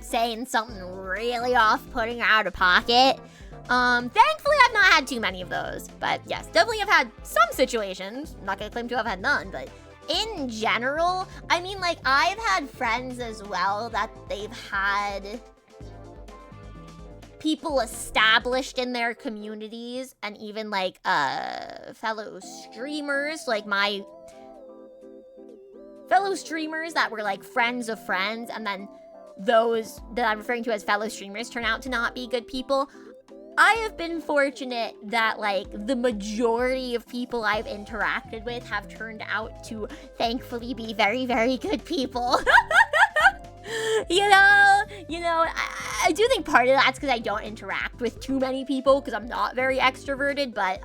saying something really off-putting or out of pocket. Thankfully, I've not had too many of those. But, yes, definitely have had some situations. I'm not gonna claim to have had none, but in general, I mean, like, I've had friends as well that they've had people established in their communities, and even like fellow streamers, like my fellow streamers that were like friends of friends, and then those that I'm referring to as fellow streamers turn out to not be good people. I have been fortunate that like the majority of people I've interacted with have turned out to thankfully be very, very good people. You know, I do think part of that's because I don't interact with too many people because I'm not very extroverted, but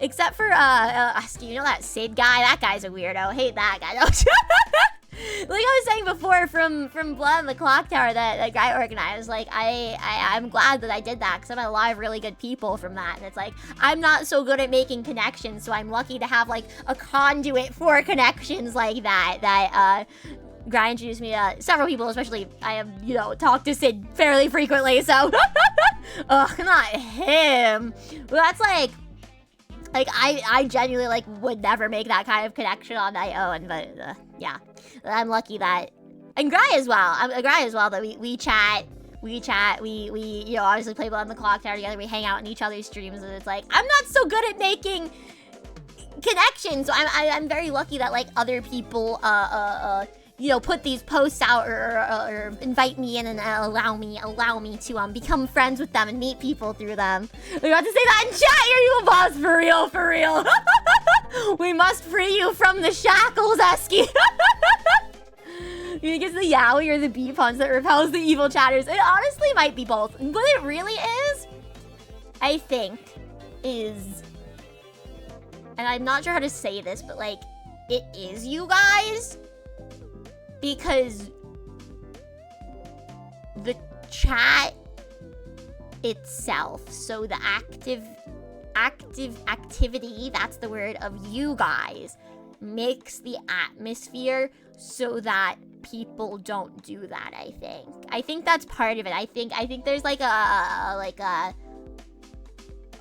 except for do you know that Sid guy? That guy's a weirdo. I hate that guy. Like I was saying before, from Blood on the Clock Tower that guy organized, like I'm glad that I did that because I met a lot of really good people from that, and it's like I'm not so good at making connections, so I'm lucky to have like a conduit for connections like that Guy introduced me to several people, especially I have, you know, talked to Sid fairly frequently, so ugh, not him. Well, that's like I genuinely like would never make that kind of connection on my own, but yeah, I'm lucky that, and Guy as well. That we chat, we you know, obviously play Blood on the Clock Tower together. We hang out in each other's streams, and it's like I'm not so good at making connections, so I'm very lucky that like other people you know, put these posts out or invite me in and allow me to become friends with them and meet people through them. We got to say that in chat. Here you go, boss. For real. We must free you from the shackles, Esky. You think it's the yaoi or the bee punch that repels the evil chatters? It honestly might be both. What it really is, I think, is, and I'm not sure how to say this, but like, it is you guys. Because the chat itself, so the activity, that's the word, of you guys, makes the atmosphere so that people don't do that, I think that's part of it. I think there's like a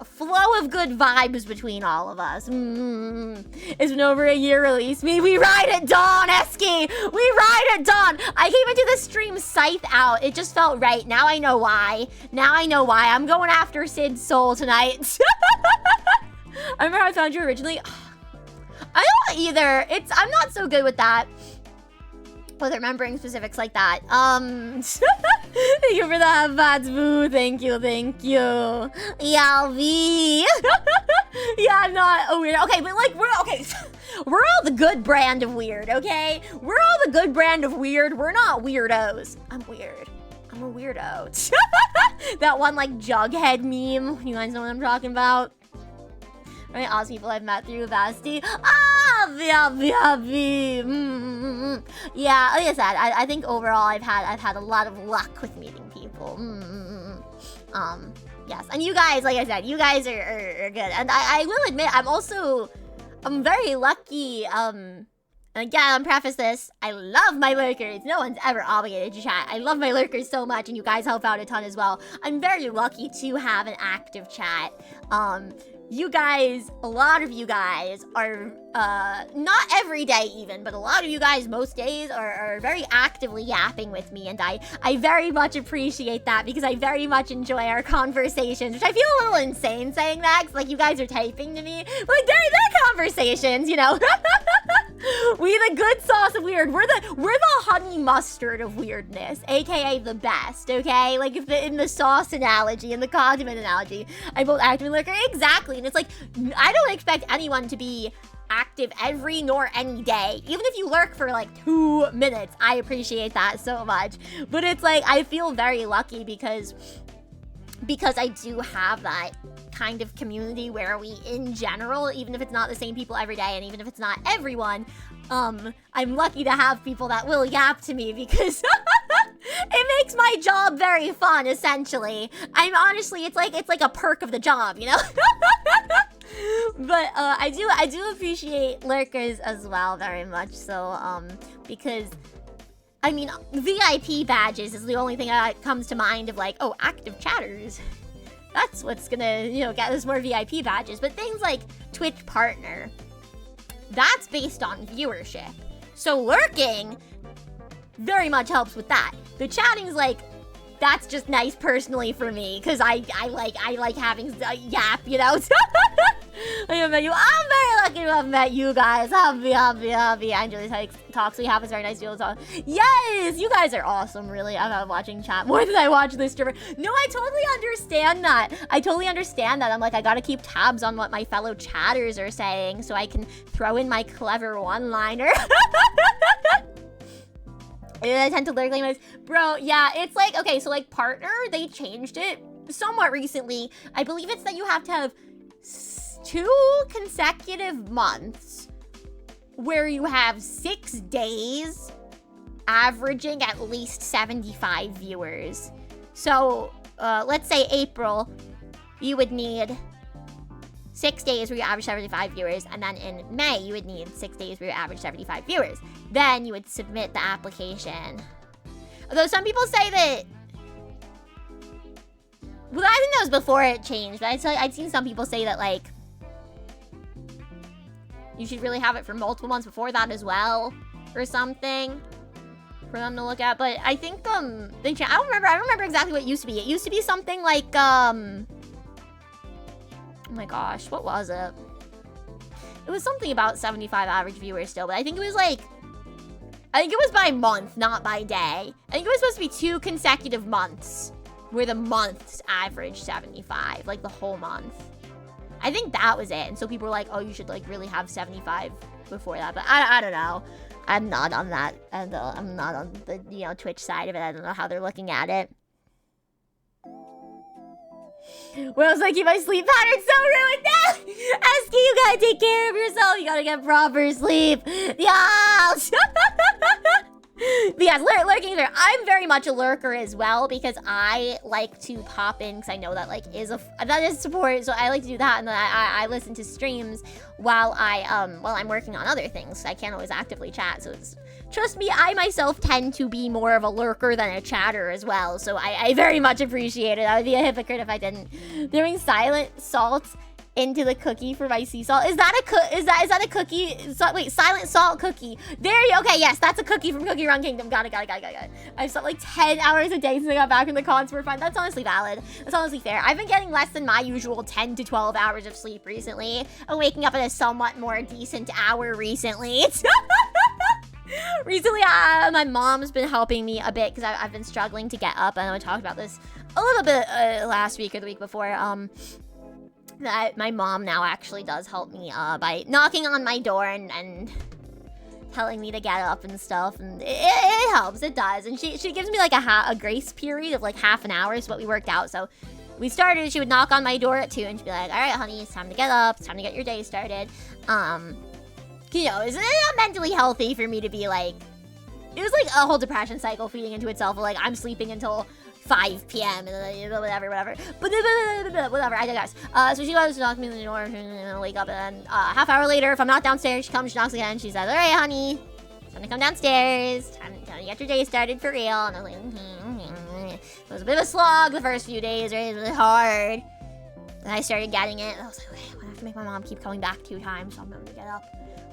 flow of good vibes between all of us. It's been over a year release. We ride at dawn, Esky! We ride at dawn! I came into the stream scythe out. It just felt right. Now I know why. I'm going after Sid's soul tonight. I remember how I found you originally. I don't either. I'm not so good with that. With remembering specifics like that. Thank you for that, Boo. Thank you. Yalvi. Yeah, I'm not a weirdo. Okay, but like, we're all the good brand of weird, okay? We're all the good brand of weird. We're not weirdos. I'm weird. I'm a weirdo. That one, like, Jughead meme. You guys know what I'm talking about? Right, awesome people I've met through Vasti. Yeah, like I said, I think overall I've had a lot of luck with meeting people. Yes, and you guys, like I said, you guys are good. And I will admit, I'm very lucky. And again, I'll preface this, I love my lurkers. No one's ever obligated to chat. I love my lurkers so much, and you guys help out a ton as well. I'm very lucky to have an active chat. You guys, a lot of you guys are, not every day even, but a lot of you guys most days are very actively yapping with me, and I very much appreciate that because I very much enjoy our conversations, which I feel a little insane saying that, because like you guys are typing to me, but like they're conversations, you know? We the good sauce of weird. We're the honey mustard of weirdness, aka the best, okay? Like if in the sauce analogy and the condiment analogy, I both active and lurker. Exactly. And it's like, I don't expect anyone to be active every nor any day. Even if you lurk for like 2 minutes, I appreciate that so much. But it's like, I feel very lucky because I do have that kind of community where we, in general, even if it's not the same people every day, and even if it's not everyone, I'm lucky to have people that will yap to me because it makes my job very fun, essentially. I'm honestly, it's like a perk of the job, you know? But I do appreciate lurkers as well very much, so because I mean, VIP badges is the only thing that comes to mind of like, oh, active chatters. That's what's gonna, you know, get us more VIP badges. But things like Twitch Partner, that's based on viewership. So lurking very much helps with that. The chatting's like that's just nice personally for me, because I like having a yap, you know? I have met you. I'm very lucky to have met you guys. Happy. Angela talks. We have a very nice deal to talk. Yes, you guys are awesome, really. I'm watching chat more than I watch this streamer. No, I totally understand that. I'm like, I gotta keep tabs on what my fellow chatters are saying so I can throw in my clever one-liner. I tend to lurk like this. Bro, yeah, it's like, okay, so like partner, they changed it somewhat recently. I believe it's that you have to have 2 consecutive months where you have 6 days averaging at least 75 viewers. So, let's say April, you would need 6 days where you average 75 viewers, and then in May, you would need 6 days where you average 75 viewers. Then you would submit the application. Although some people say that... Well, I think that was before it changed, but I'd seen some people say that, like, you should really have it for multiple months before that as well, or something, for them to look at. But I think, I don't remember exactly what it used to be. It used to be something like, oh my gosh, what was it? It was something about 75 average viewers still, but I think it was like, I think it was by month, not by day. I think it was supposed to be 2 consecutive months where the months average 75, like the whole month. I think that was it. And so people were like, oh, you should like really have 75 before that. But I don't know. I'm not on that. I'm not on the, you know, Twitch side of it. I don't know how they're looking at it. What else I keep my sleep pattern so ruined now? Esky, you gotta take care of yourself. You gotta get proper sleep. Yeah. But yes, lurking there. I'm very much a lurker as well because I like to pop in because I know that like that is support. So I like to do that, and then I listen to streams while I'm working on other things. I can't always actively chat, so it's, trust me, I myself tend to be more of a lurker than a chatter as well. So I very much appreciate it. I would be a hypocrite if I didn't. Throwing silent salt into the cookie for my sea salt. Is that a cookie? Wait, silent salt cookie. There you, okay, yes, that's a cookie from Cookie Run Kingdom. Got it. I've slept like 10 hours a day since I got back from the cons for fun. That's honestly valid. That's honestly fair. I've been getting less than my usual 10 to 12 hours of sleep recently. I'm waking up at a somewhat more decent hour recently. Recently, my mom's been helping me a bit because I've been struggling to get up. I know I talked about this a little bit last week or the week before. That my mom now actually does help me by knocking on my door and telling me to get up and stuff, and it helps. It does. And she gives me like a grace period of like half an hour is what we worked out. So we started, she would knock on my door at 2 and she'd be like, all right, honey, it's time to get up, it's time to get your day started. You know, it's not mentally healthy for me to be like, it was like a whole depression cycle feeding into itself of like, I'm sleeping until 5 p.m. and whatever. But whatever, I digress. So she goes to knock me on the door, and I wake up, and then half hour later, if I'm not downstairs, she comes, she knocks again, she says, all right, honey, it's time to come downstairs, time to get your day started for real. And I was like, It was a bit of a slog the first few days, right? It was really hard. Then I started getting it, and I was like, okay, I'm gonna have to make my mom keep coming back 2 times, so I'm gonna get up.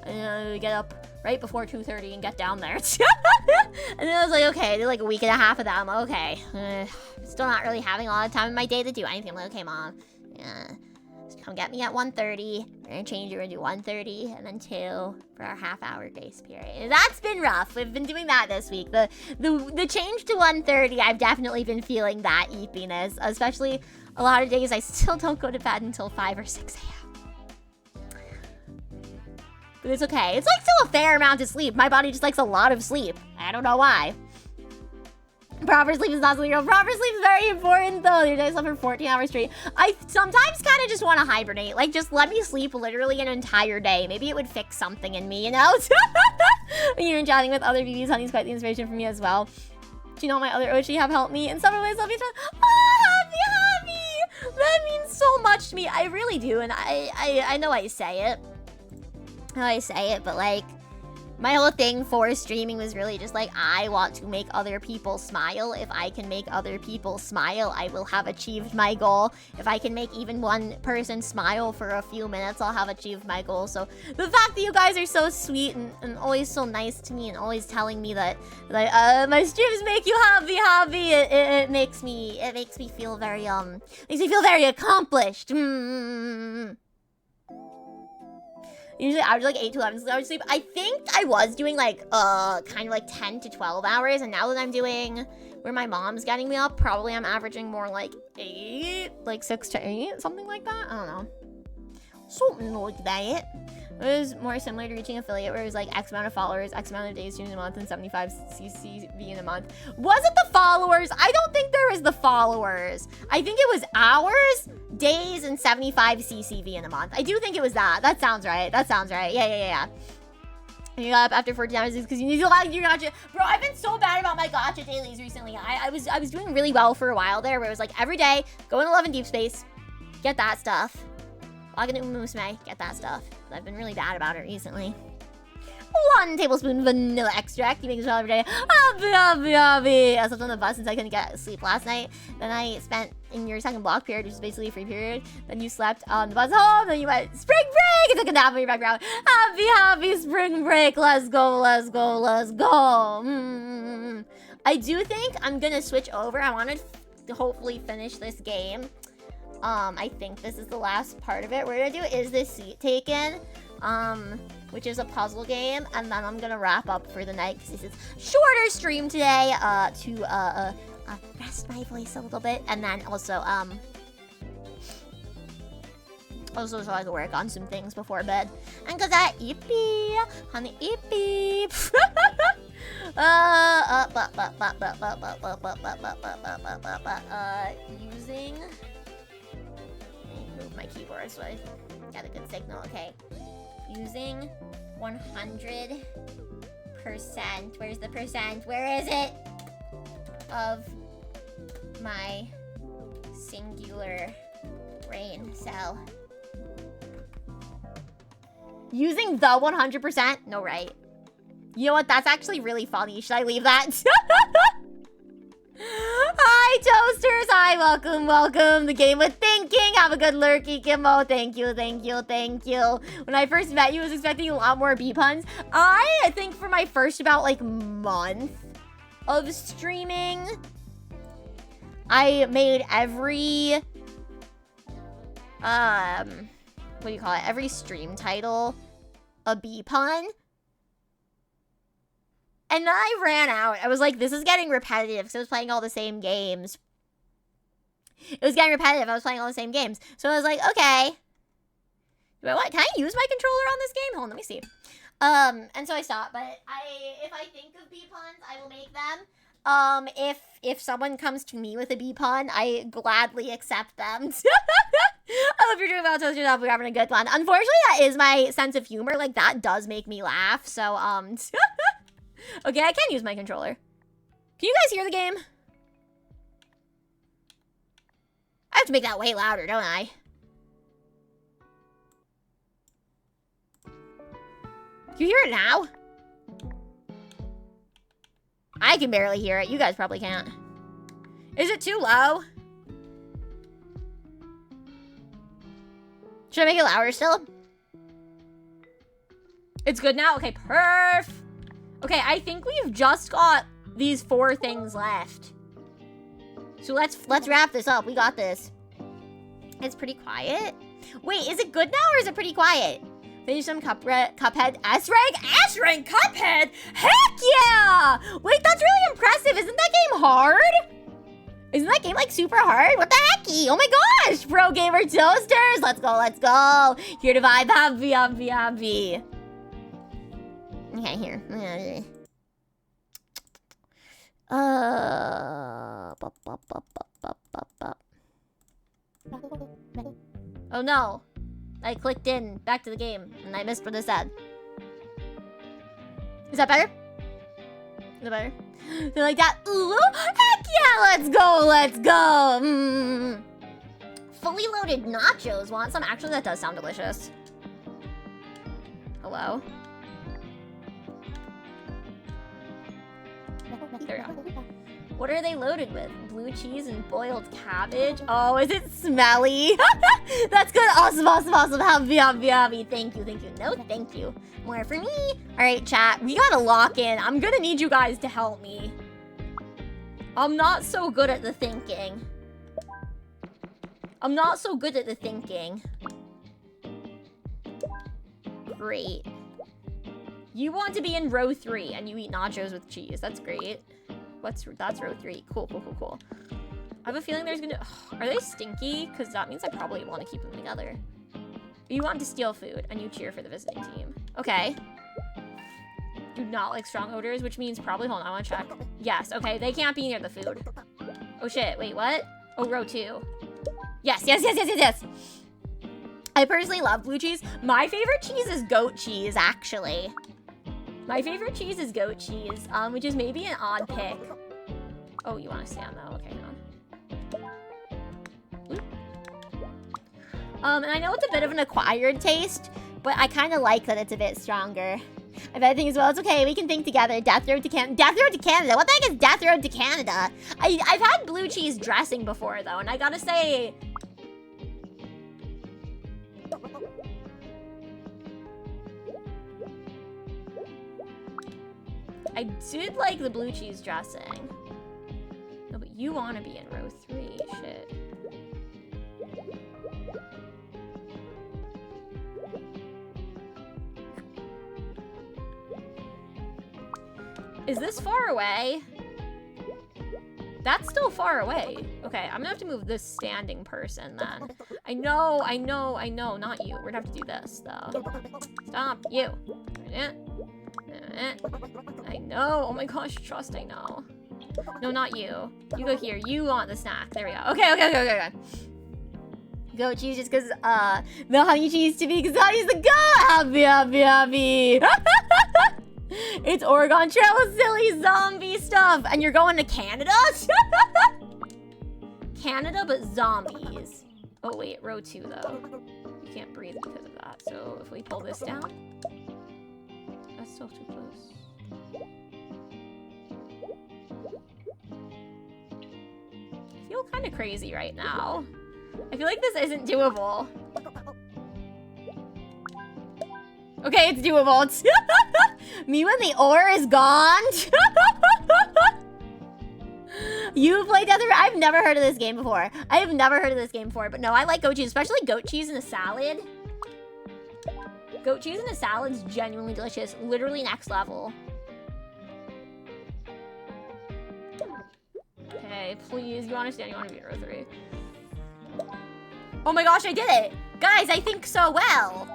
Get up right before 2:30 and get down there. And then I was like, okay, I did like a week and a half of that. I'm like, okay, still not really having a lot of time in my day to do anything. I'm like, okay, mom, just come get me at 1:30. We're gonna change it. We're gonna do 1:30 and then 2 for our half-hour grace period. That's been rough. We've been doing that this week. The change to 1:30, I've definitely been feeling that eepiness, especially a lot of days I still don't go to bed until 5 or 6 a.m. But it's okay. It's like still a fair amount of sleep. My body just likes a lot of sleep. I don't know why. Proper sleep is not something real. Proper sleep is very important though. The other day I slept for 14 hours straight. I sometimes kind of just want to hibernate. Like just let me sleep literally an entire day. Maybe it would fix something in me, you know? When you're chatting with other BBs, honey's quite the inspiration for me as well. Do you know my other Ochi have helped me in several ways? Love you. Happy. That means so much to me. I really do. And I know I say it. But like, My whole thing for streaming was really just like, I want to make other people smile. If I can make other people smile, I will have achieved my goal. If I can make even one person smile for a few minutes, I'll have achieved my goal. So the fact that you guys are so sweet and always so nice to me and always telling me that my streams make you happy, it makes me feel very accomplished. Usually average like 8 to 11 hours sleep. I think I was doing like kind of like 10 to 12 hours, and now that I'm doing where my mom's getting me up, probably I'm averaging more like 8, like 6 to 8, something like that. I don't know. Something like that. It was more similar to reaching affiliate, where it was like X amount of followers, X amount of days streamed in a month, and 75 CCV in a month. Was it the followers? I don't think there was the followers. I think it was hours, days, and 75 CCV in a month. I do think it was that. That sounds right. That sounds right. Yeah. And you got up after 14 hours because you need to log your gacha. Bro, I've been so bad about my gacha dailies recently. I was doing really well for a while there, where it was like every day, go in 11 deep space, get that stuff. Log into Musume, get that stuff. I've been really bad about it recently. 1 tablespoon vanilla extract. You make this every day. Happy. I slept on the bus since I couldn't get sleep last night. Then I spent in your second block period, which is basically a free period. Then you slept on the bus home. Then you went spring break and took a nap in your background. Happy spring break. Let's go. I do think I'm gonna switch over. I want to hopefully finish this game. I think this is the last part of it. We're gonna do Is This Seat Taken? Which is a puzzle game, and then I'm gonna wrap up for the night because this is shorter stream today to rest my voice a little bit, and then also so I can work on some things before bed. And cause I ippy, honey ippy. Using. Move my keyboard so I got a good signal. Okay. Using 100%. Where's the percent? Where is it? Of my singular brain cell. Using the 100%? No, right. You know what? That's actually really funny. Should I leave that? Hi, Toasters. Hi, welcome. The game with thinking. Have a good lurky, Kimbo. Thank you. When I first met you, I was expecting a lot more bee puns. I think for my first about like month of streaming, I made every what do you call it? Every stream title a bee pun. And then I ran out. I was like, this is getting repetitive because I was playing all the same games. It was getting repetitive. I was playing all the same games. So I was like, okay. Can I use my controller on this game? Hold on, let me see. And so I stopped. But if I think of bee puns, I will make them. If someone comes to me with a bee pun, I gladly accept them. I hope you're doing well, Toasters. I hope you're having a good one. Unfortunately, that is my sense of humor. Like, that does make me laugh. So, okay, I can use my controller. Can you guys hear the game? I have to make that way louder, don't I? Can you hear it now? I can barely hear it. You guys probably can't. Is it too low? Should I make it louder still? It's good now? Okay, perf. Okay, I think we've just got these 4 things left. So let's wrap this up. We got this. It's pretty quiet. Wait, is it good now or is it pretty quiet? Finish some Cuphead. S-rank Cuphead? Heck yeah! Wait, that's really impressive. Isn't that game hard? Isn't that game like super hard? What the hecky? Oh my gosh! Pro Gamer Toasters! Let's go. Here to vibe. Happy. Okay, here. Oh no. I clicked in back to the game and I missed what it said. Is that better? Is that better? They're like that. Ooh, heck yeah, let's go. Fully loaded nachos. Want some? Actually, that does sound delicious. Hello? There we go. What are they loaded with? Blue cheese and boiled cabbage? Oh, is it smelly? That's good. Awesome, awesome, awesome. Happy. Thank you. No, thank you. More for me. All right, chat. We gotta lock in. I'm gonna need you guys to help me. I'm not so good at the thinking. Great. You want to be in row 3 and you eat nachos with cheese. That's great. That's row 3. Cool. I have a feeling there's gonna... Are they stinky? Because that means I probably want to keep them together. You want to steal food and you cheer for the visiting team. Okay. Do not like strong odors, which means probably... Hold on, I want to check. Yes, okay. They can't be near the food. Oh shit, wait, what? Oh, row 2. Yes. I personally love blue cheese. My favorite cheese is goat cheese, actually. My favorite cheese is goat cheese, which is maybe an odd pick. Oh, you want to stand though? Okay, hang on. And I know it's a bit of an acquired taste, but I kind of like that it's a bit stronger. If I think as well, it's okay. We can think together. Death Road to Canada. What the heck is Death Road to Canada? I've had blue cheese dressing before though, and I gotta say. I did like the blue cheese dressing. No, but you want to be in row 3. Shit. Is this far away? That's still far away. Okay, I'm gonna have to move this standing person then. I know, not you. We're gonna have to do this though. Stop, you. I know. Oh my gosh, trust, I know. No, not you. You go here. You want the snack. There we go. Okay. Goat cheese just because, the honey cheese to me because honey's the goat. Happy. It's Oregon Trail, silly zombie stuff. And you're going to Canada? Canada, but zombies. Oh, wait. Row 2, though. You can't breathe because of that. So if we pull this down... That's still too close. I feel kind of crazy right now. I feel like this isn't doable. Okay, it's doable. It's me when the ore is gone. You played Death Row? I've never heard of this game before. But no, I like goat cheese, especially goat cheese in a salad. Goat cheese in a salad is genuinely delicious. Literally next level. Okay, please. You understand? You want to be in row 3. Oh my gosh, I did it! Guys, I think so well.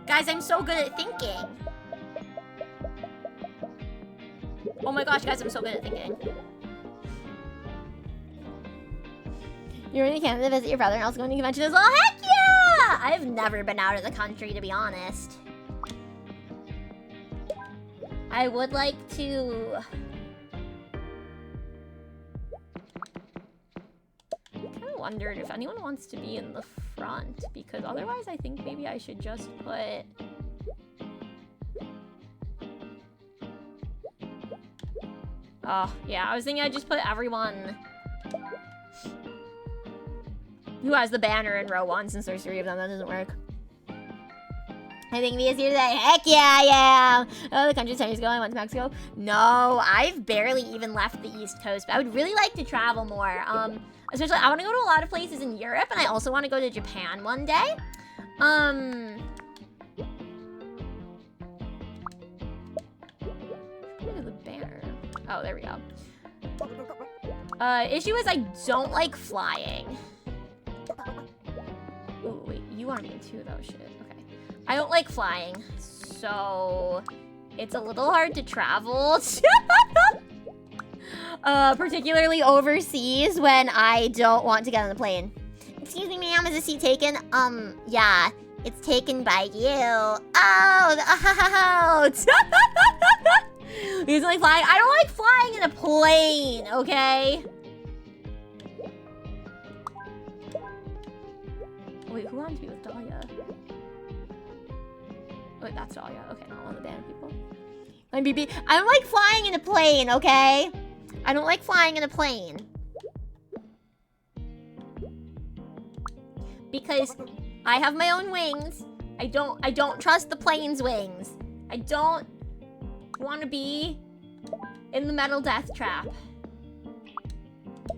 Guys, I'm so good at thinking. Oh my gosh, guys, I'm so good at thinking. You're in Canada to visit your brother and also going to convention as well? Heck yeah! I've never been out of the country, to be honest. I would like to... I kind of wondered if anyone wants to be in the front, because otherwise I think maybe I should just put... Oh, yeah, I was thinking I'd just put everyone who has the banner in row 1, since there's 3 of them. That doesn't work. I think Mia's here today. Heck yeah, I am. Oh, the country's 10 years ago. I went to Mexico. No, I've barely even left the East Coast, but I would really like to travel more. Especially, I want to go to a lot of places in Europe, and I also want to go to Japan one day. Where's the banner? Oh, there we go. Issue is I don't like flying. Ooh, wait, you want to be in 2 though, shit. Okay. I don't like flying, so it's a little hard to travel. Particularly overseas when I don't want to get on the plane. Excuse me, ma'am, is the seat taken? Yeah, it's taken by you. Oh, He's only flying. I don't like flying in a plane, okay? Wait, who wants to be with Dahlia? Wait, that's Dahlia. Okay, not one of the band people. I'm BB. I don't like flying in a plane, okay? I don't like flying in a plane. Because I have my own wings. I don't trust the plane's wings. I don't want to be in the metal death trap.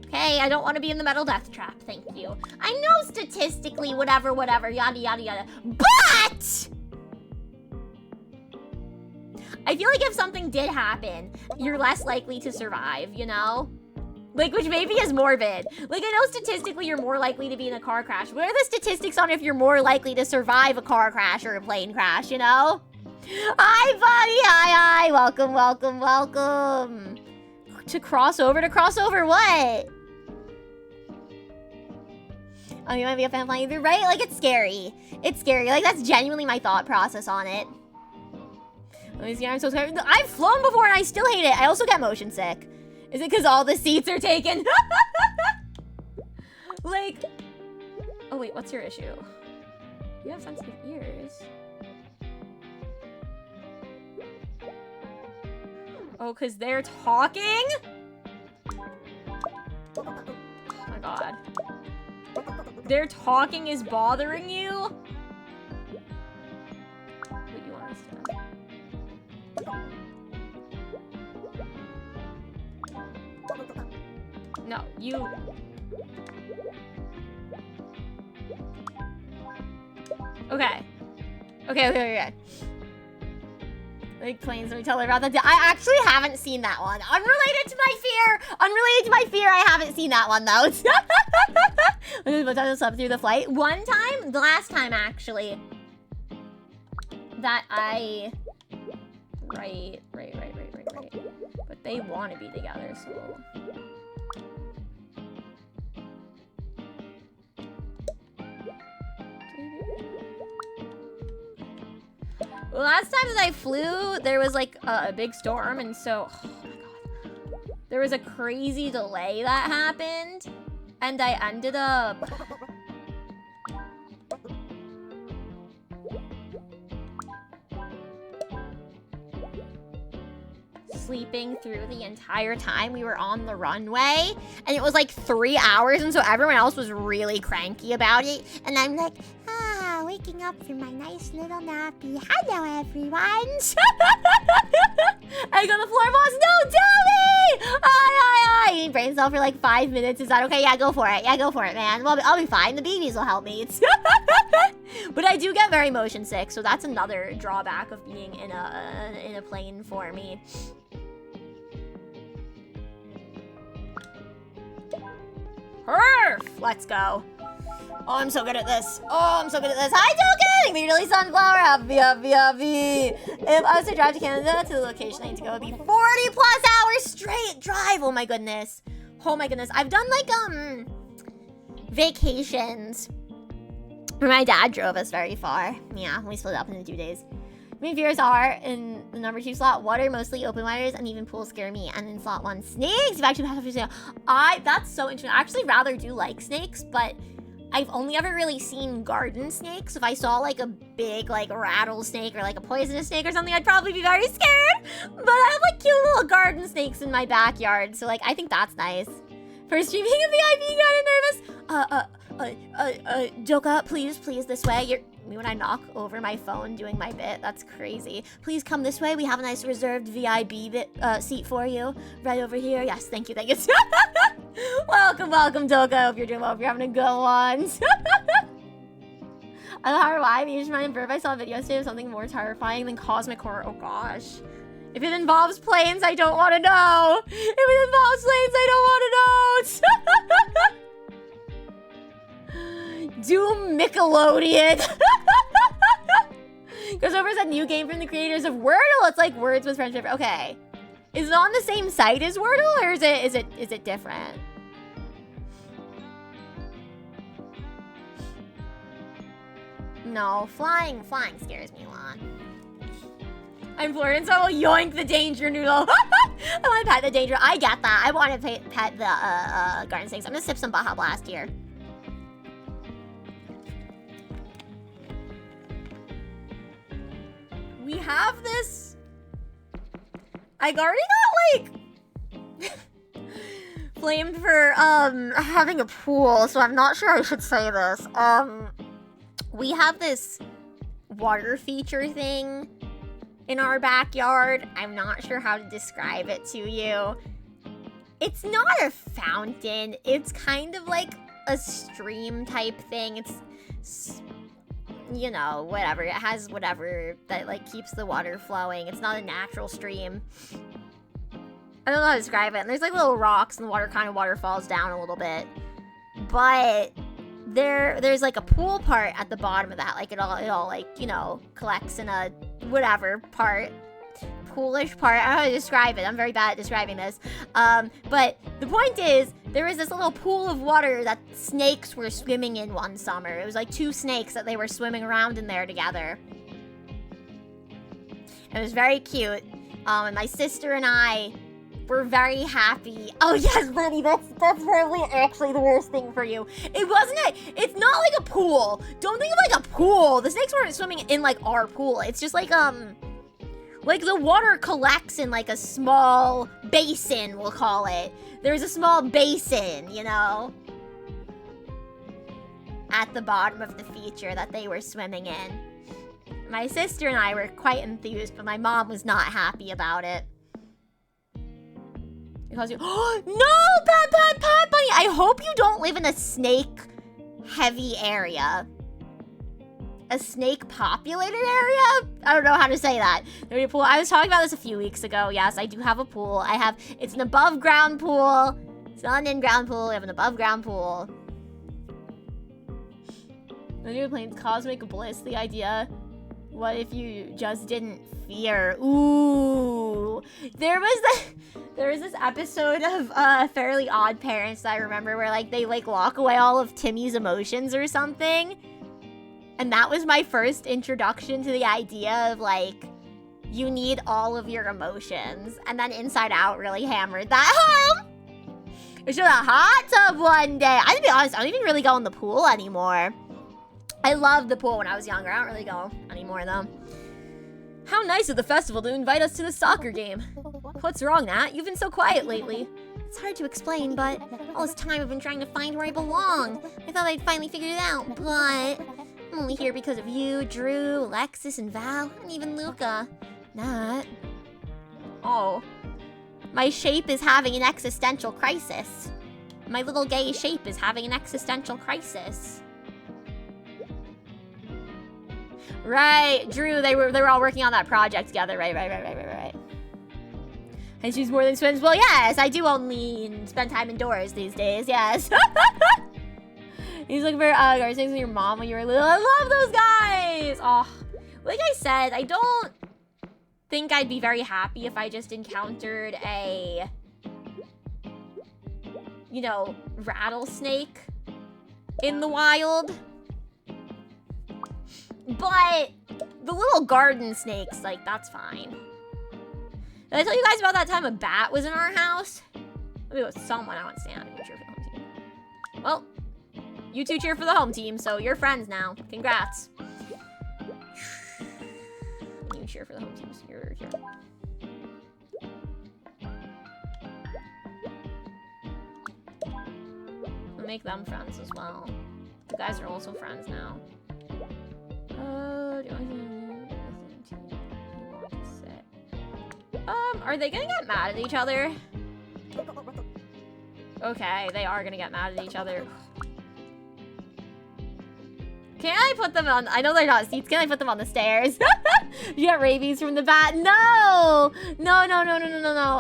Okay, I don't want to be in the metal death trap, thank you. I know statistically, whatever, yada, yada, yada. But! I feel like if something did happen, you're less likely to survive, you know? Like, which maybe is morbid. Like, I know statistically you're more likely to be in a car crash. What are the statistics on if you're more likely to survive a car crash or a plane crash, you know? Hi, buddy! Hi! Welcome, welcome, welcome! To cross over what? Oh, you might be a fan flying through, right? Like, it's scary. It's scary. Like, that's genuinely my thought process on it. Let me see, I'm so scared. I've flown before and I still hate it. I also get motion sick. Is it because all the seats are taken? Like, oh wait, what's your issue? You have sensitive ears. Oh, because they're talking? Oh my god. Their talking is bothering you? Wait, you want us to... No, you... Okay. Like planes, let me tell her about that. I actually haven't seen that one. Unrelated to my fear, I haven't seen that one though. What time to sleep through the flight? One time, the last time actually, that I... Right. But they want to be together, so... Well, last time that I flew, there was like a big storm, and so, oh my god, there was a crazy delay that happened, and I ended up sleeping through the entire time we were on the runway, and it was like 3 hours, and so everyone else was really cranky about it, and I'm like, waking up from my nice little nappy. Hello, everyone. I got the floor boss. No, tell me! Hi. You need braincell for like 5 minutes. Is that okay? Yeah, go for it. Man. Well, I'll be fine. The BBs will help me. But I do get very motion sick, so that's another drawback of being in a plane for me. Perf! Let's go. Oh, I'm so good at this. Hi, Token! Immediately sunflower. Happy. If I was to drive to Canada to the location I need to go, it would be 40+ hours straight drive. Oh my goodness. I've done like, vacations where my dad drove us very far. Yeah, we split up into 2 days. My fears are in the number 2 slot, water, mostly open waters, and even pools scare me. And in slot 1, snakes. You've actually passed to that's so interesting. I actually rather do like snakes, but I've only ever really seen garden snakes. If I saw like a big like rattlesnake or like a poisonous snake or something, I'd probably be very scared. But I have like cute little garden snakes in my backyard, so like I think that's nice. For streaming a VIP, kinda nervous. Joka, please, this way. When I knock over my phone doing my bit, that's crazy. Please come this way. We have a nice reserved VIP seat for you. Right over here. Yes, thank you. Welcome, Joka. Hope you're doing well. Hope you're having a good one. I don't know why. You just reminded Verb. I saw a video today of something more terrifying than cosmic horror. Oh gosh. If it involves planes, I don't want to know. Doom Nickelodeon. Goes over as a new game from the creators of Wordle. It's like words with friendship. Okay. Is it on the same site as Wordle, or is it different? No, flying scares me a lot. I'm Florence, so I will yoink the danger noodle. I want to pet the danger. I get that. I want to pet the garden snakes. I'm gonna sip some Baja Blast here. We have this I already got, like, flamed for, having a pool, so I'm not sure I should say this. We have this water feature thing in our backyard. I'm not sure how to describe it to you. It's not a fountain. It's kind of like a stream type thing. It's, you know, whatever. It has whatever that, like, keeps the water flowing. It's not a natural stream. I don't know how to describe it. And there's, like, little rocks, and the water falls down a little bit. But there's, like, a pool part at the bottom of that. Like, it all, like, you know, collects in a whatever part. Poolish part. I don't know how to describe it. I'm very bad at describing this. But the point is, there was this little pool of water that snakes were swimming in one summer. It was like 2 snakes that they were swimming around in there together. It was very cute. And my sister and I were very happy. Oh yes, buddy, that's probably actually the worst thing for you. It wasn't it. It's not like a pool. Don't think of like a pool. The snakes weren't swimming in like our pool. It's just like the water collects in like a small basin, we'll call it. There's a small basin, you know, at the bottom of the feature that they were swimming in. My sister and I were quite enthused, but my mom was not happy about it. Because you, oh, no, Pat Bunny, I hope you don't live in a snake-heavy area. A snake-populated area? I don't know how to say that. There's a pool. I was talking about this a few weeks ago. Yes, I do have a pool. It's an above-ground pool. It's not an in-ground pool. I have an above-ground pool. When you're playing Cosmic Bliss, the idea, what if you just didn't fear? Ooh. There was this episode of Fairly Odd Parents that I remember where, like, they, like, lock away all of Timmy's emotions or something. And that was my first introduction to the idea of, like, you need all of your emotions. And then Inside Out really hammered that home. We should have a hot tub one day. I, to be honest, I don't even really go in the pool anymore. I loved the pool when I was younger. I don't really go anymore, though. How nice of the festival to invite us to the soccer game. What's wrong, Nat? You've been so quiet lately. It's hard to explain, but all this time I've been trying to find where I belong. I thought I'd finally figured it out, but I'm only here because of you, Drew, Alexis, and Val, and even Luca. Nat. Oh. My shape is having an existential crisis. My little gay shape is having an existential crisis. Right, Drew, they were all working on that project together. Right. I choose more than swims. Well, yes, I do only spend time indoors these days, yes. He's looking for garbage things with your mom when you were little. I love those guys! Oh, like I said, I don't think I'd be very happy if I just encountered a, you know, rattlesnake in the wild. But the little garden snakes, like, that's fine. Did I tell you guys about that time a bat was in our house? Maybe it was someone. I want to stand and cheer for the home team. Well, you two cheer for the home team, so you're friends now. Congrats. You cheer for the home team, so you're here. We'll make them friends as well. You guys are also friends now. Are they gonna get mad at each other? Okay, they are gonna get mad at each other. Can I put them on? I know they're not seats. Can I put them on the stairs? You get rabies from the bat? No! No.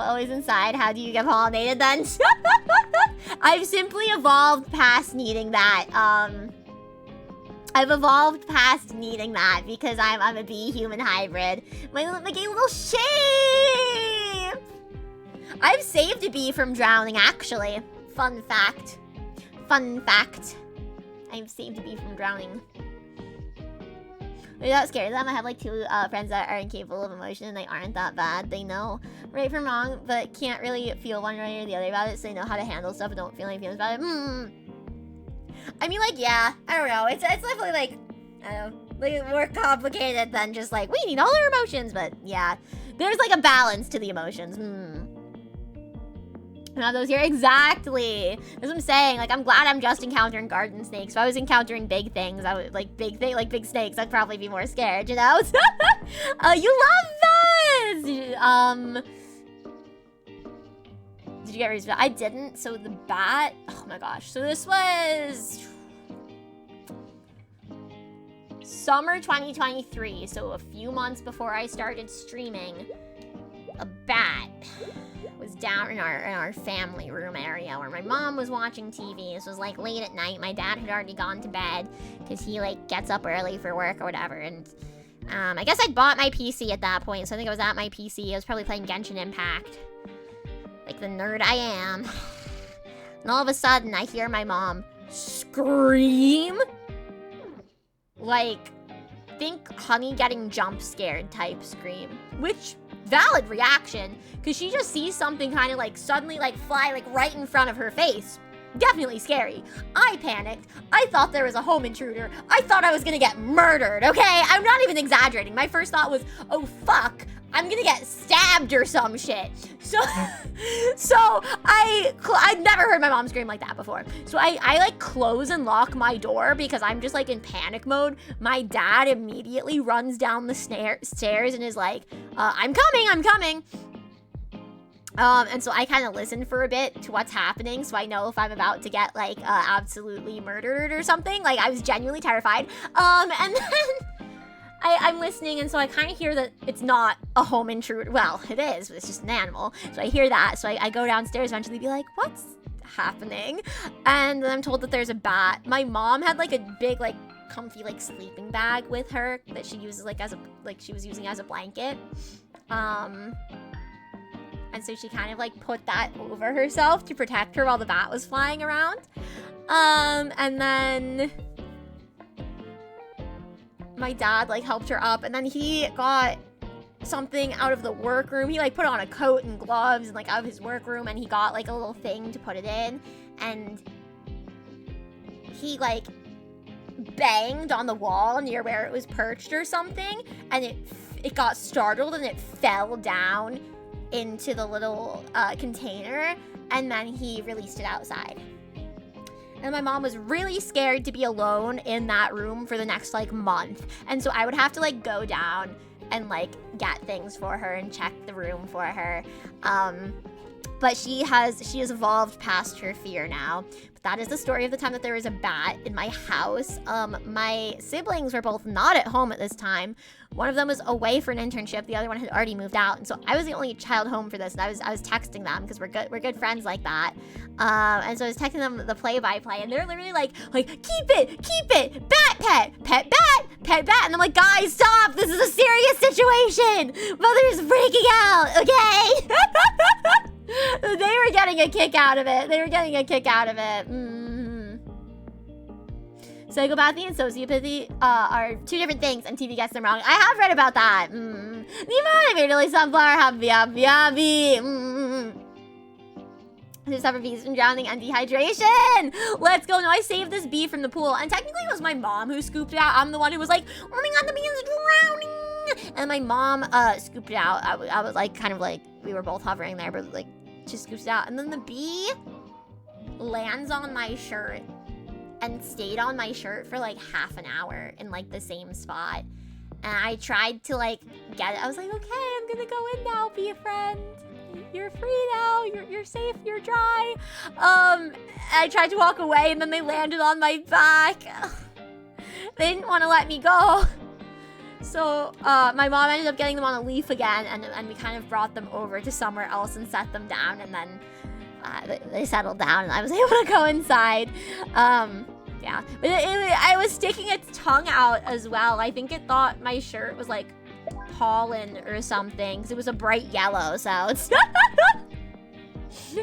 Always inside. How do you get pollinated then? I've simply evolved past needing that. I've evolved past needing that because I'm a bee-human hybrid. My gay little shape! I've saved a bee from drowning, actually. Fun fact. I've saved a bee from drowning. They're not scared of them. I have like 2 friends that are incapable of emotion and they aren't that bad. They know right from wrong, but can't really feel one way or the other about it, so they know how to handle stuff and don't feel any feelings about it. I mean, like, yeah, I don't know. It's definitely like, Like, more complicated than just like, we need all our emotions, but yeah. There's like a balance to the emotions. Now those here, exactly. That's what I'm saying. Like, I'm glad I'm just encountering garden snakes. If I was encountering big things, I would like big snakes, I'd probably be more scared, you know? You love this! Did you get ready? I didn't. So the bat, oh my gosh. So this was summer 2023. So a few months before I started streaming, a bat was down in our family room area where my mom was watching TV. This was like late at night. My dad had already gone to bed because he like gets up early for work or whatever. And I guess I'd bought my PC at that point. So I think I was at my PC. I was probably playing Genshin Impact. Like the nerd I am. And all of a sudden I hear my mom scream. Like, think Honey getting jump scared type scream. Which, valid reaction, because she just sees something kind of like suddenly like fly like right in front of her face. Definitely scary. I panicked. I thought there was a home intruder. I thought I was gonna get murdered, okay? I'm not even exaggerating. My first thought was, oh fuck, I'm gonna get stabbed or some shit. So I'd never heard my mom scream like that before. So I like close and lock my door because I'm just like in panic mode. My dad immediately runs down the stairs and is like, I'm coming. And so I kind of listen for a bit to what's happening so I know if I'm about to get like absolutely murdered or something. Like I was genuinely terrified. And then I'm listening, and so I kind of hear that it's not a home intruder. Well, it is, but it's just an animal. So I hear that. So I go downstairs eventually be like, what's happening? And then I'm told that there's a bat. My mom had like a big like comfy like sleeping bag with her that she uses like as a she was using as a blanket. And so she kind of like put that over herself to protect her while the bat was flying around. And then my dad like helped her up, and then he got something out of the workroom. He like put on a coat and gloves and like out of his workroom, and he got like a little thing to put it in, and he like banged on the wall near where it was perched or something, and it got startled and it fell down into the little container, and then he released it outside. And my mom was really scared to be alone in that room for the next like month. And so I would have to like go down and like get things for her and check the room for her. But she has evolved past her fear now. But that is the story of the time that there was a bat in my house. My siblings were both not at home at this time. One of them was away for an internship. The other one had already moved out. And so I was the only child home for this. And I was texting them because we're good friends like that. And so I was texting them the play-by-play, and they're literally like keep it, bat, pet bat. And I'm like, guys, stop. This is a serious situation. Mother's freaking out, okay? They were getting a kick out of it. Psychopathy and sociopathy are two different things, and TV gets them wrong. I have read about that. Sunflower, to suffer bees from drowning and dehydration. Let's go. No, I saved this bee from the pool, and technically it was my mom who scooped it out. I'm the one who was like, oh my god, the bee is drowning. And my mom scooped it out. I was like, kind of like, we were both hovering there, but like, she scoops it out. And then the bee lands on my shirt and stayed on my shirt for like half an hour in like the same spot. And I tried to like get it. I was like, okay, I'm gonna go in now, be a friend. You're free now, you're safe, you're dry. I tried to walk away, and then they landed on my back. They didn't want to let me go. So my mom ended up getting them on a leaf again, and we kind of brought them over to somewhere else and set them down, and then they settled down, and I was able to go inside. Yeah, but I was sticking its tongue out as well. I think it thought my shirt was like pollen or something, because it was a bright yellow, so it's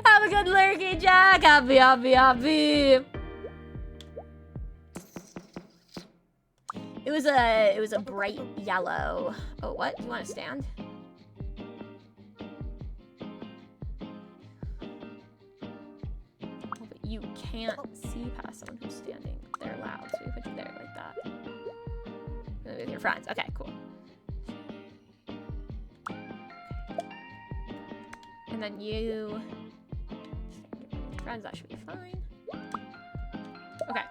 have a good lurky, Jack. Happy. It was a bright yellow. Oh, what? You want to stand? Oh, but you can't see past someone who's standing. They're loud, so we put you there like that. friends. Okay, cool. And then you... friends, that should be fine. Okay.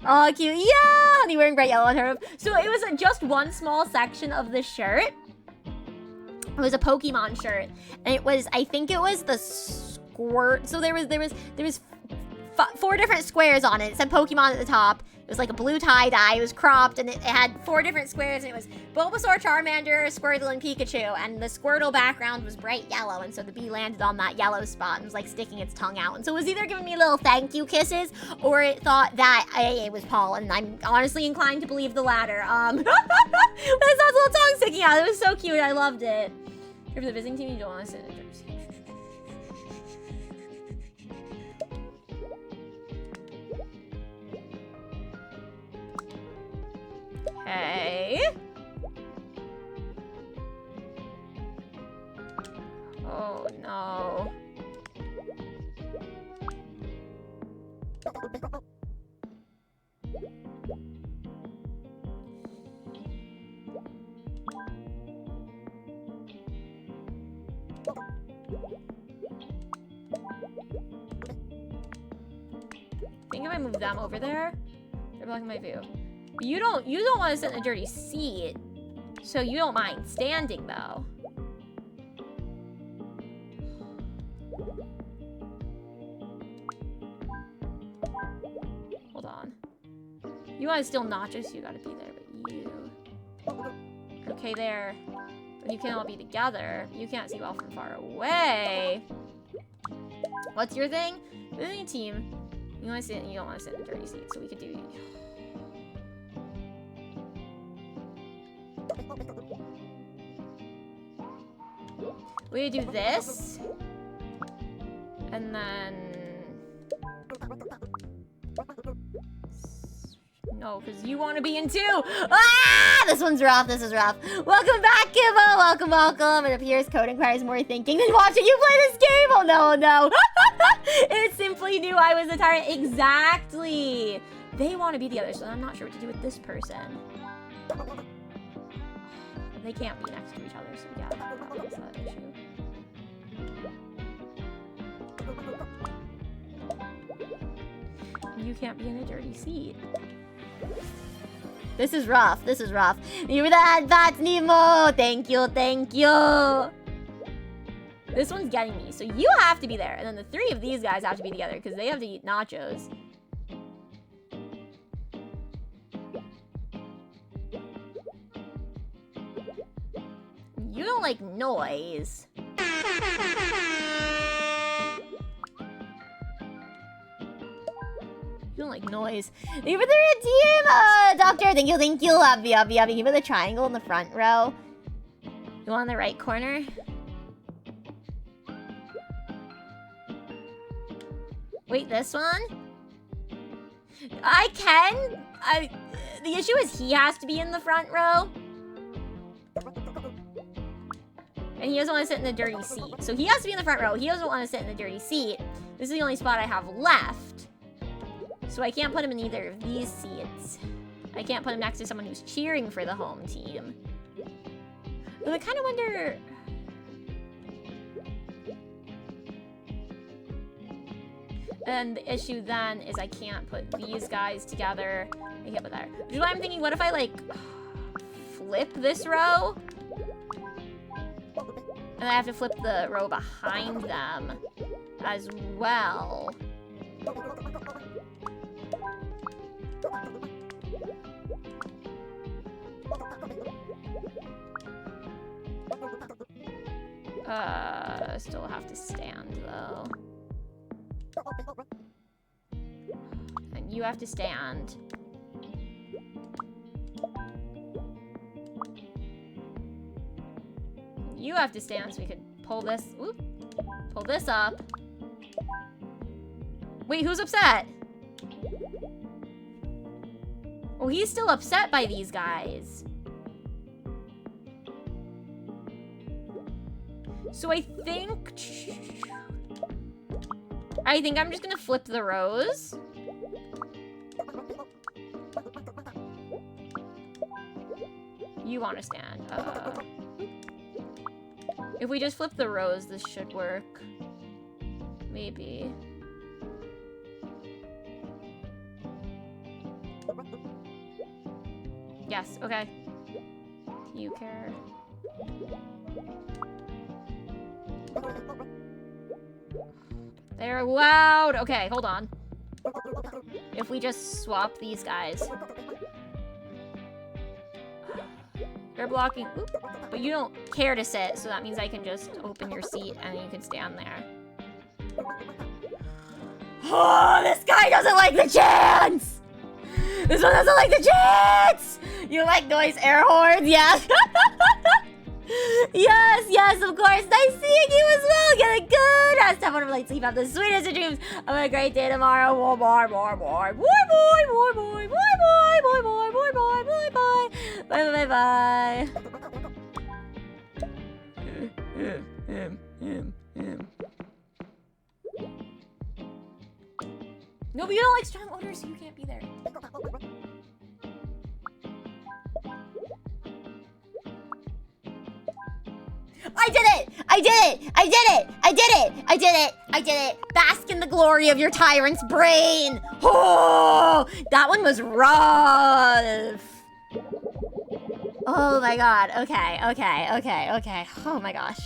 Oh, cute. Yeah! Honey wearing bright yellow on her. So it was just one small section of the shirt. It was a Pokemon shirt. And it was, I think it was the squirt. So there was 4 different squares on it. It said Pokemon at the top. It was like a blue tie-dye. It was cropped, and it had 4 different squares. And it was Bulbasaur, Charmander, Squirtle, and Pikachu. And the Squirtle background was bright yellow, and so the bee landed on that yellow spot and was like sticking its tongue out. And so it was either giving me little thank you kisses, or it thought that it was pollen. And I'm honestly inclined to believe the latter. But I saw its little tongue sticking out. It was so cute. I loved it. Here for the visiting team, you don't want to sit in a jersey. Okay. Oh no. I think if I move them over there, they're blocking my view. You don't want to sit in a dirty seat, so you don't mind standing though. Hold on. You want to steal nachos, so you gotta be there, but you... Okay, there. But you can't all be together. You can't see well from far away. What's your thing? Visiting team. You want to sit, you don't want to sit in a dirty seat, so we could do... We do this, and then no, because you want to be in 2. Ah, this one's rough. This is rough. Welcome back, Kibbo. Welcome, welcome. It appears coding requires more thinking than watching you play this game. Oh no, no. It simply knew I was a tyrant. Exactly. They want to be together, so I'm not sure what to do with this person. They can't be next to each other, so yeah, that's that issue. You can't be in a dirty seat. This is rough. This is rough. You were the advance, Nemo. Thank you, thank you. This one's getting me, so you have to be there, and then the 3 of these guys have to be together because they have to eat nachos. You don't like noise. You don't like noise. Thank you for the redeem, Doctor. Thank you, thank you. Abby. Give me the triangle in the front row. You want in the right corner? Wait, this one? I can. The issue is he has to be in the front row. And he doesn't want to sit in the dirty seat. So he has to be in the front row. He doesn't want to sit in the dirty seat. This is the only spot I have left. So I can't put him in either of these seats. I can't put him next to someone who's cheering for the home team. But I kind of wonder... And the issue then is I can't put these guys together. I can't put that. Which is why I'm thinking, what if I, like, flip this row? And I have to flip the row behind them as well. Still have to stand though. And you have to stand. You have to stand so we could pull this. Whoop, pull this up. Wait, who's upset? Oh, he's still upset by these guys. So I think I'm just gonna flip the rows. You want to stand. If we just flip the rows, this should work. Maybe. Yes, okay. You care. They're loud. Okay, hold on. If we just swap these guys. They're blocking. Oop, but you don't care to sit, so that means I can just open your seat and you can stand there. Oh, this guy doesn't like the chants! This one doesn't like the chants! You like noise air horns? Yes. Yes, yes, of course. Nice seeing you as well. Get a good rest. Have a wonderful sleep. Have the sweetest of dreams. Have a great day tomorrow. More, more, more, more, more, more, more, more, more, more, more, more, more, more, more. Bye, bye, bye, bye. No, but you don't like strong odors, so you can't be there. I did it! I did it! I did it! I did it! I did it! I did it! Bask in the glory of your tyrant's brain! Oh! That one was rough! Oh my god. Okay, okay, okay, okay. Oh my gosh.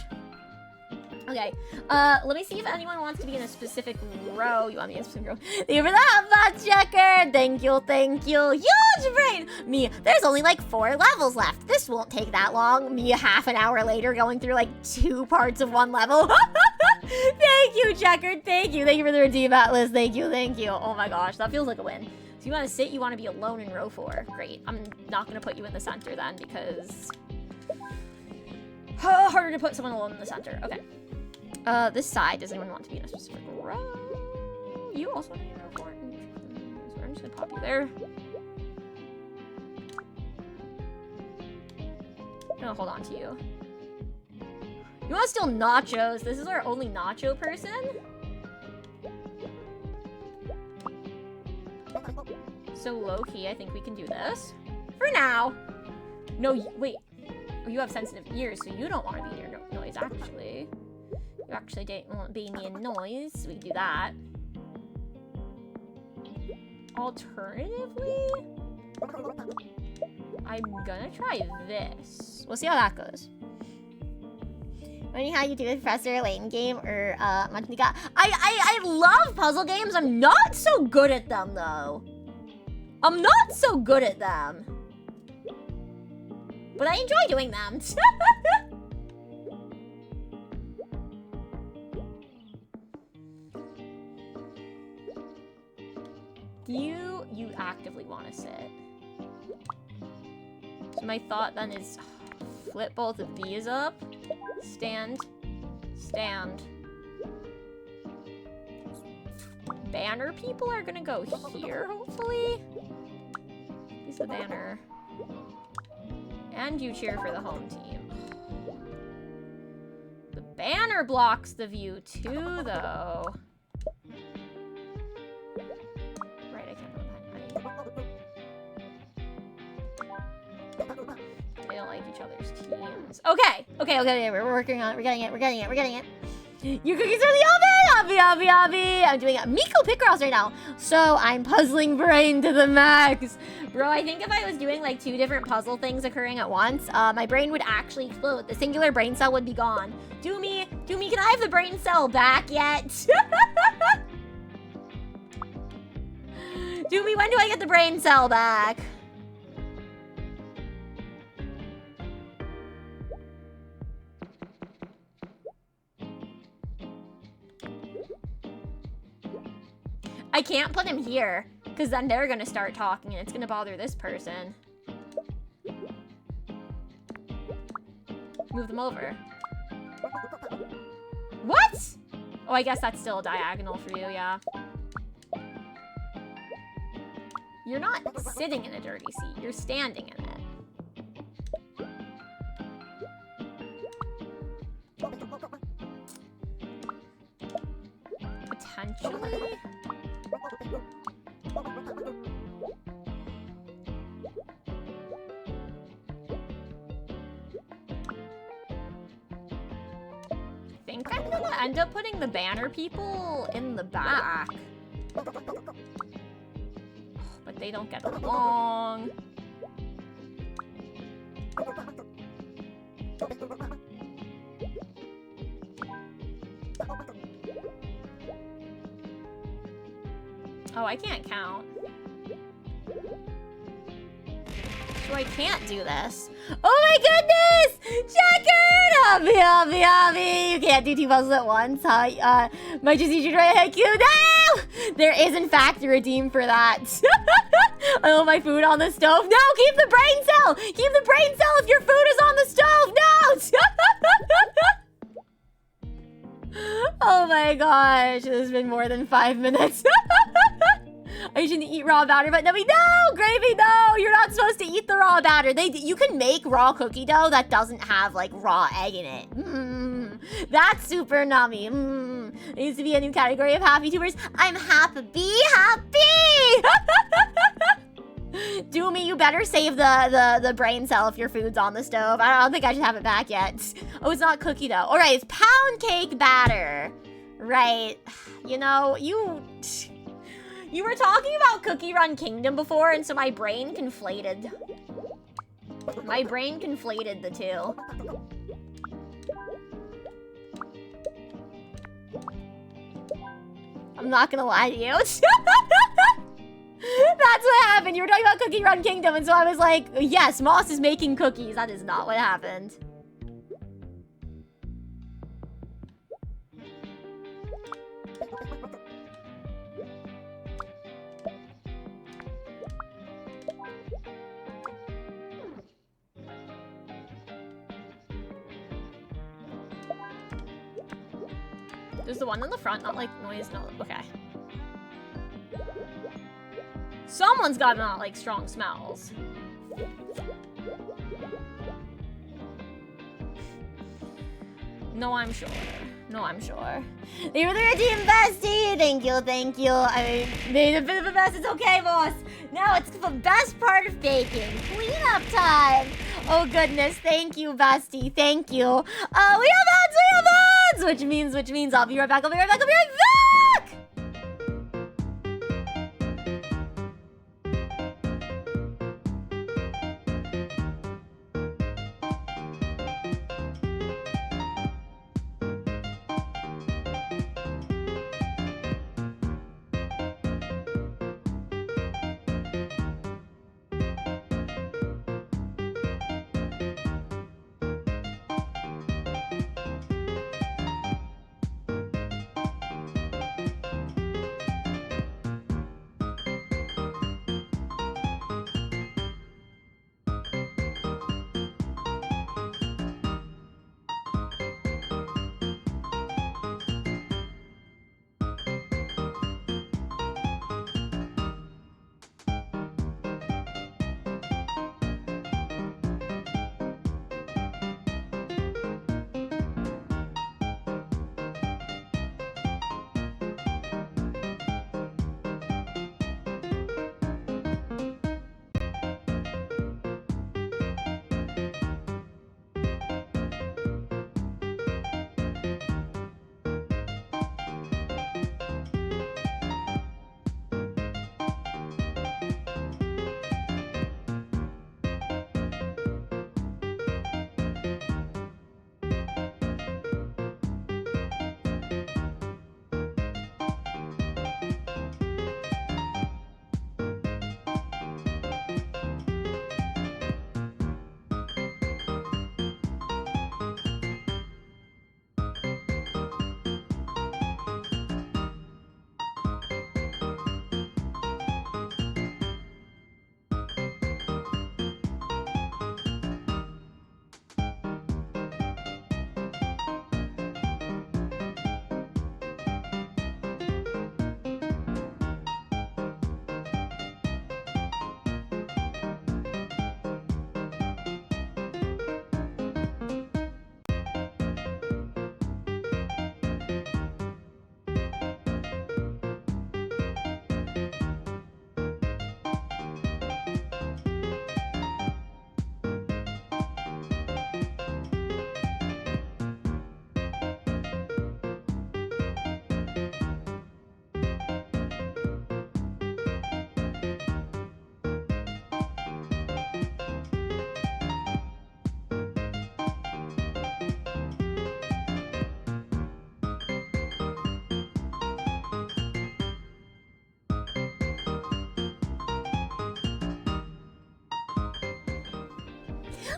Okay, let me see if anyone wants to be in a specific row. You want me in a specific row? Thank you for that, bot checker! Thank you, thank you. Huge brain! Me, there's only like 4 levels left. This won't take that long. Me, half an hour later, going through like 2 parts of 1 level. Thank you, checker, thank you. Thank you for the redeem atlas, thank you, thank you. Oh my gosh, that feels like a win. So you want to sit, you want to be alone in row 4. Great, I'm not going to put you in the center then, because... harder to put someone alone in the center. Okay. This side, does anyone want to be in a specific row? You also want to be in row 4. So I'm just gonna pop you there. I'm gonna hold on to you. You want to steal nachos? This is our only nacho person? So low-key, I think we can do this. For now. No, wait. Oh, you have sensitive ears, so you don't want to be near noise, actually. You actually don't want to be near noise, so we can do that. Alternatively, I'm gonna try this. We'll see how that goes. Wondering how you do with Professor Layton game or Mantika. I love puzzle games. I'm not so good at them though. I'm not so good at them. But I enjoy doing them. You actively want to sit. So my thought then is flip both of these up. Stand. Stand. Banner people are gonna go here, hopefully. He's the banner. And you cheer for the home team. The banner blocks the view too, though. Right, I can't put behind. They don't like each other's teams. Okay, okay, we're working on it. We're getting it. Your cookies are in the oven! Obby. I'm doing Miko Picross right now. So I'm puzzling brain to the max. Bro, I think if I was doing like 2 different puzzle things occurring at once, my brain would actually explode. The singular brain cell would be gone. Doomy, can I have the brain cell back yet? Doomy, when do I get the brain cell back? I can't put him here, because then they're gonna start talking and it's gonna bother this person. Move them over. What? Oh, I guess that's still a diagonal for you, yeah. You're not sitting in a dirty seat, you're standing in it. Potentially? gonna end up putting the banner people in the back. But they don't get along. Oh, I can't count. So I can't do this. Oh my goodness! Checkered! Hobby, hobby, hobby! You can't do 2 puzzles at once, huh? Might just need you to try to haiku. No! There is, in fact, a redeem for that. Oh, my food on the stove. No! Keep the brain cell! Keep the brain cell if your food is on the stove! No! Oh my gosh. This has been more than 5 minutes. I shouldn't eat raw batter, but no, Gravy, no! You're not supposed to eat the raw batter. You can make raw cookie dough that doesn't have, like, raw egg in it. That's super nummy. There needs to be a new category of happy tubers. I'm happy. Doomy, you better save the brain cell if your food's on the stove. I don't think I should have it back yet. Oh, it's not cookie dough. All right, it's pound cake batter. Right. You know, You were talking about Cookie Run Kingdom before, and so my brain conflated. My brain conflated the two. I'm not gonna lie to you. That's what happened. You were talking about Cookie Run Kingdom, and so I was like, yes, Moss is making cookies. That is not what happened. There's the one in the front, not like noise, no, okay. Someone's gotta not like strong smells. No, I'm sure. No, I'm sure. They were the redeem bestie! Thank you. I made a bit of a mess, it's okay, boss. Now it's the best part of baking. Cleanup time! Oh goodness, thank you, bestie, thank you. We have ads! Which means I'll be right back.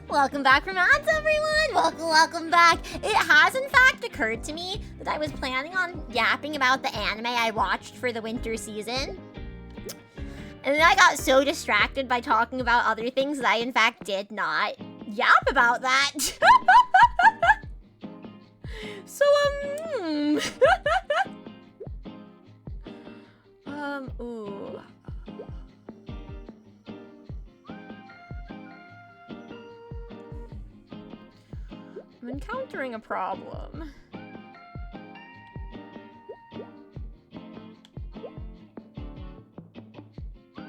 Welcome back from ads, everyone! Welcome back. It has, in fact, occurred to me that I was planning on yapping about the anime I watched for the winter season. And then I got so distracted by talking about other things that I, in fact, did not yap about that. So, ooh. I'm encountering a problem. I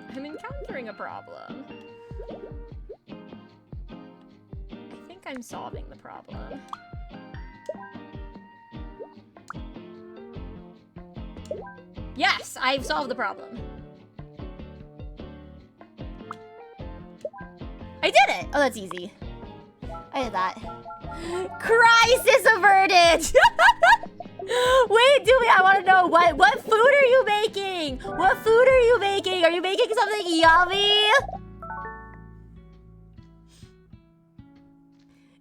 think I'm solving the problem. Yes, I've solved the problem. I did it! Oh, that's easy. I did that. Crisis averted! Wait, I want to know, what food are you making? What food are you making? Are you making something yummy?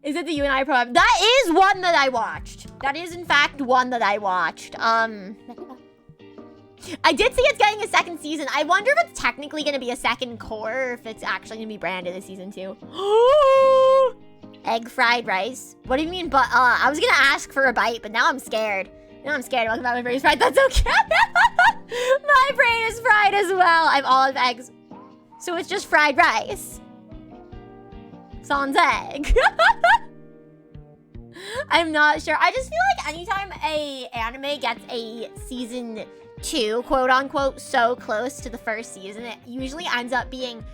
Is it the You and I problem? That is one that I watched. That is, in fact, one that I watched. I did see it's getting a second season. I wonder if it's technically going to be a second core, or if it's actually going to be branded as season 2. Egg fried rice. What do you mean? But I was going to ask for a bite, but now I'm scared. Welcome back, my brain is fried. That's okay. My brain is fried as well. I'm all of eggs. So it's just fried rice. Sans egg. I'm not sure. I just feel like anytime a anime gets a season 2, quote unquote, so close to the first season, it usually ends up being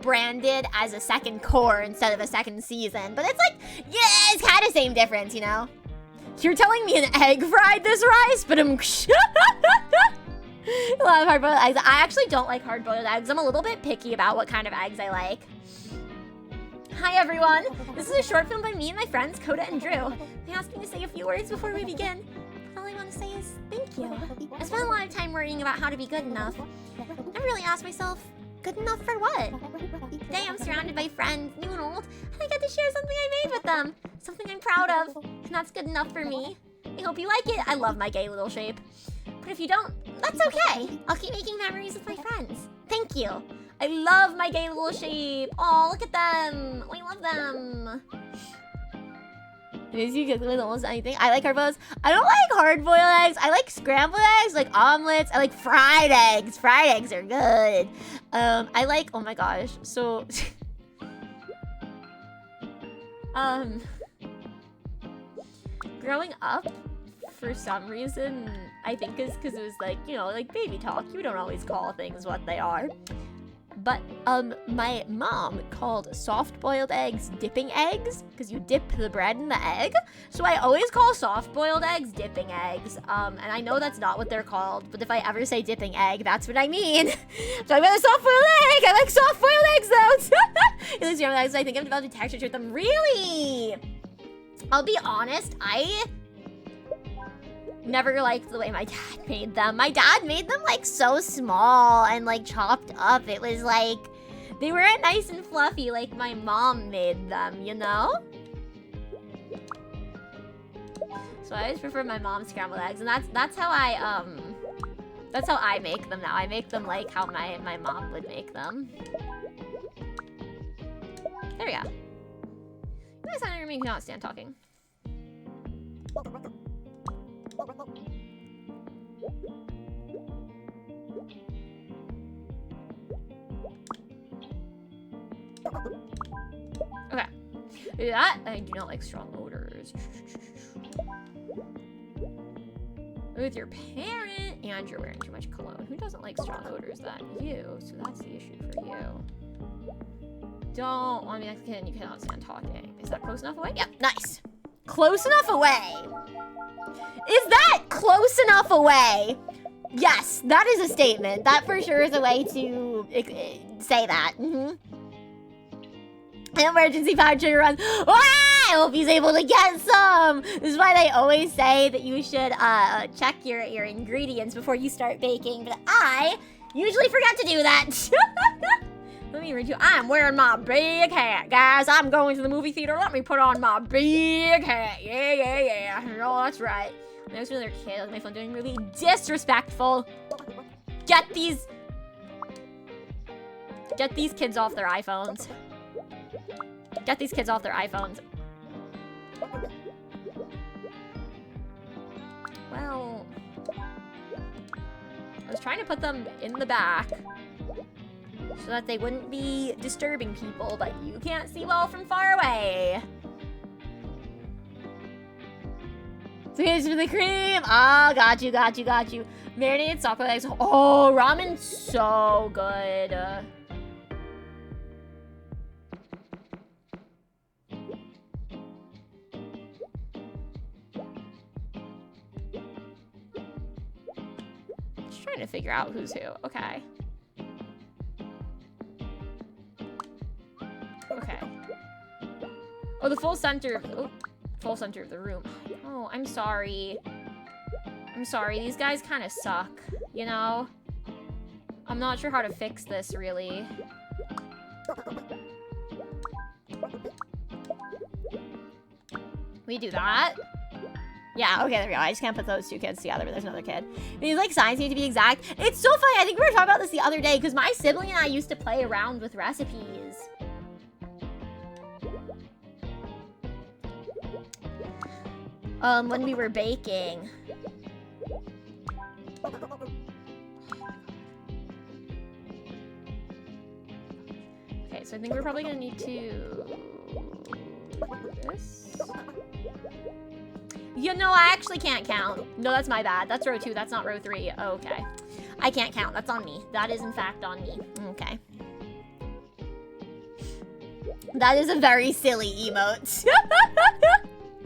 branded as a second core instead of a second season. But it's like, yeah, it's kind of same difference, you know? You're telling me an egg fried this rice? But I'm a lot of hard-boiled eggs. I actually don't like hard-boiled eggs. I'm a little bit picky about what kind of eggs I like. Hi everyone. This is a short film by me and my friends, Coda and Drew. They asked me to say a few words before we begin. All I want to say is thank you. I spent a lot of time worrying about how to be good enough. I really asked myself, good enough for what? Today I'm surrounded by friends, new and old, and I get to share something I made with them. Something I'm proud of, and that's good enough for me. I hope you like it. I love my gay little shape. But if you don't, that's okay. I'll keep making memories with my friends. Thank you. I love my gay little shape. Oh, look at them. I love them. It is you good with almost anything. I like hard-boiled. I don't like hard-boiled eggs. I like scrambled eggs, like omelets. I like fried eggs. Fried eggs are good. I like, oh my gosh. So, growing up, for some reason, I think it's because it was like, you know, like baby talk. You don't always call things what they are. But, my mom called soft-boiled eggs dipping eggs, because you dip the bread in the egg. So I always call soft-boiled eggs dipping eggs. And I know that's not what they're called, but if I ever say dipping egg, that's what I mean. So I got a soft-boiled egg! I like soft-boiled eggs, though! At least scrambled eggs, I think I've developed a texture to them. Really? I'll be honest, I never liked the way my dad made them. My dad made them like so small and like chopped up. It was like, they weren't nice and fluffy like my mom made them, you know? So I always prefer my mom's scrambled eggs, and that's how I make them now. I make them like how my mom would make them. There we go. You guys sound like you cannot stand talking. Okay. That, I do not like strong odors. With your parent, and you're wearing too much cologne. Who doesn't like strong odors then? You, so that's the issue for you. Don't want me next kid, you cannot stand talking. Is that close enough away? Yep, nice. Close enough away. Is that close enough away? Yes, that is a statement. That for sure is a way to say that. An emergency voucher run. Ah, I hope he's able to get some. This is why they always say that you should check your ingredients before you start baking. But I usually forget to do that. Let me read you. I'm wearing my big hat, guys. I'm going to the movie theater. Let me put on my big hat. Yeah, yeah, yeah. Oh, that's right. There's another kid on my phone doing really disrespectful. Get these kids off their iPhones. Get these kids off their iPhones. Well, I was trying to put them in the back so that they wouldn't be disturbing people, but you can't see well from far away. So here's for the cream. Oh, got you. Marinated soccer legs. Oh, ramen's so good. Just trying to figure out who's who. Okay. Okay. Oh, the full center of the room. Oh, I'm sorry. These guys kind of suck, you know? I'm not sure how to fix this, really. We do that? Yeah, okay, there we go. I just can't put those two kids together, but there's another kid. These, like, signs need to be exact. It's so funny. I think we were talking about this the other day, because my sibling and I used to play around with recipes. When we were baking. Okay, so I think we're probably gonna need to do this. You know, I actually can't count. No, that's my bad. That's row 2. That's not row 3. Oh, okay. I can't count. That's on me. That is, in fact, on me. Okay. That is a very silly emote.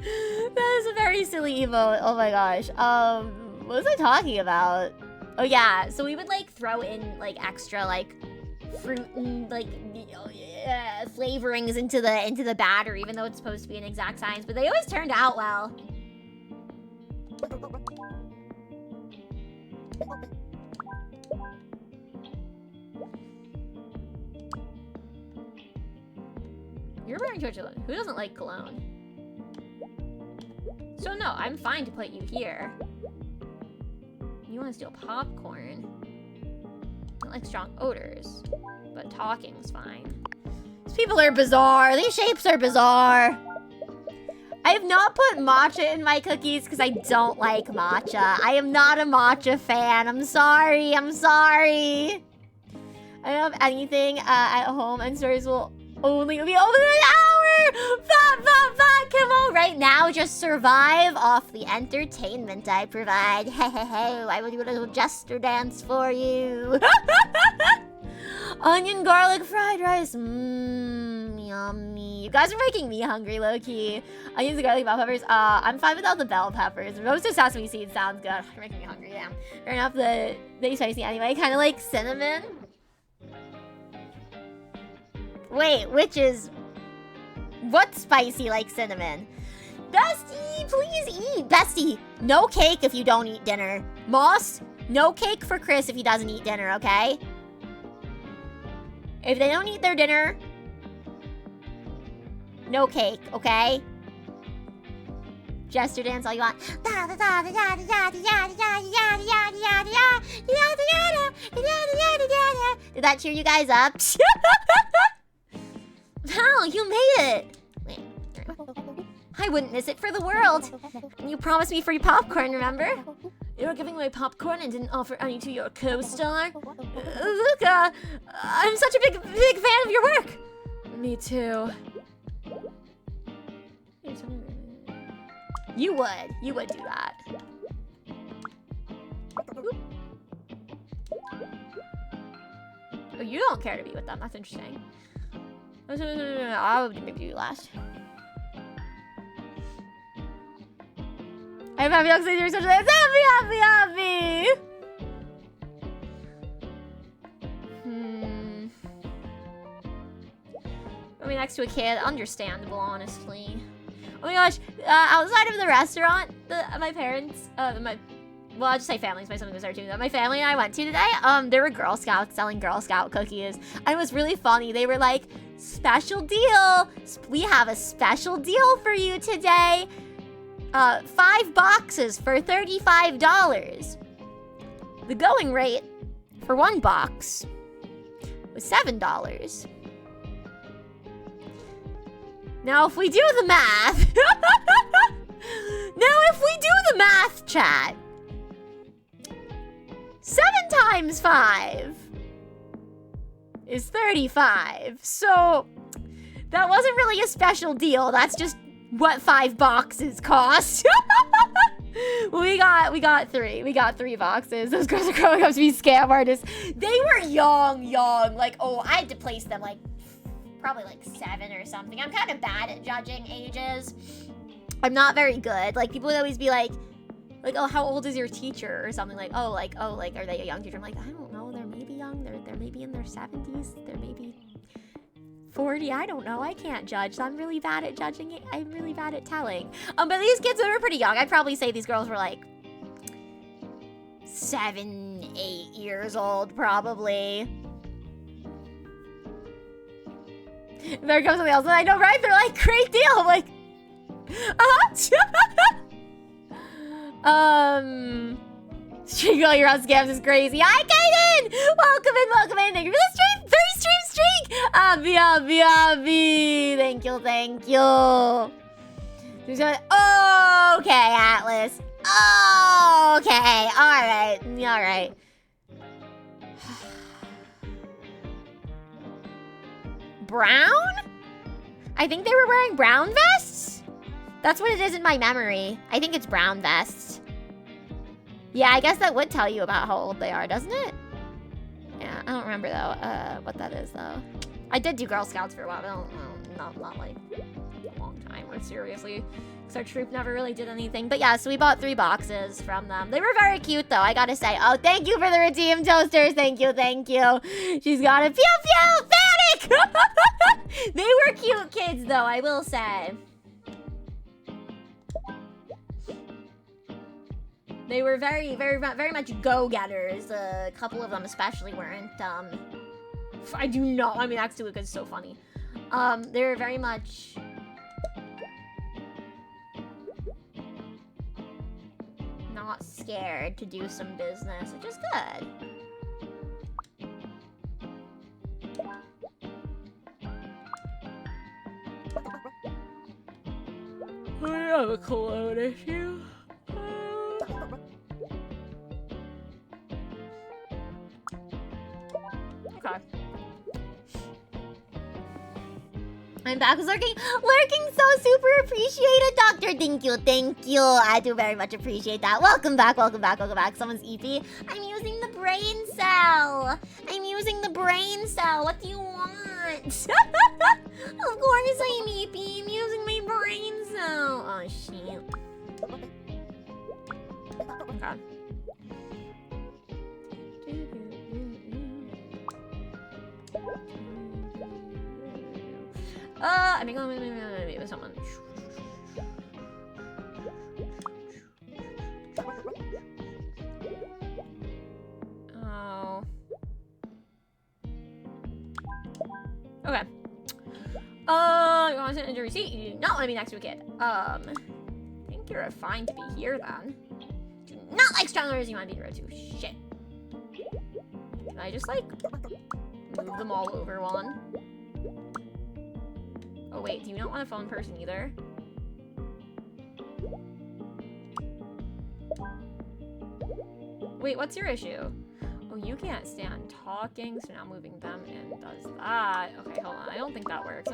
That is a very silly emote. Oh my gosh. What was I talking about? Oh yeah, so we would like throw in like extra like fruit and like flavorings into the batter, even though it's supposed to be an exact science, but they always turned out well. You're wearing cologne. Who doesn't like cologne? So no, I'm fine to put you here. You want to steal popcorn? I don't like strong odors, but talking's fine. These people are bizarre. These shapes are bizarre. I have not put matcha in my cookies because I don't like matcha. I am not a matcha fan. I'm sorry. I don't have anything at home, and stores will only be open an hour. Come on, right now, just survive off the entertainment I provide. I will do a little jester dance for you. Onion garlic fried rice. Yummy. You guys are making me hungry, low-key. Onions and garlic bell peppers. I'm fine without the bell peppers. Roasted sesame seeds sounds good. You're making me hungry, damn. Fair enough, they spicy anyway. Kind of like cinnamon. Wait, what's spicy like cinnamon? Bestie, please eat. Bestie, no cake if you don't eat dinner. Moss, no cake for Chris if he doesn't eat dinner, okay? If they don't eat their dinner, no cake, okay? Jester dance all you want. Did that cheer you guys up? Wow, you made it! Wait. I wouldn't miss it for the world. You promised me free popcorn, remember? You were giving away popcorn and didn't offer any to your co-star. Luca, I'm such a big fan of your work. Me too. You would do that. Oh, you don't care to be with them. That's interesting. No, I would maybe do last. I'm happy I'll say you're such a happy. I mean, next to a kid, understandable, honestly. Oh my gosh, outside of the restaurant, my parents, well, I'll just say families. My son goes there too. My family and I went to today, there were Girl Scouts selling Girl Scout cookies. And it was really funny. They were like, special deal. We have a special deal for you today. 5 boxes for $35. The going rate for 1 box was $7. Now, if we do the math, chat, 7 times 5 is 35. So that wasn't really a special deal. That's just what 5 boxes cost. We got 3. We got 3 boxes. Those girls are growing up to be scam artists. They were young. Like, oh, I had to place them like probably like 7 or something. I'm kind of bad at judging ages. I'm not very good. Like, people would always be like, oh, how old is your teacher or something, like, oh, are they a young teacher? I'm like, I don't know. They're maybe young. They're maybe in their 70s. They're maybe 40. I don't know. I can't judge. I'm really bad at judging it. I'm really bad at telling. But these kids, they were pretty young. I'd probably say these girls were like 7, 8 years old, probably. There comes something else, and I know, right? They're like, great deal. I'm like, Streak all your on scams is crazy. Hi, Kaden! Welcome in. Thank you for the stream. 3 stream streak. Abby. Thank you. Okay, Atlas. Okay. All right. Brown? I think they were wearing brown vests? That's what it is in my memory. I think it's brown vests. Yeah, I guess that would tell you about how old they are, doesn't it? Yeah, I don't remember, though, what that is, though. I did do Girl Scouts for a while, but not like, a long time, or seriously. Because our troop never really did anything. But yeah, so we bought 3 boxes from them. They were very cute, though, I gotta say. Oh, thank you for the redeemed toasters. Thank you. She's got a pew-pew! Panic! They were cute kids, though, I will say. They were very much go-getters. A couple of them especially weren't, I mean, actually, because it's so funny. They were very much... not scared to do some business, which is good. I have a cologne issue. Okay. I'm back with lurking so super appreciated, Doctor. Thank you. I do very much appreciate that. Welcome back. Someone's EP. I'm using the brain cell. What do you want? Of course I'm EP. I'm using my brain cell. Oh, shit. Okay. I think it was someone. Oh. Okay. You want to send a receipt? You do not want to be next to a kid. I think you're fine to be here then. Do not like strong orders. You want to be rude to. Shit. Can I just like move them all over one? Oh wait, do you not want a phone person either? Wait, what's your issue? Oh, you can't stand talking, so now moving them in does that. Okay, hold on. I don't think that works.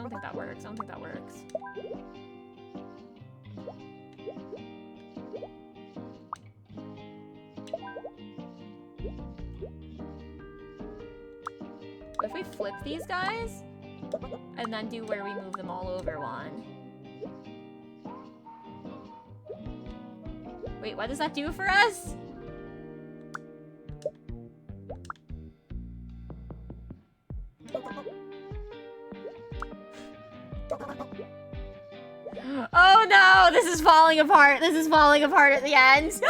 If we flip these guys, and then do where we move them all over one. Wait, what does that do for us? Oh no, this is falling apart. At the end.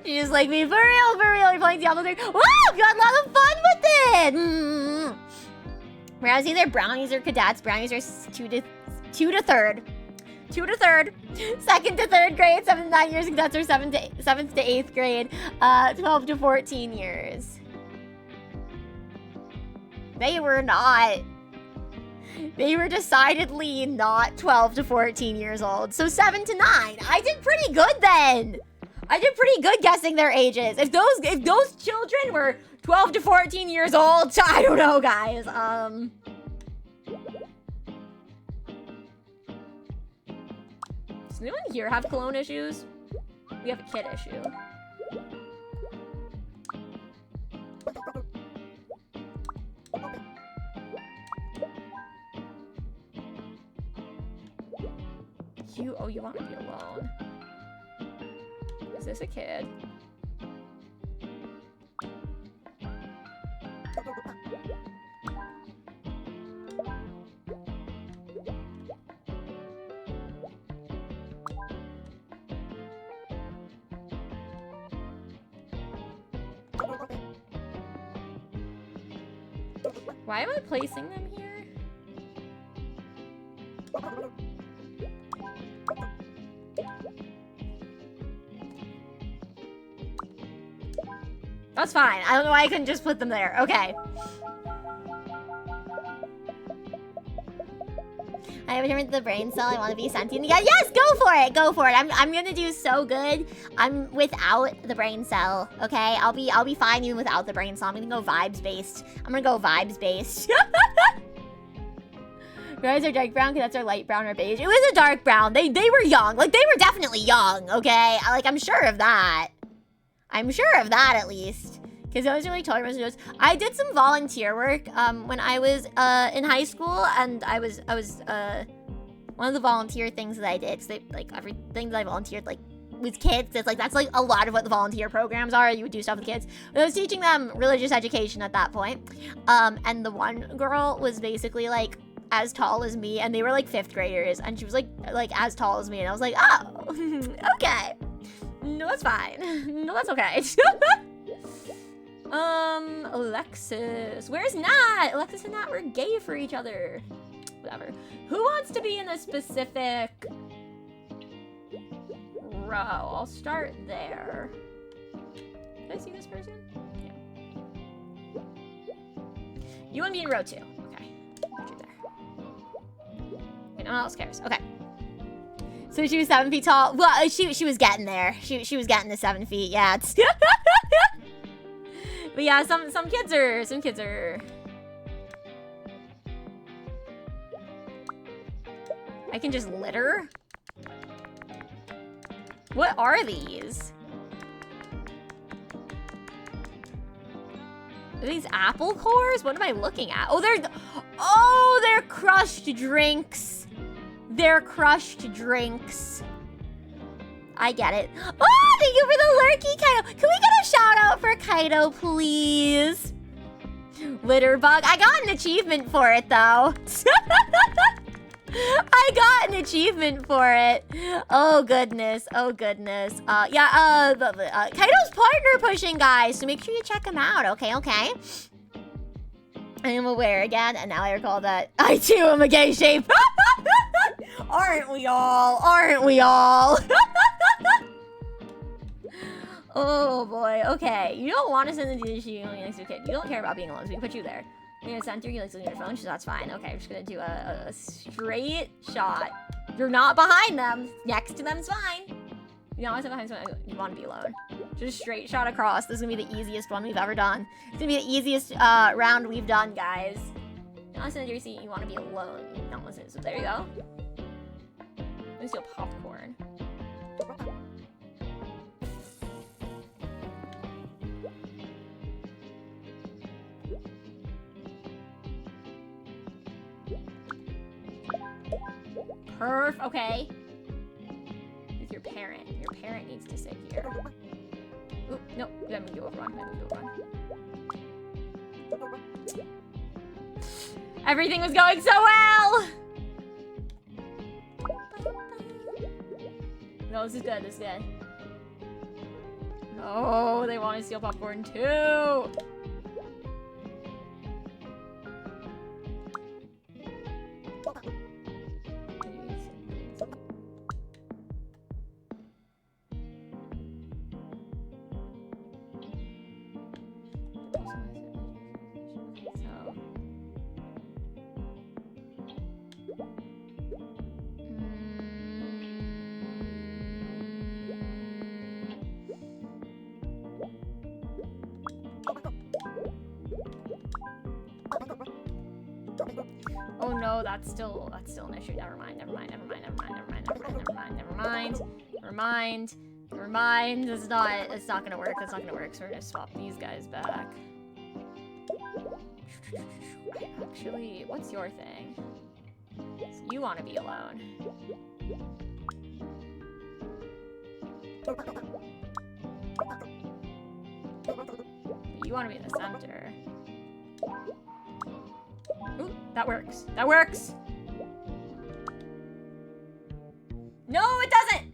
She's like me, for real, you're playing Diablo 3. Wow, you had a lot of fun with it! Whereas either brownies or cadets, brownies are 2 to 3rd. 2 to 3rd, 2nd to 3rd grade, 7 to 9 years, cadets are 7th to 8th grade, 12 to 14 years. They were not. They were decidedly not 12 to 14 years old. So 7 to 9. I did pretty good then. I did pretty good guessing their ages. If those children were 12 to 14 years old, I don't know, guys. Does anyone here have cologne issues? We have a kid issue. You want to be alone. Is this a kid? Why am I placing them here? That's fine. I don't know why I couldn't just put them there. Okay. I have returned to the brain cell. I want to be sentient again. Yes, go for it. Go for it. I'm gonna do so good. I'm without the brain cell. Okay, I'll be fine even without the brain cell. I'm gonna go vibes based. Guys are dark brown, cadets are light brown or beige. It was a dark brown. They were young. Like, they were definitely young. Okay, like I'm sure of that. I'm sure of that at least. Because I was really told everyone. I did some volunteer work when I was in high school, and I was one of the volunteer things that I did. So like everything that I volunteered like with kids. It's like that's like a lot of what the volunteer programs are. You would do stuff with kids. But I was teaching them religious education at that point. And the one girl was basically like as tall as me, and they were like 5th graders, and she was like as tall as me, and I was like, oh, okay. No, that's fine. No, that's okay. Alexis. Where's Nat? Alexis and Nat were gay for each other. Whatever. Who wants to be in a specific row? I'll start there. Can I see this person? Yeah. You want to be in row 2. Okay. Put you there. Okay, no one else cares. Okay. So she was 7 feet tall. Well, she was getting there. She was getting to 7 feet. Yeah. It's but yeah, some kids are. I can just litter. What are these? Are these apple cores? What am I looking at? Oh, they're crushed drinks. They're crushed drinks. I get it. Oh, thank you for the lurky, Kaido. Can we get a shout out for Kaido, please? Litterbug. I got an achievement for it, though. I got an achievement for it. Oh, goodness. Oh, goodness. Yeah, Kaido's partner pushing, guys, so make sure you check him out, okay? I am aware again, and now I recall that I, too, am a gay shape. Aren't we all? Aren't we all? Oh, boy. Okay. You don't want to send the DDG you only next to a kid. You don't care about being alone, so we can put you there. You're gonna center, you like looking at your phone, so that's fine. Okay, I'm just gonna do a straight shot. You're not behind them. Next to them's fine. You don't want to sit behind someone. You want to be alone. Just straight shot across. This is gonna be the easiest one we've ever done. It's gonna be the easiest round we've done, guys. You don't want to sit in your seat. You want to be alone. You don't want to sit. So there you go. Let me steal popcorn. Okay. With your parent. Your parent needs to sit here. Oop, nope. I moved you over one. Everything was going so well! No, this is good. Oh, they want to steal popcorn too. Oh no, that's still an issue. Never mind. It's not gonna work. That's not gonna work. So we're gonna swap these guys back. Actually, what's your thing? So you want to be alone. You want to be in the center. Ooh, that works. That works! No, it doesn't!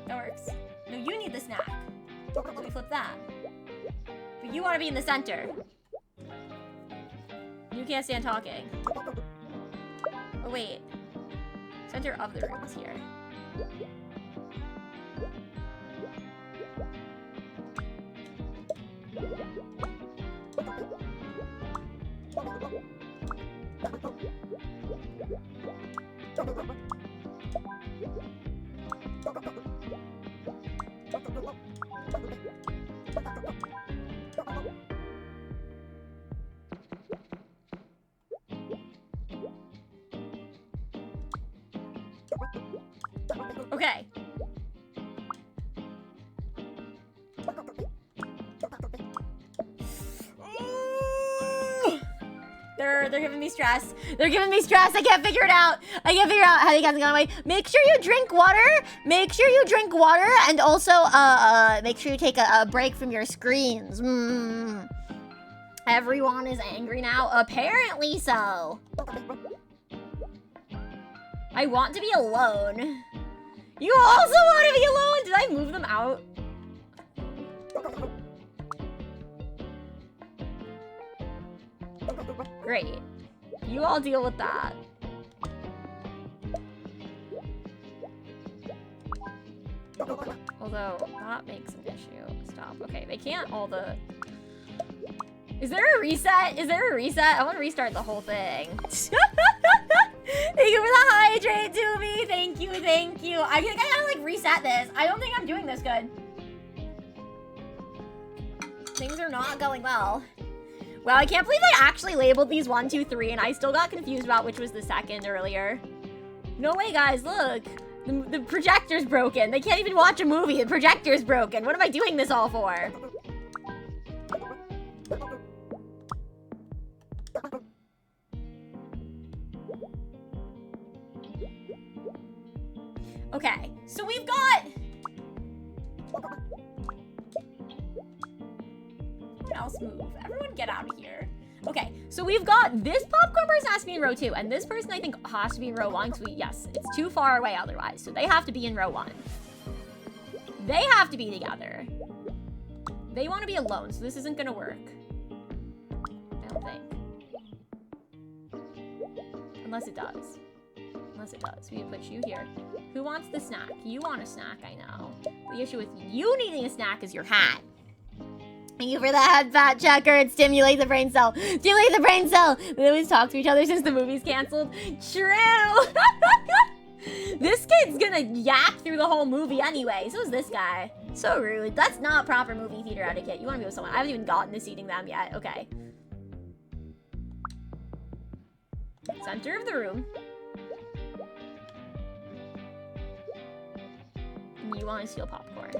That works. No, you need the snack. So we flip that. But you want to be in the center. You can't stand talking. Oh, wait. Center of the room is here. Okay. They're giving me stress. They're giving me stress. I can't figure it out. I can't figure out how you guys are going away. Make sure you drink water. Make sure you drink water, and also make sure you take a break from your screens. Everyone is angry now. Apparently so. I want to be alone. You also want to be alone? Did I move them out? Great. You all deal with that. Although, that makes an issue. Stop. Okay, they can't all the... Is there a reset? Is there a reset? I want to restart the whole thing. Thank you for the hydrate, Doobie. Thank you, thank you. I think I gotta, like, reset this. I don't think I'm doing this good. Things are not going well. Well, I can't believe I actually labeled these 1, 2, 3, and I still got confused about which was the second earlier. No way, guys, look. The projector's broken. They can't even watch a movie. The projector's broken. What am I doing this all for? Okay, so we've got... Everyone else move. Everyone get out of here. Okay, so we've got this popcorn person has to be in row 2, and this person I think has to be in row 1, because yes, it's too far away otherwise, so they have to be in row 1. They have to be together. They want to be alone, so this isn't gonna work. I don't think. Unless it does. Unless it does. We put you here. Who wants the snack? You want a snack, I know. The issue with you needing a snack is your hat. Thank you for the head fat checker. It stimulates the brain cell. Stimulate the brain cell. They always talk to each other since the movie's canceled. True. This kid's gonna yap through the whole movie anyway. So is this guy. So rude. That's not proper movie theater etiquette. You want to be with someone. I haven't even gotten to seating them yet. Okay. Center of the room. You want to steal popcorn.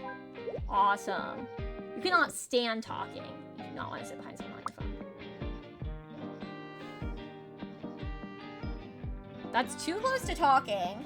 Awesome. You cannot stand talking. You do not want to sit behind someone on your phone. That's too close to talking.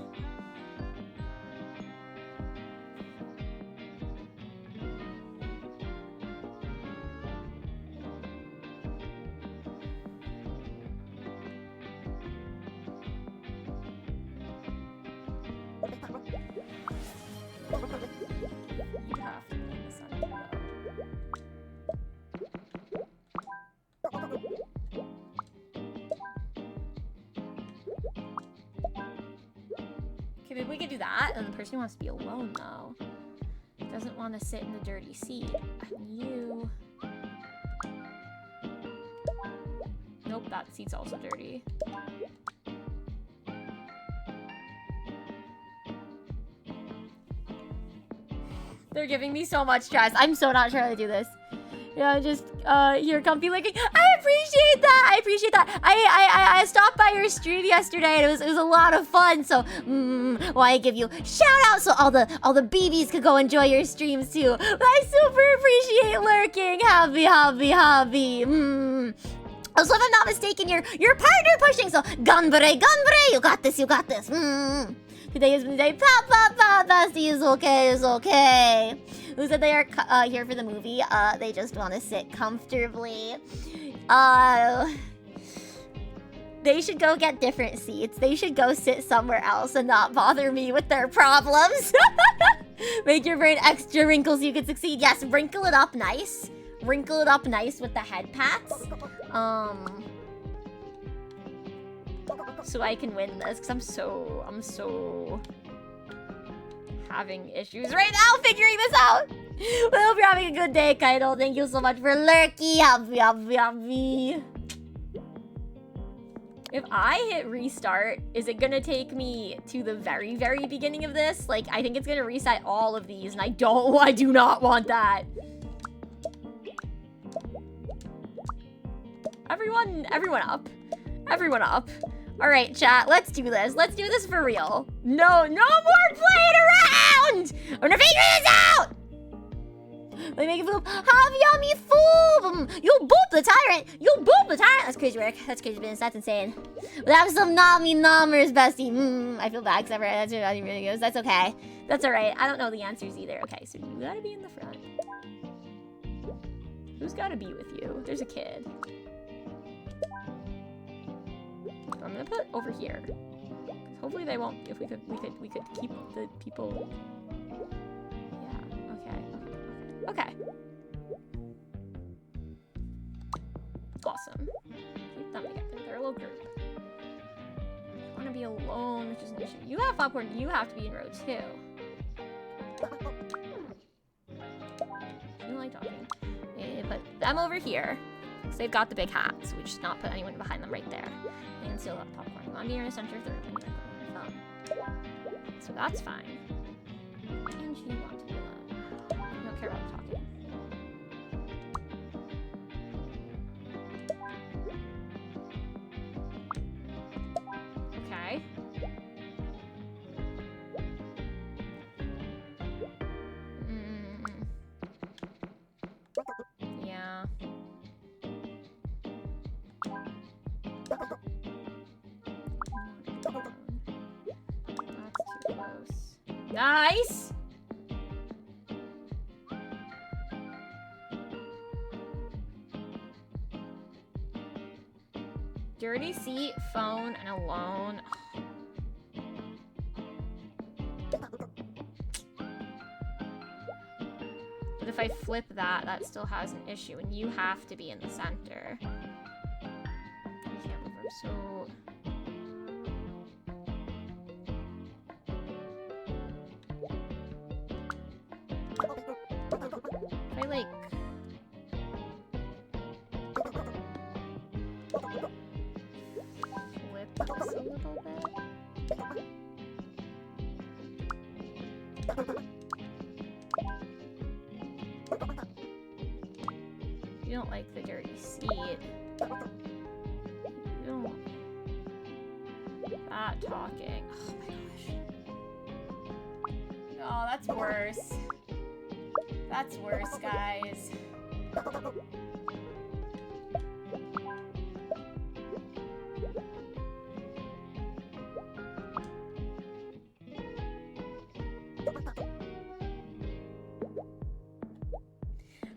Maybe we could do that. And the person who wants to be alone, though, doesn't want to sit in the dirty seat. And you... Nope, that seat's also dirty. They're giving me so much stress. I'm so not sure how to do this. Yeah, just here, comfy looking. I appreciate that. I appreciate that. I stopped by your stream yesterday, and it was a lot of fun. So, why I give you shout out so all the BBs could go enjoy your streams too. But I super appreciate lurking. Hobby. Also, if I'm not mistaken, you're partner pushing. So, gunbray, you got this. Today is midday. Pop, bestie is okay. Who said they are here for the movie? They just want to sit comfortably. They should go get different seats. They should go sit somewhere else and not bother me with their problems. Make your brain extra wrinkles so you can succeed. Yes, wrinkle it up nice. Wrinkle it up nice with the head pats. So I can win this, because I'm so having issues right now figuring this out. I hope you're having a good day, Kaido. Thank you so much for lurky. Happy. If I hit restart, is it gonna take me to the very, very beginning of this? Like, I think it's gonna reset all of these, and I do not want that. Everyone up. All right, chat, let's do this. Let's do this for real. No more playing around! I'm gonna figure this out! Let me make a boop. Have yummy food! You boop the tyrant! That's crazy work. That's crazy business. That's insane. We'll have some nommy numbers, bestie. I feel bad because that's how it really goes. That's okay. That's all right. I don't know the answers either. Okay, so you gotta be in the front. Who's gotta be with you? There's a kid. I'm gonna put over here. Hopefully they won't. If we could keep the people. Yeah. Okay. Awesome. Keep them together. They're a little group. I want to be alone, which is an issue. You have popcorn. You have to be in row 2. You don't like talking. Put them over here. So they've got the big hats. So we just not put anyone behind them right there. And still have popcorn. You want to be in the center third and you're going to phone. So that's fine. And you want to be alone. You don't care about talking. Okay. Yeah. That's too close. Nice! Dirty seat, phone, and alone. But if I flip that, that still has an issue, and you have to be in the center. I can't move her, so... If I, like... flip this a little bit... You don't like the dirty seat. You don't... That talking. Oh my gosh. Oh, that's worse. That's worse, guys.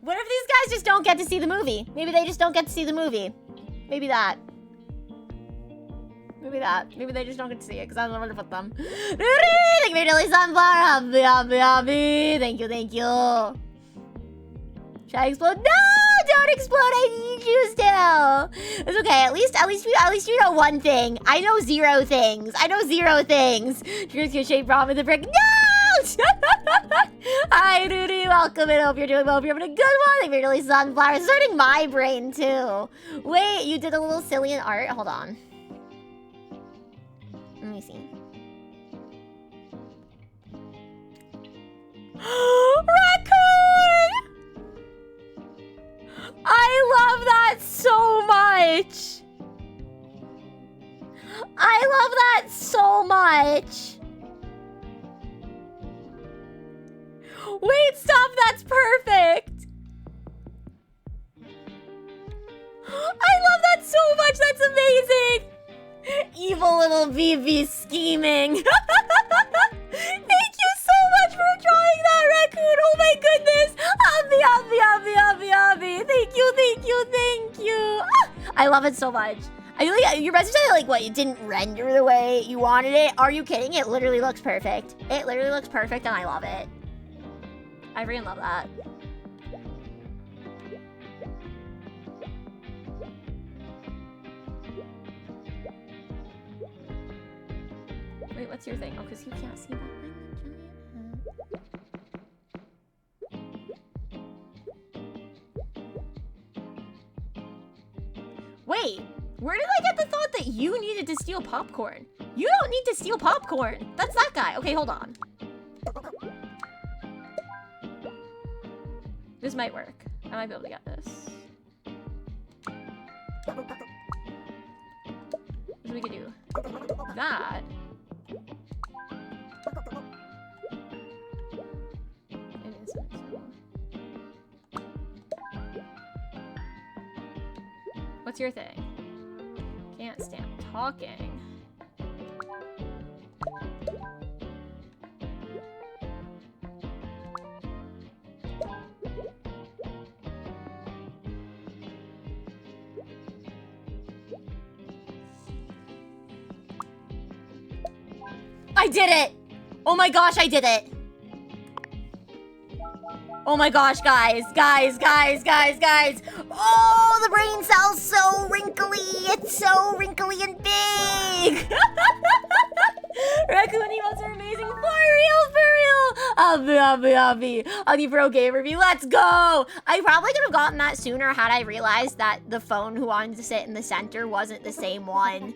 What if these guys just don't get to see the movie? Maybe they just don't get to see the movie. Maybe that. Maybe that. Maybe they just don't get to see it because I don't know where to put them. Thank you, really sunflower. Happy. Thank you. Should I explode? No! Don't explode! I need you still! you. It's okay. At least you know one thing. I know 0 things. I know 0 things. Here's your shape problem with the brick. No! Hi, Rudy. Welcome and hope you're doing well. Hope you're having a good one. Thank you for really sunflowers. It's hurting my brain too. Wait, you did a little silly in art. Hold on. Let me see. Raccoon! I love that so much. I love that so much. Wait, stop. That's perfect. I love that so much. That's amazing. Evil little BB scheming. Thank you so much for drawing that, Raccoon. Oh my goodness. Abby. Thank you. Ah, I love it so much. I feel like your message said, like, what, it didn't render the way you wanted it. Are you kidding? It literally looks perfect. It literally looks perfect, and I love it. I really love that. Wait, what's your thing? Oh, because you can't see that thing. Wait, where did I get the thought that you needed to steal popcorn? You don't need to steal popcorn. That's that guy. Okay, hold on. This might work. I might be able to get this. So we could do that. What's your thing? Can't stand talking. I did it! Oh my gosh, I did it! Oh my gosh, guys. Oh, the brain cell's so wrinkly. It's so wrinkly and big. Raccoon emotes are amazing. For real. Abby Pro Game Review. Let's go. I probably could have gotten that sooner had I realized that the phone who wanted to sit in the center wasn't the same one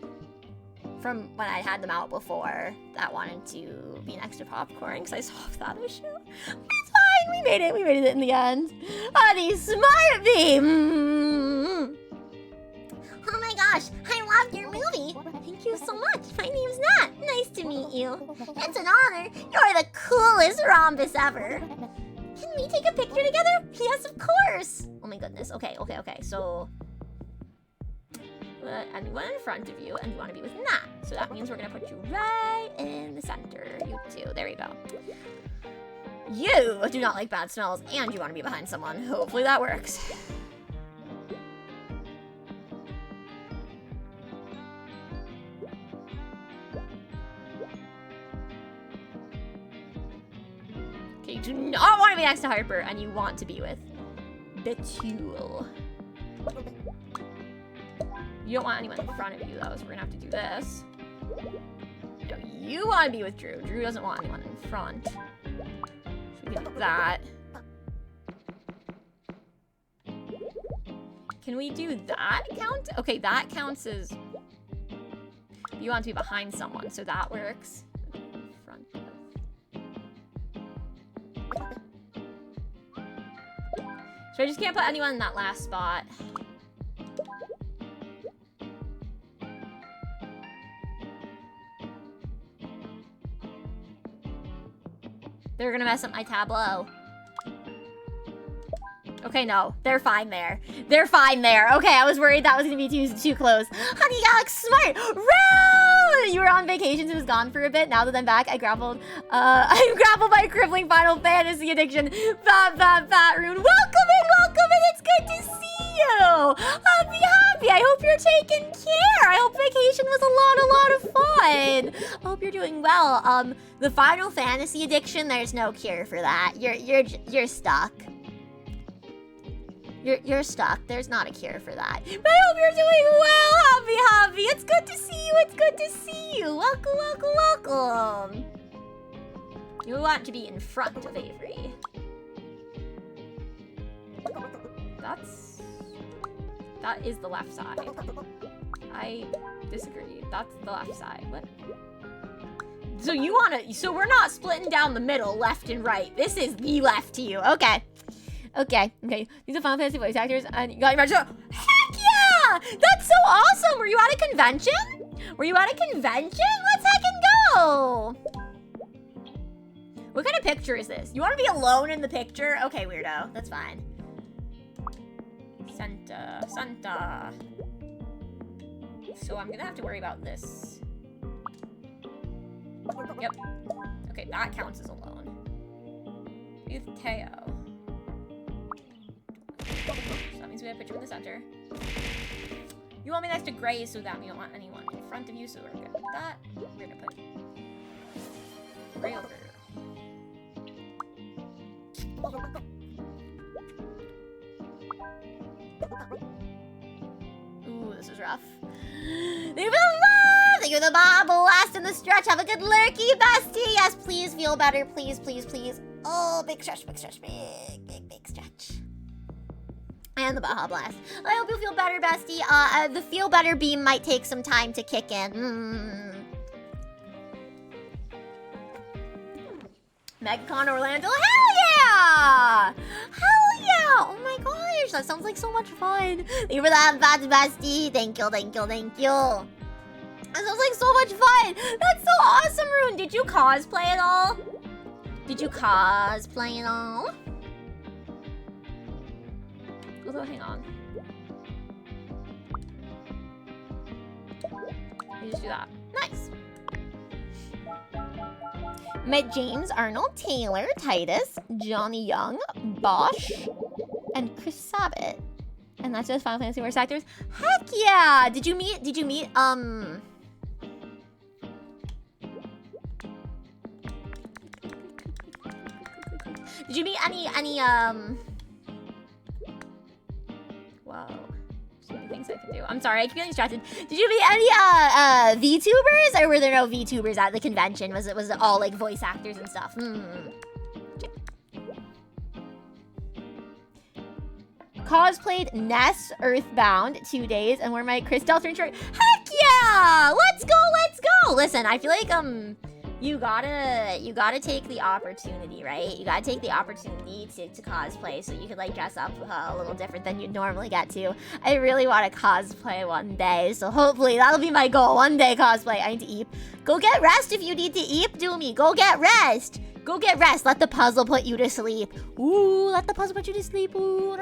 from when I had them out before that wanted to be next to popcorn, because I solved that issue. It's fine. We made it in the end. Honey, smart me. Oh my gosh, I loved your movie. Thank you so much. My name's Nat. Nice to meet you. It's an honor. You're the coolest rhombus ever. Can we take a picture together? Yes, of course. Oh my goodness. Okay. So anyone in front of you, and you want to be with Nat. So that means we're gonna put you right in the center. You too. There you go. You do not like bad smells, and you want to be behind someone. Hopefully that works. Okay, you do not want to be next to Harper, and you want to be with Betul. You don't want anyone in front of you, though, so we're gonna have to do this. No, you want to be with Drew. Drew doesn't want anyone in front. So we can do that. Can we do that count? Okay, that counts as... You want to be behind someone, so that works. Front. So I just can't put anyone in that last spot. They're gonna mess up my tableau. Okay, no. They're fine there. Okay, I was worried that was gonna be too close. Honey Alex, smart! Round! You were on vacation, so it was gone for a bit. Now that I'm back, I'm grappled by crippling Final Fantasy addiction. Fat Rune. Welcome in! It's good to see you! Happy! I hope you're taking care! I hope vacation was a lot of fun! I hope you're doing well. The Final Fantasy addiction, there's no cure for that. You're stuck. You're stuck. There's not a cure for that. But I hope you're doing well, Happy. It's good to see you. It's good to see you. Welcome. You want to be in front of Avery. That is the left side. I disagree. That's the left side. What? So we're not splitting down the middle, left and right. This is the left to you. Okay. These are Final Fantasy voice actors, and you got your register. Heck yeah! That's so awesome! Were you at a convention? Let's heckin' go! What kind of picture is this? You want to be alone in the picture? Okay, weirdo. That's fine. Santa. So I'm gonna have to worry about this. Yep. Okay, that counts as alone. With Teo. So that means we have a picture in the center. You want me next to Gray so that we don't want anyone in front of you, so we're good with that. We're gonna put Gray over. Ooh, this is rough. Thank you for the love! Thank you for the bobble. Last in the stretch. Have a good lurky, bestie. Yes, please feel better. Please. Oh, big stretch. Big stretch. And the Baja Blast. I hope you feel better, bestie. The feel better beam might take some time to kick in. MegaCon Orlando. Hell yeah! Oh my gosh, that sounds like so much fun. Thank you for that, bestie. Thank you. That sounds like so much fun. That's so awesome, Rune. Did you cosplay at all? Although, hang on. You just do that. Nice. Met James, Arnold, Taylor, Titus, Johnny Young, Bosch, and Chris Sabat. And that's just Final Fantasy voice actors. Heck yeah! Did you meet Did you meet any Whoa. So many things I can do. I'm sorry, I keep getting distracted. Did you meet any VTubers, or were there no VTubers at the convention? Was it all like voice actors and stuff? Cosplayed Ness Earthbound 2 days and wore my Chris Deltron shirt. Heck yeah! Let's go! Listen, I feel like you gotta take the opportunity, right? You gotta take the opportunity to cosplay so you could like dress up a little different than you'd normally get to. I really want to cosplay one day, so hopefully that'll be my goal. One day cosplay. I need to eat. Go get rest if you need to eat, Doomy. Go get rest. Let the puzzle put you to sleep. Ooh, let the puzzle put you to sleep. Ooh.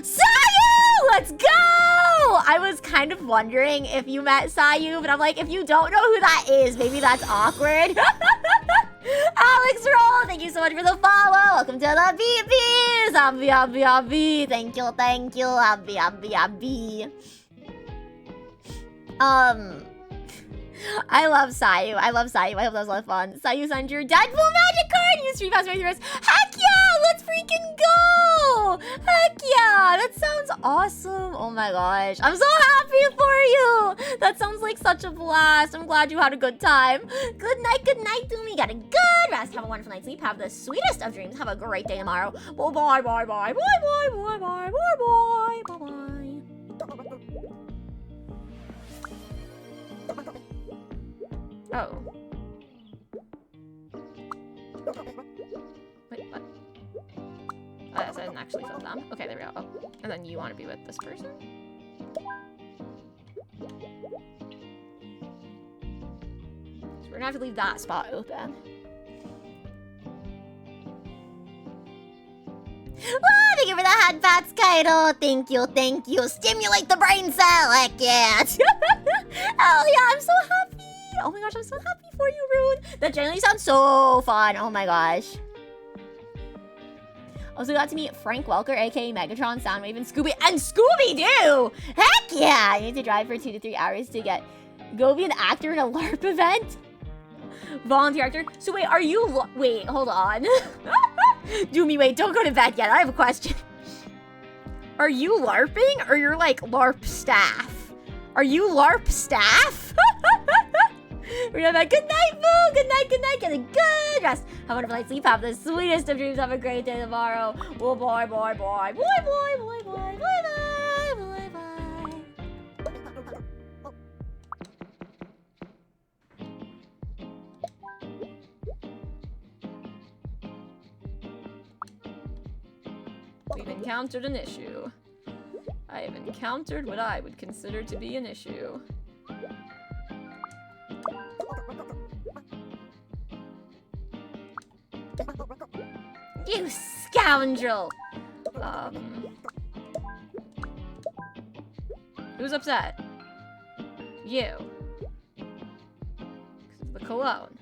Sayu! Let's go! I was kind of wondering if you met Sayu, but I'm like, if you don't know who that is, maybe that's awkward. Alex Roll, thank you so much for the follow. Welcome to the BBs. Abby. Thank you. Abby. I love Sayu. I hope that was a lot of fun. Sayu signed your Deadpool magic card. You stream past the rest. Heck yeah! Let's freaking go! Heck yeah! That sounds awesome. Oh my gosh. I'm so happy for you. That sounds like such a blast. I'm glad you had a good time. Good night, Doomy. Got a good rest. Have a wonderful night's sleep. Have the sweetest of dreams. Have a great day tomorrow. Bye. Oh. Wait, what? Oh, that doesn't actually fill them. Okay, there we go. Oh. And then you want to be with this person? So we're gonna have to leave that spot open. Ah, thank you for the hot bats, Kaido. Thank you. Stimulate the brain cell. Heck yeah. Hell yeah, I'm so happy. Oh my gosh, I'm so happy for you, Rune. That genuinely sounds so fun. Oh my gosh. Also got to meet Frank Welker, aka Megatron, Soundwave, and Scooby-Doo. Heck yeah. You need to drive for 2 to 3 hours to go be an actor in a LARP event. Volunteer actor. So wait, are you... Wait, hold on. Doomy, wait, don't go to bed yet. I have a question. Are you LARPing or you're like LARP staff? Are you LARP staff? We're gonna have a good night, boo. Good night, good night. Get a good rest. Have a wonderful night's sleep. Have the sweetest of dreams. Have a great day tomorrow. Oh, boy, boy, boy. Boy, boy, boy, boy, boy, boy, boy, boy. We've encountered an issue. I have encountered what I would consider to be an issue. You scoundrel! Who's upset? You. 'Cause of the cologne.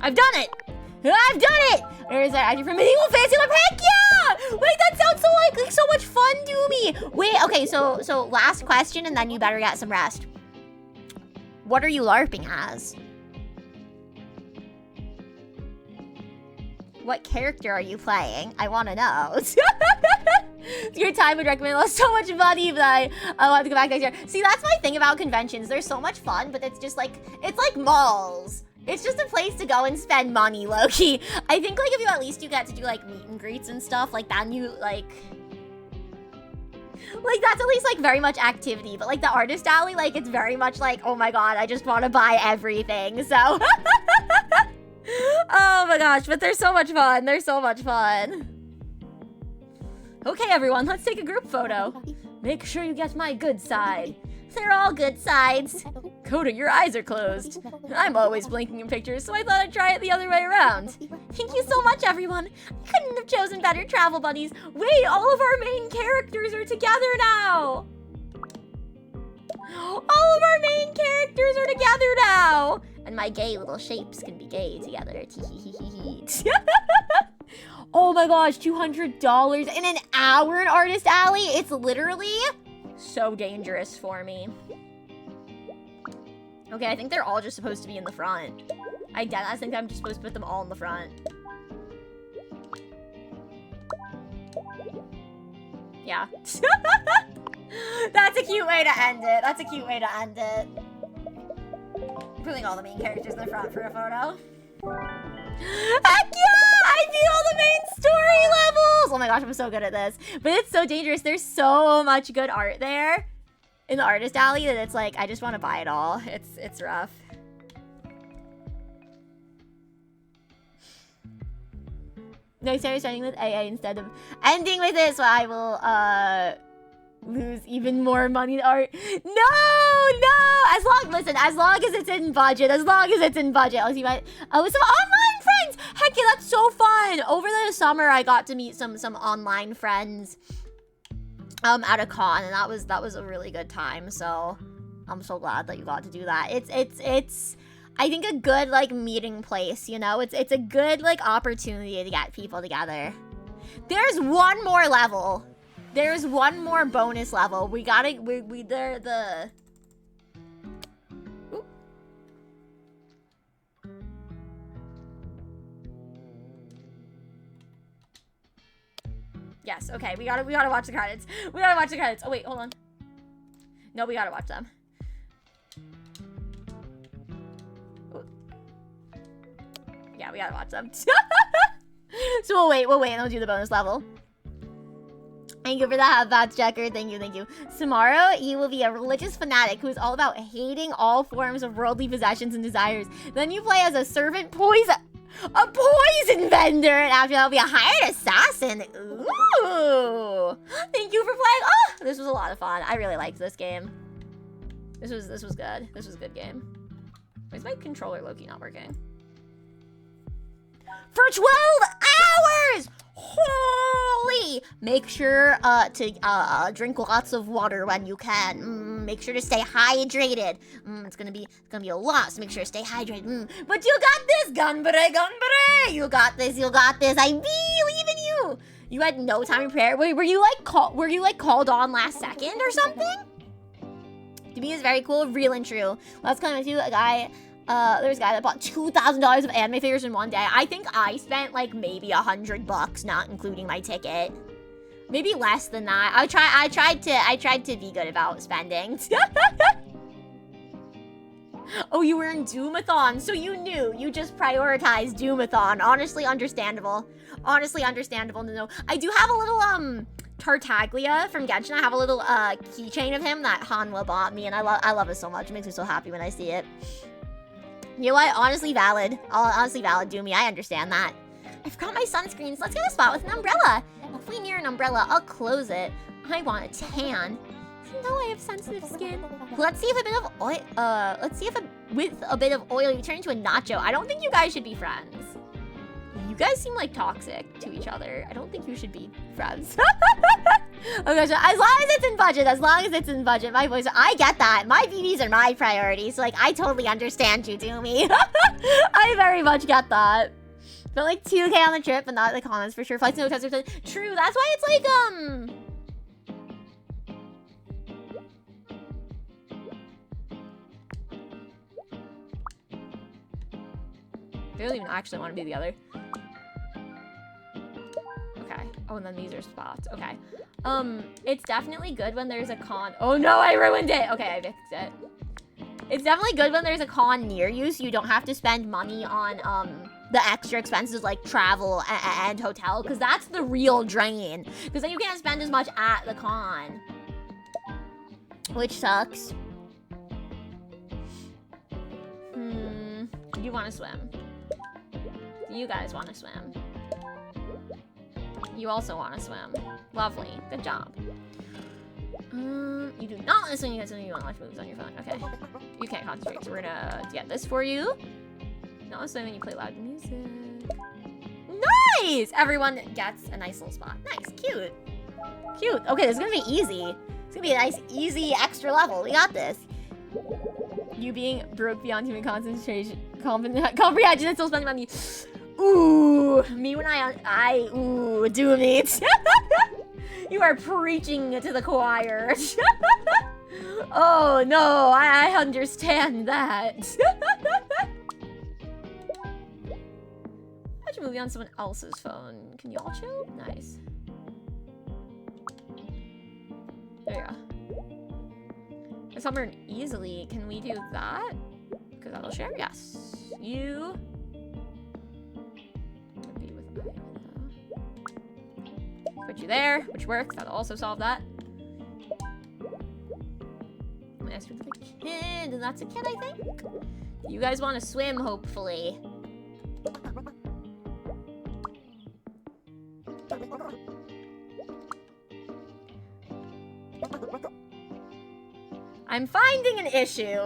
I've done it! I've done it! There's that acting from medieval fancy LARP. Heck yeah! Wait, that sounds like so much fun, Doomy. Wait, okay, so last question, and then you better get some rest. What are you LARPing as? What character are you playing? I want to know. Your time would recommend. It was so much money, but I want to go back next year. See, that's my thing about conventions. They're so much fun, but it's just like, it's like malls. It's just a place to go and spend money, low-key. I think, like, if you at least you get to do, like, meet and greets and stuff, like, then you, like, that's at least, like, very much activity. But, like, the artist alley, like, it's very much like, oh my god, I just want to buy everything, so. Oh my gosh, but they're so much fun. They're so much fun. Okay, everyone, let's take a group photo. Make sure you get my good side. They're all good sides. Coda, your eyes are closed. I'm always blinking in pictures, so I thought I'd try it the other way around. Thank you so much, everyone. I couldn't have chosen better travel buddies. Wait, all of our main characters are together now. All of our main characters are together now. And my gay little shapes can be gay together. Oh my gosh, $200 in an hour in Artist Alley? It's literally so dangerous for me. Okay, I think they're all just supposed to be in the front. I think I'm just supposed to put them all in the front. Yeah. That's a cute way to end it. That's a cute way to end it. Putting all the main characters in the front for a photo. Heck yeah! I beat all the main story levels! Oh my gosh, I'm so good at this. But it's so dangerous. There's so much good art there in the Artist Alley that it's like, I just want to buy it all. It's rough. Next time you're starting with AA instead of ending with this, so I will lose even more money to art. No! As long as it's in budget. I'll see my some online friends. Heck yeah, that's so fun. Over the summer, I got to meet some online friends at a con, and that was a really good time. So I'm so glad that you got to do that. It's I think a good like meeting place. You know, it's a good like opportunity to get people together. There's one more level. There's one more bonus level. We gotta, the... Ooh. Yes, okay, we gotta watch the credits. We gotta watch the credits. Oh wait, hold on. No, we gotta watch them. Ooh. Yeah, we gotta watch them. So we'll wait, and we'll do the bonus level. Thank you for that, Bats Checker. Thank you. Tomorrow, you will be a religious fanatic who is all about hating all forms of worldly possessions and desires. Then you play as a poison vendor, and after that, will be a hired assassin. Ooh! Thank you for playing. Oh, this was a lot of fun. I really liked this game. This was good. This was a good game. Why is my controller low-key not working? For 12 hours! Holy! Make sure to drink lots of water when you can. Make sure to stay hydrated. It's gonna be a lot, so make sure to stay hydrated. But you got this, Gunbare. You got this. I believe in you. You had no time to prepare. Wait, were you like called on last second or something? To me, is very cool, real and true. Last time I see a guy, there was a guy that bought $2,000 of anime figures in one day. I think I spent like maybe $100, not including my ticket. Maybe less than that. I tried to be good about spending. Oh, you were in Doomathon, so you knew. You just prioritized Doomathon. Honestly, understandable. Honestly, understandable to know. I do have a little, Tartaglia from Genshin. I have a little, keychain of him that Hanwha bought me, and I love it so much. It makes me so happy when I see it. You know what? Honestly valid. Honestly valid, Doomy. I understand that. I forgot my sunscreen, so let's get a spot with an umbrella. If we near an umbrella, I'll close it. I want a tan. You know I have sensitive skin. Let's see if a bit of oil, with a bit of oil you turn into a nacho. I don't think you guys should be friends. You guys seem like toxic to each other. I don't think you should be friends. Okay, so as long as it's in budget, my voice, I get that. My BBs are my priorities. So, like, I totally understand you, Doomy. I very much get that. But like 2K on the trip, but not the comments for sure. Flights, no tests, true. That's why it's like, they don't even actually want to be together. Okay. Oh, and then these are spots. Okay. It's definitely good when there's a con. Oh no, I ruined it. Okay, I fixed it. It's definitely good when there's a con near you, so you don't have to spend money on, the extra expenses like travel and hotel, because that's the real drain. Because then you can't spend as much at the con. Which sucks. You want to swim. You guys want to swim. You also want to swim. Lovely. Good job. You do not want to swim. You want to watch movies on your phone. Okay. You can't concentrate, so we're gonna get this for you. Not swim when you play loud music. Nice! Everyone gets a nice little spot. Nice. Cute. Cute. Okay, this is gonna be easy. It's gonna be a nice, easy, extra level. We got this. You being broke beyond human concentration, comprehension, and still spending money. Ooh, me when ooh, do me. You are preaching to the choir. Oh no, I understand that. Watch a movie on someone else's phone. Can you all chill? Nice. There you go. Somewhere easily. Can we do that? Because that'll share. Yes. You. Be with put you there, which works. That'll also solve that. Ask for the kid, and that's a kid, I think. You guys want to swim, hopefully. I'm finding an issue.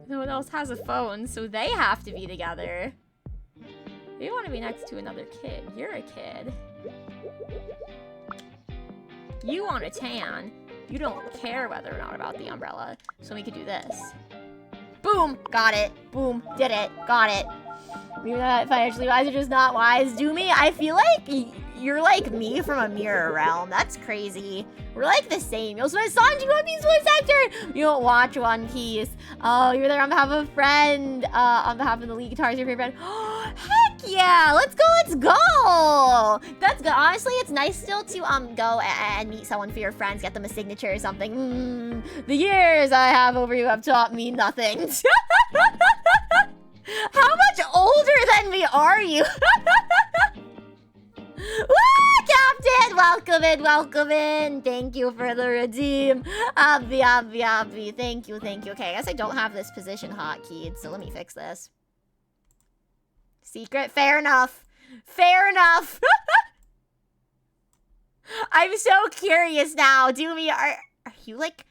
No one else has a phone, so they have to be together. They want to be next to another kid. You're a kid. You want a tan. You don't care whether or not about the umbrella. So we could do this. Boom! Got it. Boom. Did it. Got it. Maybe not financially wise or just not wise. Do me? I feel like you're like me from a mirror realm. That's crazy. We're like the same. You also Sanji One Piece voice actor. You don't watch One Piece. Oh, you're there on behalf of a friend. On behalf of the League Guitars, your favorite friend. Heck yeah! Let's go! Let's go! That's good. Honestly, it's nice still to go and meet someone for your friends, get them a signature or something. The years I have over you have taught me nothing. How much older than me are you? Woo, Captain! Welcome in, welcome in. Thank you for the redeem. Abby. Thank you. Okay, I guess I don't have this position hotkeyed, so let me fix this. Secret? Fair enough. Fair enough. I'm so curious now. Doomy, are you like...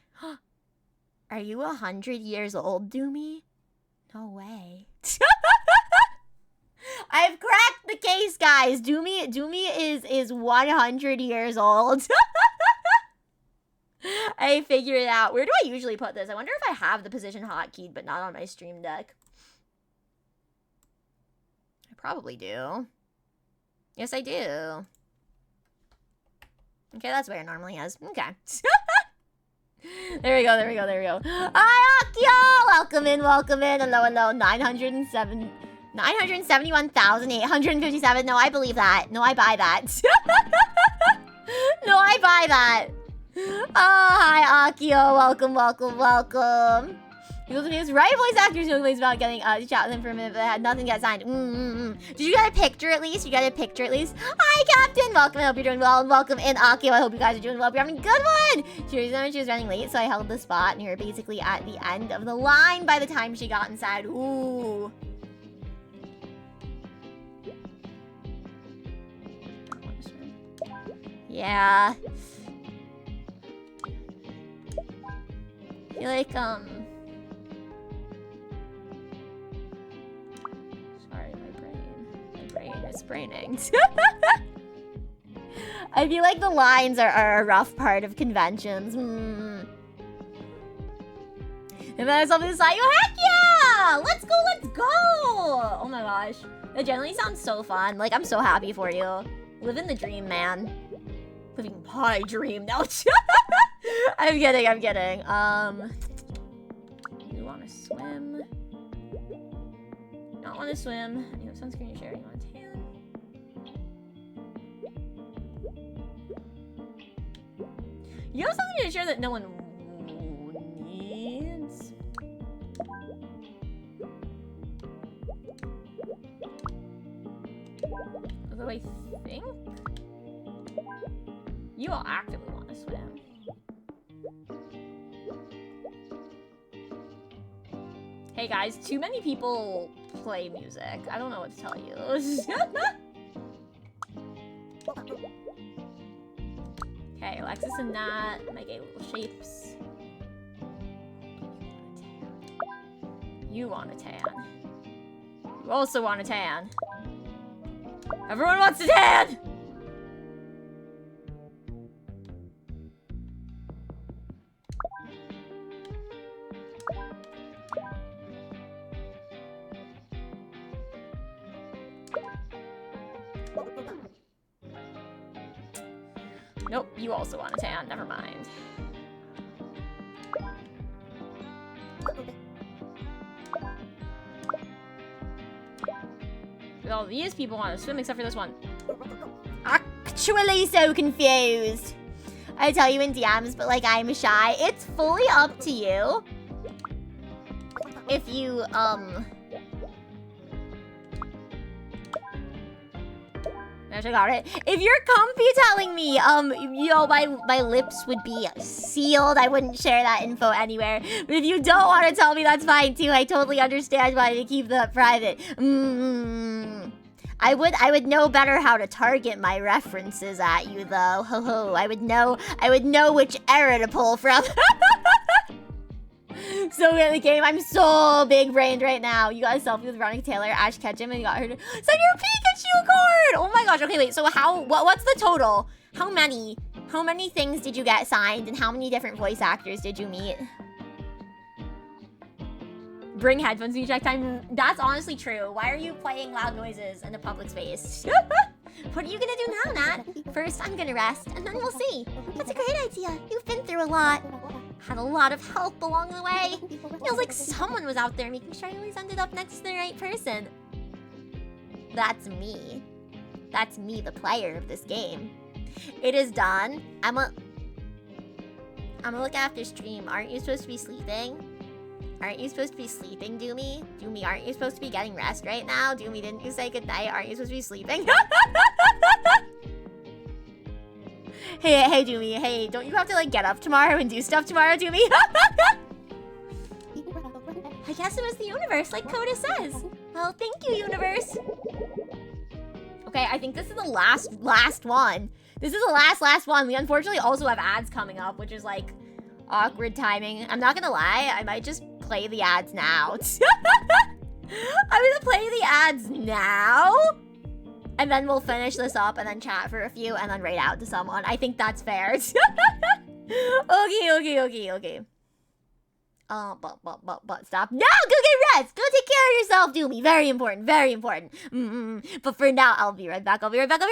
Are you 100 years old, Doomy? No way. I've cracked the case, guys. Doomy is 100 years old. I figured it out. Where do I usually put this? I wonder if I have the position hotkeyed, but not on my stream deck. I probably do. Yes, I do. Okay, that's where it normally is. Okay. There we go. Hi, Akio! Welcome in. Hello. 971,857. No, I believe that. No, I buy that. No, I buy that. Hi, Akio. Welcome. He was right voice actors who was about getting to chat with him for a minute, but had nothing to get signed. Did you get a picture at least? Hi, Captain. Welcome. I hope you're doing well. And welcome in, Akio. I hope you guys are doing well. You're having a good one. She was running late, so I held the spot, and you were basically at the end of the line by the time she got inside. Ooh. Yeah. I feel like, sorry, my brain is braining. I feel like the lines are a rough part of conventions. And then I saw this like, heck yeah! Let's go! Oh my gosh. It generally sounds so fun. Like, I'm so happy for you. Living the dream, man. Living my dream now. I'm kidding. You want to swim? Not want to swim. You have sunscreen to share. You want to tan? You have something to share that no one needs. Although I think you all actively want to swim. Hey guys, too many people play music. I don't know what to tell you. Okay, Alexis and Nat, make a little shapes. You want a tan. You also want a tan. Everyone wants a tan! Nope, you also want a tan. Never mind. All these people want to swim except for this one. Actually so confused. I tell you in DMs, but like I'm shy. It's fully up to you. If you, Actually got it. If you're comfy telling me, you know, my lips would be sealed, I wouldn't share that info anywhere. But if you don't want to tell me, that's fine too. I totally understand why to keep that private. I would know better how to target my references at you though. Ho ho. I would know which era to pull from. So good at the game. I'm so big brained right now. You got a selfie with Veronica Taylor, Ash Ketchum, and you got her to send your Pikachu card. Oh my gosh. Okay, wait. So what's the total? How many things did you get signed, and how many different voice actors did you meet? Bring headphones when you check time. That's honestly true. Why are you playing loud noises in a public space? What are you gonna do now, Nat? First, I'm gonna rest, and then we'll see. That's a great idea. You've been through a lot. Had a lot of help along the way. Feels like someone was out there making sure I always ended up next to the right person. That's me. That's me, the player of this game. It is done. I'm gonna look after stream. Aren't you supposed to be sleeping? Aren't you supposed to be sleeping, Doomy? Doomy, aren't you supposed to be getting rest right now? Doomy, didn't you say goodnight? Aren't you supposed to be sleeping? Hey, Doomy. Hey, don't you have to, like, get up tomorrow and do stuff tomorrow, Doomy? I guess it was the universe, like Coda says. Well, thank you, universe. Okay, I think this is the last one. This is the last one. We unfortunately also have ads coming up, which is, like, awkward timing. I'm not gonna lie, I might just play the ads now. I'm gonna play the ads now. And then we'll finish this up and then chat for a few and then rate out to someone. I think that's fair. Okay. But stop. No, go get rest. Go take care of yourself, Doomy. Very important. Very important. But for now, I'll be right back. I'll be right back.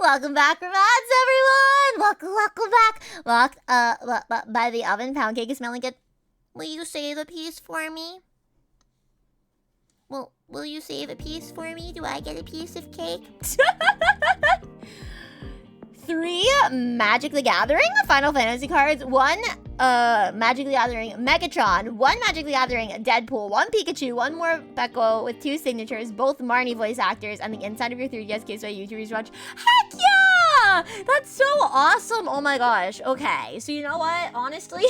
Welcome back from ads, everyone! Welcome back. By the oven, pound cake is smelling good. Will you save a piece for me? Will you save a piece for me? Do I get a piece of cake? 3 Magic the Gathering Final Fantasy cards, 1 Magic the Gathering Megatron, 1 Magic the Gathering Deadpool, 1 Pikachu, 1 more Becco with 2 signatures, both Marnie voice actors, and the inside of your 3DS case by YouTubers watch. Heck yeah! That's so awesome! Oh my gosh. Okay, so you know what? Honestly,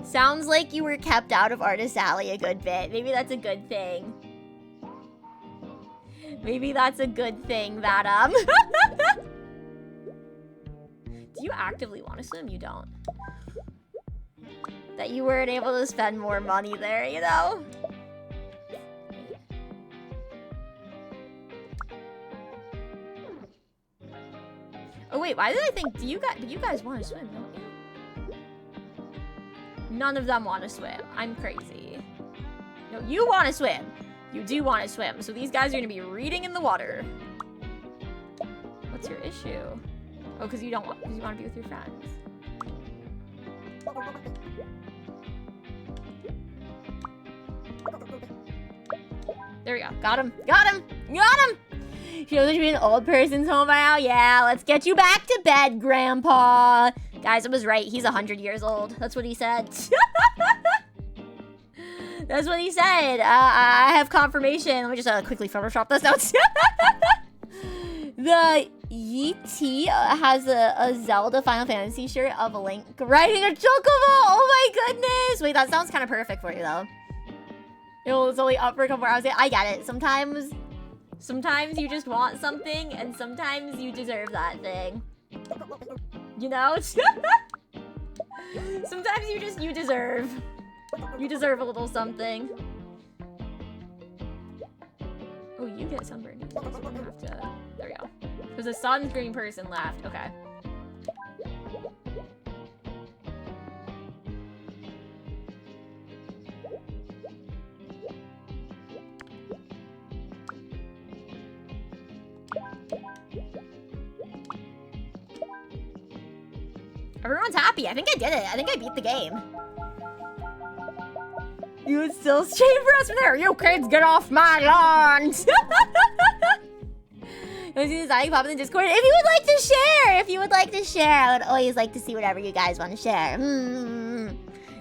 sounds like you were kept out of Artist Alley a good bit. Maybe that's a good thing. Maybe that's a good thing that, Do you actively want to swim? You don't. That you weren't able to spend more money there, you know? wait, why did I think, you guys want to swim, don't you? None of them want to swim. I'm crazy. No, you want to swim. You do want to swim. So these guys are going to be reading in the water. What's your issue? Oh, because you want to be with your friends. There we go. Got him. Got him. Got him. Feels like you should be an old person's home by now. Yeah, let's get you back to bed, Grandpa. Guys, I was right. He's 100 years old. That's what he said. That's what he said. I have confirmation. Let me just quickly Photoshop this notes. The Yee has a Zelda Final Fantasy shirt of a Link riding a chocobo. Oh my goodness. Wait, that sounds kind of perfect for you though. It's only up for a couple hours. I get it. Sometimes you just want something, and sometimes you deserve that thing. You know? Sometimes you deserve. You deserve a little something. Oh, you get sunburned. So we're gonna have to... There we go. There's a sunscreen person left. Okay. Everyone's happy. I think I did it. I think I beat the game. You would still shave for us from there. You kids, get off my lawn. You want to see this? I pop in the Discord. If you would like to share. If you would like to share. I would always like to see whatever you guys want to share.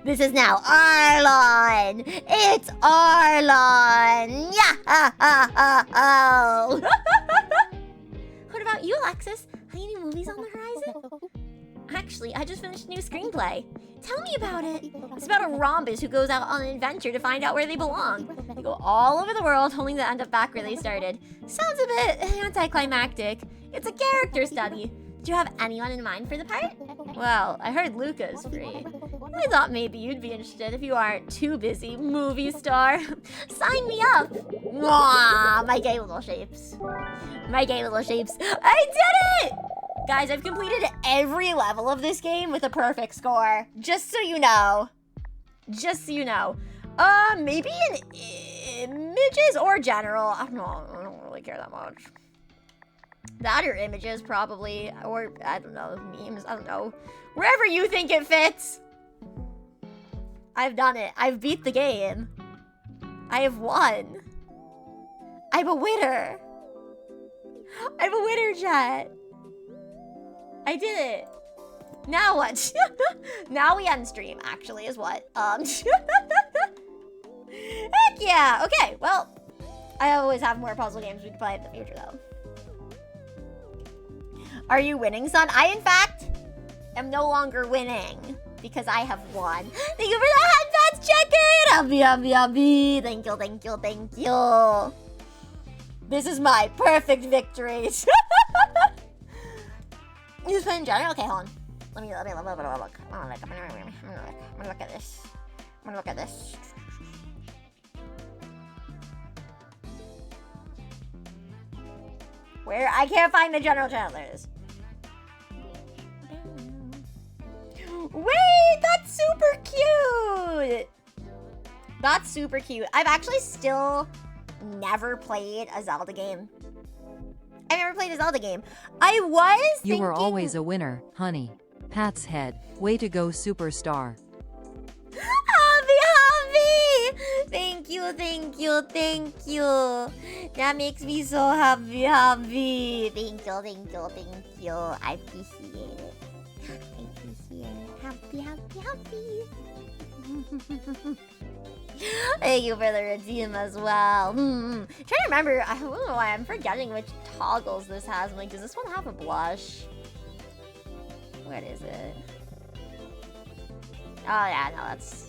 This is now our lawn. It's our lawn. Yeah. What about you, Alexis? Any new movies on the horizon? Actually, I just finished a new screenplay. Tell me about it. It's about a rhombus who goes out on an adventure to find out where they belong. They go all over the world, only to end up back where they started. Sounds a bit anticlimactic. It's a character study. Do you have anyone in mind for the part? Well, I heard Luca's free. I thought maybe you'd be interested if you aren't too busy, movie star. Sign me up. Mwah, my gay little shapes. My gay little shapes. I did it! Guys, I've completed every level of this game with a perfect score. Just so you know. Just so you know. Maybe in images or general. I don't know. I don't really care that much. That or images, probably. Or, I don't know, memes. I don't know. Wherever you think it fits. I've done it. I've beat the game. I have won. I'm a winner. I'm a winner, chat. I did it. Now what? Now we end stream, actually, is what. Heck yeah. Okay, well, I always have more puzzle games we can play in the future, though. Are you winning, son? I, in fact, am no longer winning because I have won. Thank you for the headphones, checker. Happy. Thank you, thank you, thank you. This is my perfect victory. You just put in general? Okay, hold on. Let me look. I'm gonna look at this. I'm gonna look at this. Where? I can't find the general channel. There it is. Wait, that's super cute. That's super cute. I've actually still never played a Zelda game. I've never played a Zelda game. I was thinking... You were always a winner, honey. Pat's head. Way to go, superstar. Happy! Thank you, thank you, thank you. That makes me so happy. Thank you, thank you, thank you. I appreciate it. I appreciate it. Happy. Thank you for the redeem as well. Trying to remember, I don't know why I'm forgetting which toggles this has. I'm like, does this one have a blush? What is it? Oh yeah, no, that's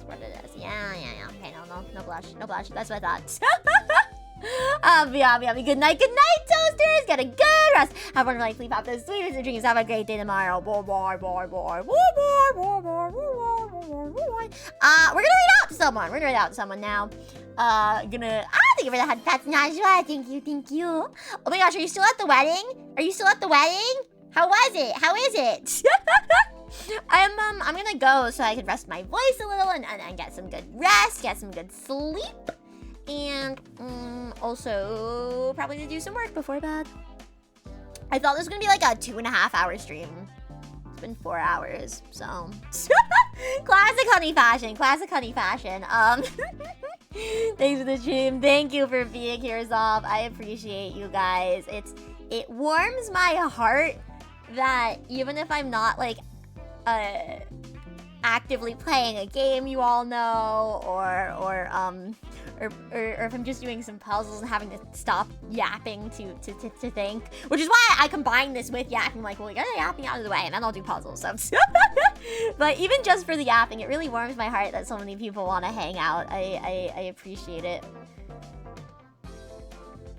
what it is. Yeah. Okay, no blush. That's what I thought. Good night, toasters. Get a good rest. Have one like sleep. Have the sweetest of dreams. Have a great day tomorrow. Bye, bye, bye, bye. Bye, bye, bye, bye, bye, bye. We're gonna read out to someone. We're gonna read out to someone now. Thank you for the hug. That's Najwa. Thank you. Oh my gosh, are you still at the wedding? Are you still at the wedding? How was it? How is it? I'm gonna go so I can rest my voice a little and get some good rest, get some good sleep, and also probably to do some work before bed. I thought this was gonna be like a 2.5 hour stream. It's been 4 hours, so classic honey fashion. Thanks for the stream. Thank you for being here, Zov. I appreciate you guys. It warms my heart that even if I'm not like actively playing a game you all know, or if I'm just doing some puzzles and having to stop yapping to think, which is why I combine this with yapping. Like, well, we got the yapping out of the way, and then I'll do puzzles. So, but even just for the yapping, it really warms my heart that so many people want to hang out. I appreciate it.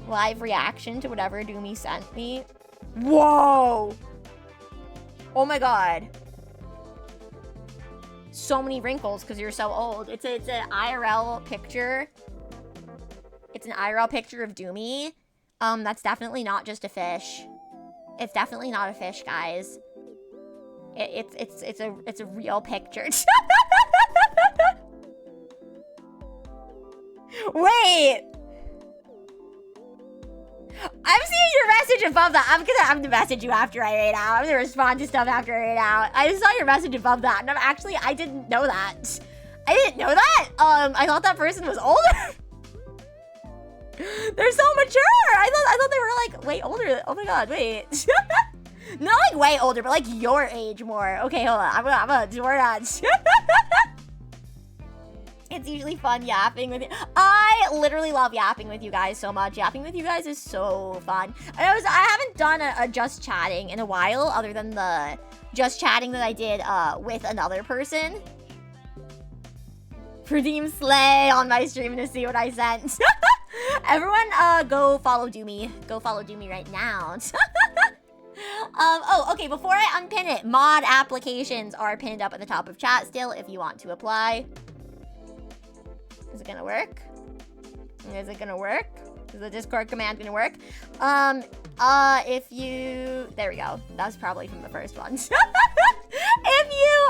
Live reaction to whatever Doomy sent me. Whoa! Oh my god. So many wrinkles because you're so old. It's an IRL picture. It's an IRL picture of Doomy. That's definitely not just a fish. It's definitely not a fish, guys. It's a real picture. Wait. I'm seeing your message above that. I'm gonna message you after I read out. I'm gonna respond to stuff after I read out. I just saw your message above that, and I didn't know that. I didn't know that. I thought that person was older. They're so mature. I thought they were like way older. Oh my god, wait. Not like way older, but like your age more. Okay, hold on. I'm gonna do that. It's usually fun yapping with you. I literally love yapping with you guys so much. Yapping with you guys is so fun. I haven't done a just chatting in a while, other than the just chatting that I did with another person. Redeem Slay on my stream to see what I sent. Everyone, go follow Doomy. Go follow Doomy right now. Oh, okay, before I unpin it, mod applications are pinned up at the top of chat still if you want to apply. Is it gonna work? Is it gonna work? Is the Discord command gonna work? If you... There we go. That's probably from the first one. If you,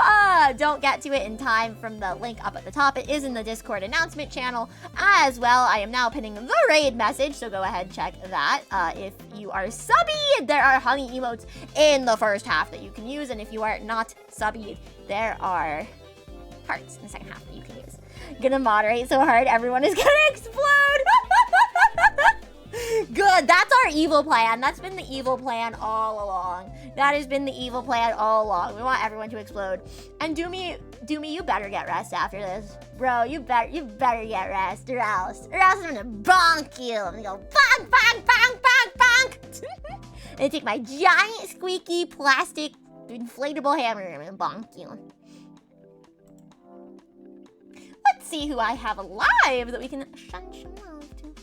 don't get to it in time from the link up at the top, it is in the Discord announcement channel as well. I am now pinning the raid message, so go ahead, check that. If you are subby, there are honey emotes in the first half that you can use, and if you are not subby, there are hearts in the second half that you can use. Gonna moderate so hard everyone is gonna explode. Good, that's our evil plan. That's been the evil plan all along. That has been the evil plan all along. We want everyone to explode. And Doomy, you better get rest after this. Bro, you better get rest, or else I'm gonna bonk you. I'm gonna go bonk, bonk, bonk, bonk, bonk. I'm gonna take my giant squeaky plastic inflatable hammer and I'm gonna bonk you. Let's see who I have alive that we can shun some love to.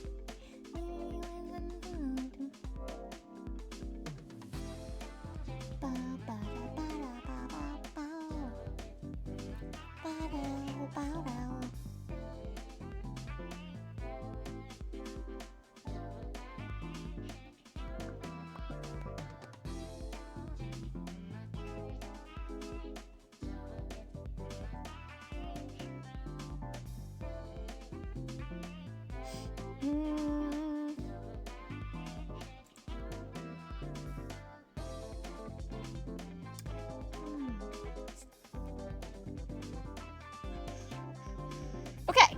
Okay,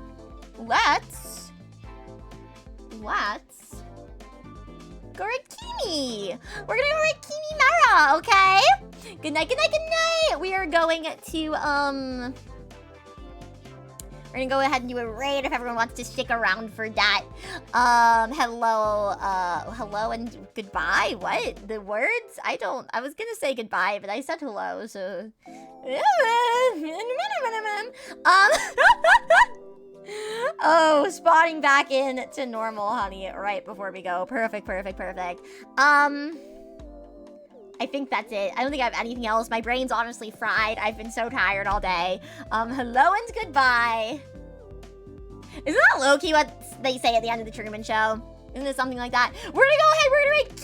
let's go Rakini. We're gonna go Rakini Mara, okay? Good night, good night, good night. We are going to we're gonna go ahead and do a raid if everyone wants to stick around for that. Hello and goodbye. What? The words? I was gonna say goodbye, but I said hello, so oh, spawning back in to normal, honey, right before we go. Perfect. I think that's it. I don't think I have anything else. My brain's honestly fried. I've been so tired all day. Hello and goodbye. Isn't that low-key what they say at the end of the Truman Show? Isn't it something like that? We're gonna go ahead, we're gonna rate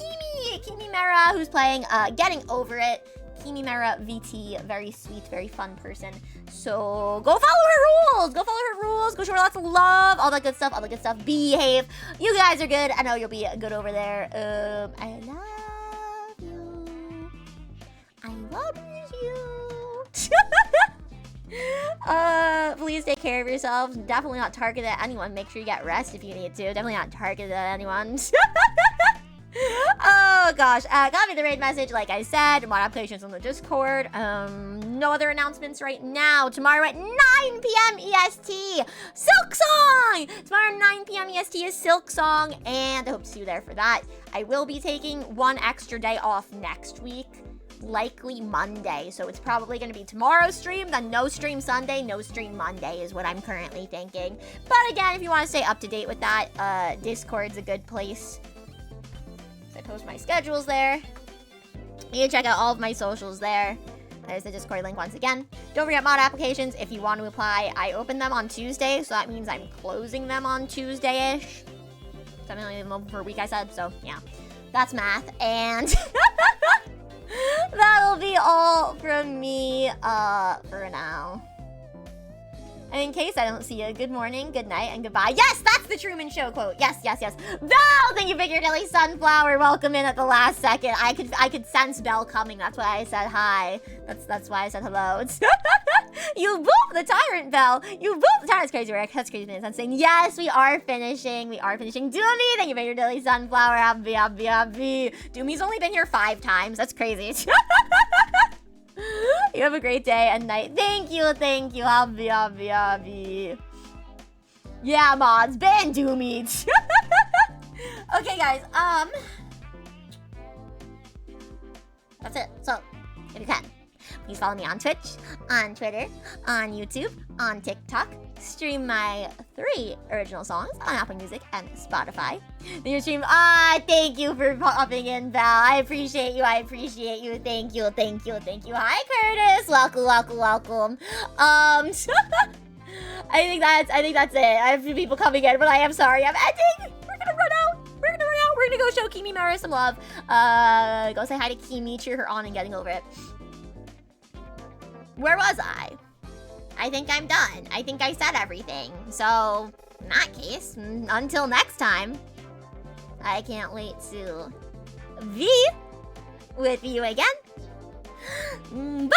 Kimi Mera, who's playing Getting Over It. Kimi Mera VT, very sweet, very fun person. So go follow her rules. Go follow her rules. Go show her lots of love. All that good stuff. All the good stuff. Behave. You guys are good. I know you'll be good over there. I love you. I love you. Please take care of yourselves. Definitely not targeted at anyone. Make sure you get rest if you need to. Definitely not targeted at anyone. Oh gosh, got me the raid message like I said. Mod applications on the Discord. No other announcements right now. Tomorrow at 9 p.m. EST, Silk Song! Tomorrow at 9 p.m. EST is Silk Song, and I hope to see you there for that. I will be taking one extra day off next week, likely Monday, so it's probably going to be tomorrow's stream, then no stream Sunday, no stream Monday is what I'm currently thinking. But again, if you want to stay up to date with that, Discord's a good place. I post my schedules there. You can check out all of my socials there. There's the Discord link once again. Don't forget mod applications if you want to apply. I open them on Tuesday, so that means I'm closing them on Tuesday-ish. So I'm only open for a week, I said, so yeah. That's math, and that'll be all from me for now. And in case I don't see you, good morning, good night, and goodbye. Yes, that's the Truman Show quote. Yes, yes, yes. Belle, thank you, Figuratively Sunflower. Welcome in at the last second. I could sense Belle coming. That's why I said hi. That's why I said hello. You boop the tyrant, Belle. You boop the tyrant. That's crazy, Rick. That's crazy. That's saying yes. We are finishing. We are finishing. Doomy, thank you, Figuratively Sunflower. Happy. Doomy's only been here 5 times. That's crazy. You have a great day and night. Thank you. Happy. Yeah, mods, ban Doomy. Okay, guys, that's it. So, if you can, please follow me on Twitch, on Twitter, on YouTube, on TikTok. Stream my 3 original songs on Apple Music and Spotify. Then you stream. Thank you for popping in, Val. I appreciate you. Thank you. Hi, Curtis. Welcome. I think that's it. I have 2 people coming in, but I am sorry. I'm ending. We're gonna run out. We're gonna go show Kimi Mera some love. Go say hi to Kimi. Cheer her on and Getting Over It. Where was I? I think I'm done. I think I said everything. So, in that case, until next time, I can't wait to be with you again. Bye!